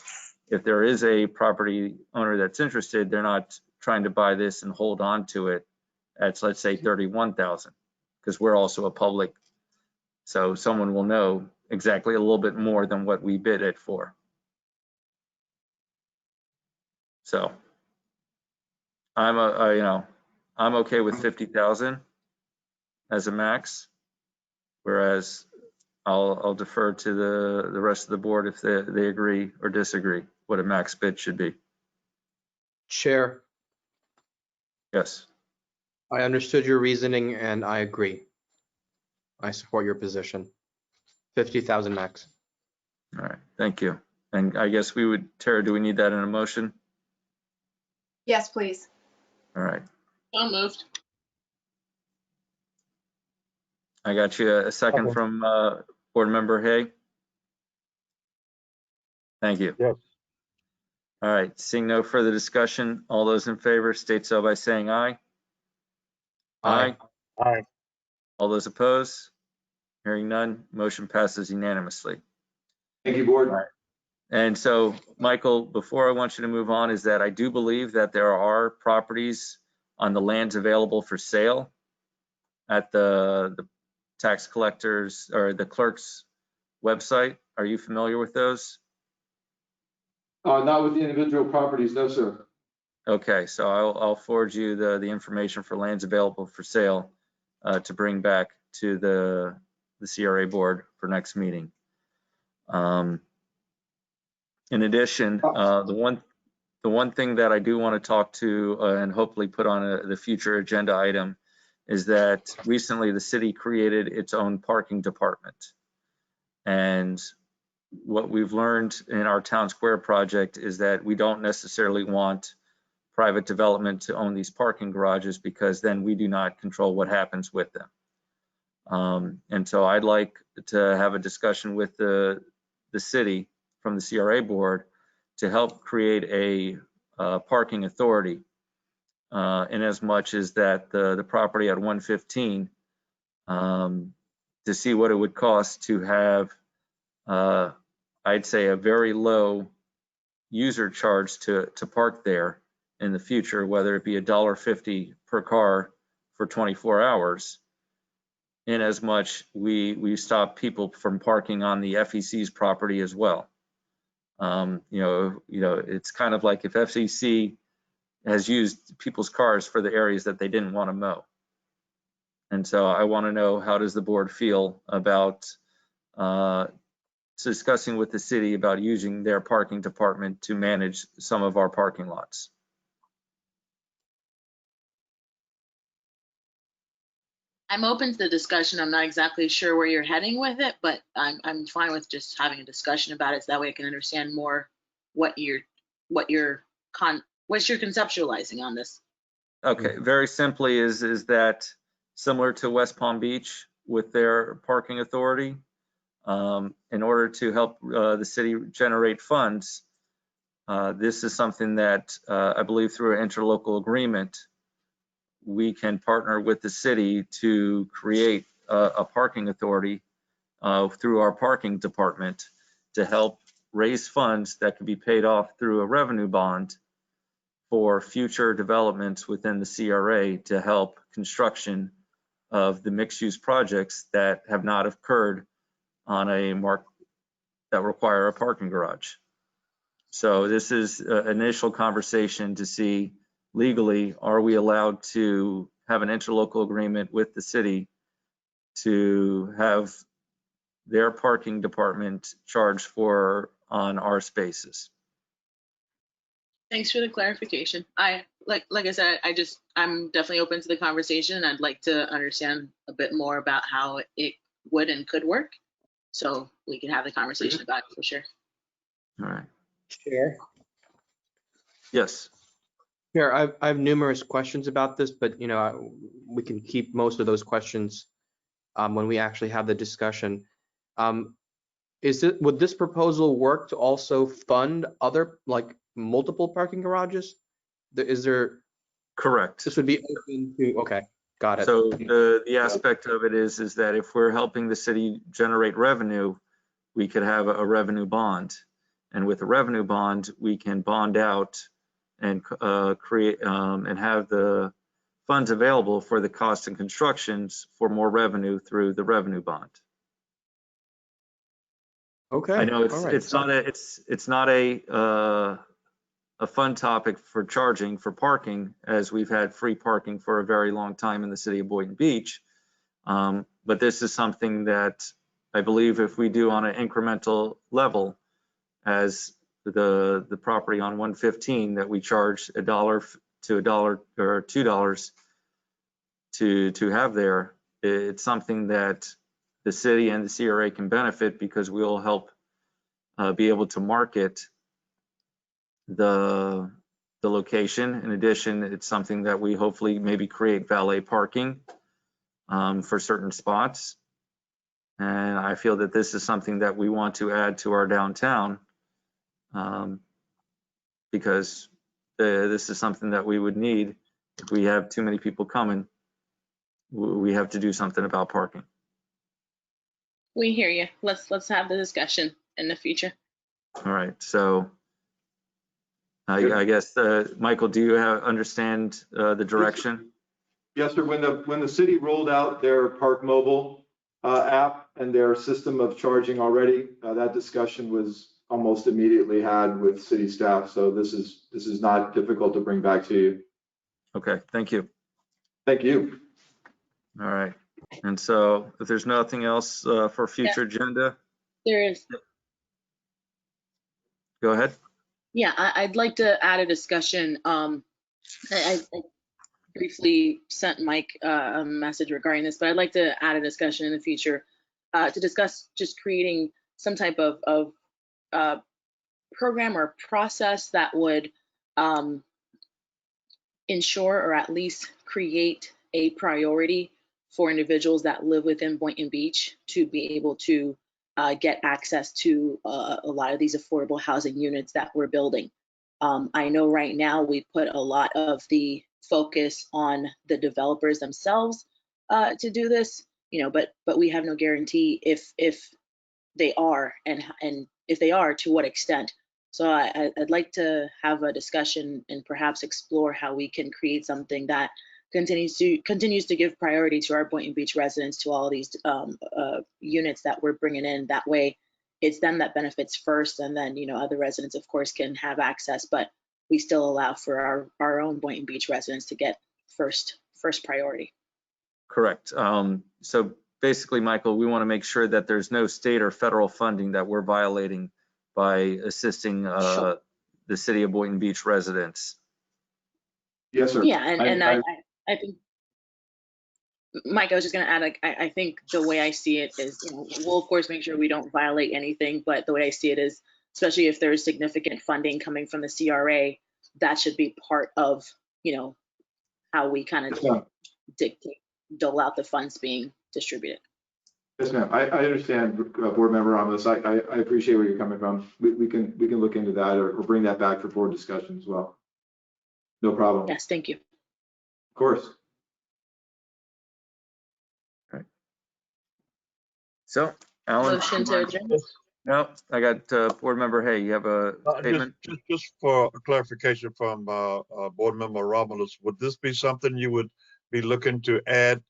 Speaker 1: if there is a property owner that's interested, they're not trying to buy this and hold on to it at, let's say, 31,000, because we're also a public, so someone will know exactly a little bit more than what we bid it for. So I'm I'm okay with 50,000 as a max, whereas I'll defer to the rest of the board if they agree or disagree what a max bid should be.
Speaker 10: Chair,
Speaker 1: Yes.
Speaker 10: I understood your reasoning and I agree. I support your position. 50,000 max.
Speaker 1: All right, thank you. And I guess Tara, do we need that in a motion?
Speaker 7: Yes, please.
Speaker 1: All right,
Speaker 3: So moved.
Speaker 1: I got you a second from Board Member Hay. Thank you.
Speaker 5: Yes.
Speaker 1: All right, seeing no further discussion, all those in favor state so by saying aye.
Speaker 10: Aye.
Speaker 5: Aye.
Speaker 1: All those opposed? Hearing none, motion passes unanimously.
Speaker 9: Thank you, board.
Speaker 1: All right. And so, Michael, before I want you to move on, is that I do believe that there are properties on the lands available for sale at the tax collectors or the clerk's website. Are you familiar with those?
Speaker 9: Not with the individual properties, no, sir.
Speaker 1: Okay, so I'll forward you the information for lands available for sale to bring back to the CRA board for next meeting. In addition, the one thing that I do want to talk to and hopefully put on the future agenda item is that recently the city created its own parking department. And what we've learned in our town square project is that we don't necessarily want private development to own these parking garages, because then we do not control what happens with them. And so I'd like to have a discussion with the city from the CRA board to help create a parking authority, in as much as that the property at 115, to see what it would cost to have, I'd say, a very low user charge to park there in the future, whether it be $1.50 per car for 24 hours, in as much we stop people from parking on the FEC's property as well. It's kind of like if FEC has used people's cars for the areas that they didn't want to mow. And so I want to know, how does the board feel about discussing with the city about using their parking department to manage some of our parking lots?
Speaker 19: I'm open to the discussion. I'm not exactly sure where you're heading with it, but I'm fine with just having a discussion about it, so that way I can understand more what you're conceptualizing on this.
Speaker 1: Okay, very simply is that similar to West Palm Beach with their parking authority, in order to help the city generate funds, this is something that I believe through an interlocal agreement, we can partner with the city to create a parking authority through our parking department to help raise funds that can be paid off through a revenue bond for future developments within the CRA to help construction of the mixed-use projects that have not occurred on a mark that require a parking garage. So this is an initial conversation to see legally, are we allowed to have an interlocal agreement with the city to have their parking department charge for on our spaces?
Speaker 19: Thanks for the clarification. Like I said, I'm definitely open to the conversation. I'd like to understand a bit more about how it would and could work, so we can have the conversation about it for sure.
Speaker 1: All right.
Speaker 10: Chair.
Speaker 1: Yes.
Speaker 10: Chair, I have numerous questions about this, but we can keep most of those questions when we actually have the discussion. Would this proposal work to also fund other, like, multiple parking garages? Is there?
Speaker 1: Correct.
Speaker 10: This would be open to, okay, got it.
Speaker 1: So the aspect of it is that if we're helping the city generate revenue, we could have a revenue bond. And with a revenue bond, we can bond out and create and have the funds available for the cost and constructions for more revenue through the revenue bond.
Speaker 10: Okay.
Speaker 1: I know
Speaker 10: All right.
Speaker 1: it's not a fun topic for charging for parking, as we've had free parking for a very long time in the city of Boynton Beach. But this is something that I believe if we do on an incremental level, as the property on 115 that we charge $1 to $1 or $2 to have there, it's something that the city and the CRA can benefit, because we'll help be able to market the location. In addition, it's something that we hopefully maybe create valet parking for certain spots. And I feel that this is something that we want to add to our downtown, because this is something that we would need. If we have too many people coming, we have to do something about parking.
Speaker 19: We hear you. Let's have the discussion in the future.
Speaker 1: All right. So I guess, Michael, do you understand the direction?
Speaker 9: Yes, sir. When the city rolled out their Park Mobile app and their system of charging already, that discussion was almost immediately had with city staff. So this is not difficult to bring back to you.
Speaker 1: Okay, thank you.
Speaker 9: Thank you.
Speaker 1: All right. And so if there's nothing else for future agenda,
Speaker 19: There is.
Speaker 1: go ahead.
Speaker 19: Yeah, I'd like to add a discussion. I briefly sent Mike a message regarding this, but I'd like to add a discussion in the future to discuss just creating some type of program or process that would ensure, or at least create, a priority for individuals that live within Boynton Beach to be able to get access to a lot of these affordable housing units that we're building. I know right now we put a lot of the focus on the developers themselves to do this, but we have no guarantee if they are, and if they are, to what extent. So I'd like to have a discussion and perhaps explore how we can create something that continues to give priority to our Boynton Beach residents, to all these units that we're bringing in. That way, it's them that benefits first, and then other residents, of course, can have access, but we still allow for our own Boynton Beach residents to get first priority.
Speaker 1: Correct. So basically, Michael, we want to make sure that there's no state or federal funding that we're violating by assisting the city of Boynton Beach residents.
Speaker 9: Yes, sir.
Speaker 19: Yeah, and I think, Mike, I was just going to add, I think the way I see it is, we'll of course make sure we don't violate anything, but the way I see it is, especially if there's significant funding coming from the CRA, that should be part of, how we kind of dole out the funds being distributed.
Speaker 9: Yes, ma'am. I understand, Board Member Ramos. I appreciate where you're coming from. We can look into that or bring that back for board discussion as well. No problem.
Speaker 19: Yes, thank you.
Speaker 9: Of course.
Speaker 1: All right. So, Alan.
Speaker 19: Motion to adjourn?
Speaker 1: No, I got Board Member Hay. You have a statement?
Speaker 5: Just for clarification from Board Member Romulus, would this be something you would be looking to add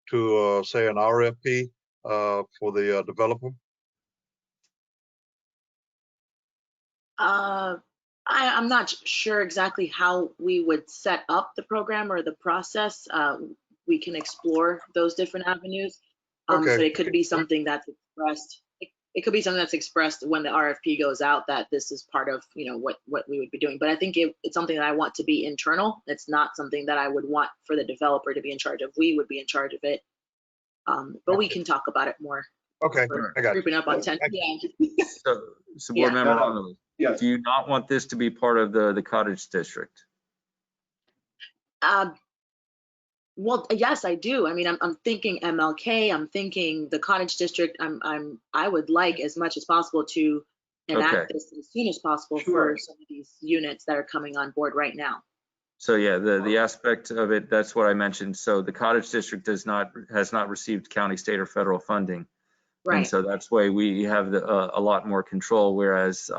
Speaker 5: to, say, an RFP for the developer?
Speaker 19: I'm not sure exactly how we would set up the program or the process. We can explore those different avenues.
Speaker 5: Okay.
Speaker 19: But it could be something that's expressed. It could be something that's expressed when the RFP goes out, that this is part of, you know, what we would be doing. But I think it's something that I want to be internal. It's not something that I would want for the developer to be in charge of. We would be in charge of it. But we can talk about it more.
Speaker 5: Okay, I got
Speaker 19: Creeping up on 10. Yeah.
Speaker 1: So Board
Speaker 19: Yeah.
Speaker 1: Member Romilly,
Speaker 9: Yes.
Speaker 1: do you not want this to be part of the cottage district?
Speaker 19: Well, yes, I do. I mean, I'm thinking MLK. I'm thinking the cottage district. I would like as much as possible to enact
Speaker 1: Okay.
Speaker 19: this as soon as possible
Speaker 9: Sure.
Speaker 19: for some of these units that are coming on board right now.
Speaker 1: So yeah, the aspect of it, that's what I mentioned. So the cottage district has not received county, state, or federal funding.
Speaker 19: Right.
Speaker 1: And so that's why we have a lot more control, whereas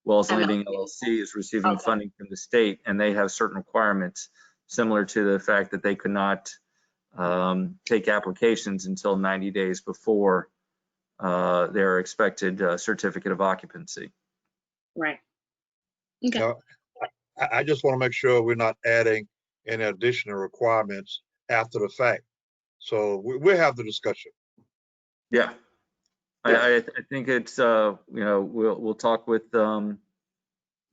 Speaker 1: Wells Landing LLC is receiving
Speaker 19: Okay.
Speaker 1: funding from the state, and they have certain requirements similar to the fact that they could not take applications until 90 days before their expected certificate of occupancy.
Speaker 19: Right. Okay.
Speaker 5: Now, I just want to make sure we're not adding any additional requirements after the fact. So we'll have the discussion.
Speaker 1: Yeah. I think it's you know, we'll talk with you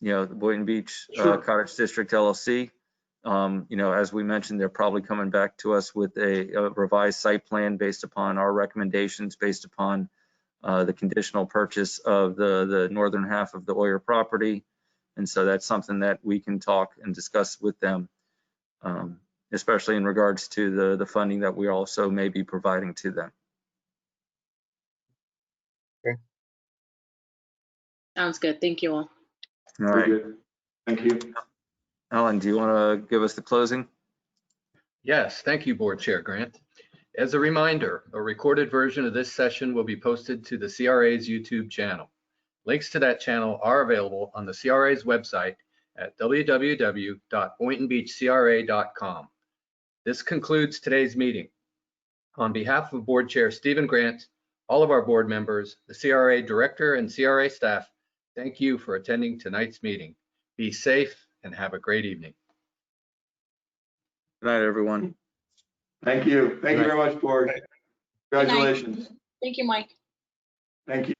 Speaker 1: know, the Boynton Beach
Speaker 9: Sure.
Speaker 1: Cottage District LLC. You know, as we mentioned, they're probably coming back to us with a revised site plan based upon our recommendations, based upon the conditional purchase of the northern half of the Oyer property. And so that's something that we can talk and discuss with them, especially in regards to the funding that we also may be providing to them.
Speaker 19: Sounds good. Thank you all.
Speaker 1: All
Speaker 9: Very
Speaker 1: right.
Speaker 9: good. Thank you.
Speaker 1: Alan, do you want to give us the closing?
Speaker 2: Yes, thank you, Board Chair Grant. As a reminder, a recorded version of this session will be posted to the CRA's YouTube channel. Links to that channel are available on the CRA's website at www.boyntonbeachcra.com. This concludes today's meeting. On behalf of Board Chair Stephen Grant, all of our board members, the CRA Director, and CRA staff, thank you for attending tonight's meeting. Be safe and have a great evening.
Speaker 1: Good night, everyone.
Speaker 9: Thank you. Thank you very much, Board.
Speaker 19: Good night.
Speaker 9: Congratulations.
Speaker 19: Thank you, Mike.
Speaker 9: Thank you.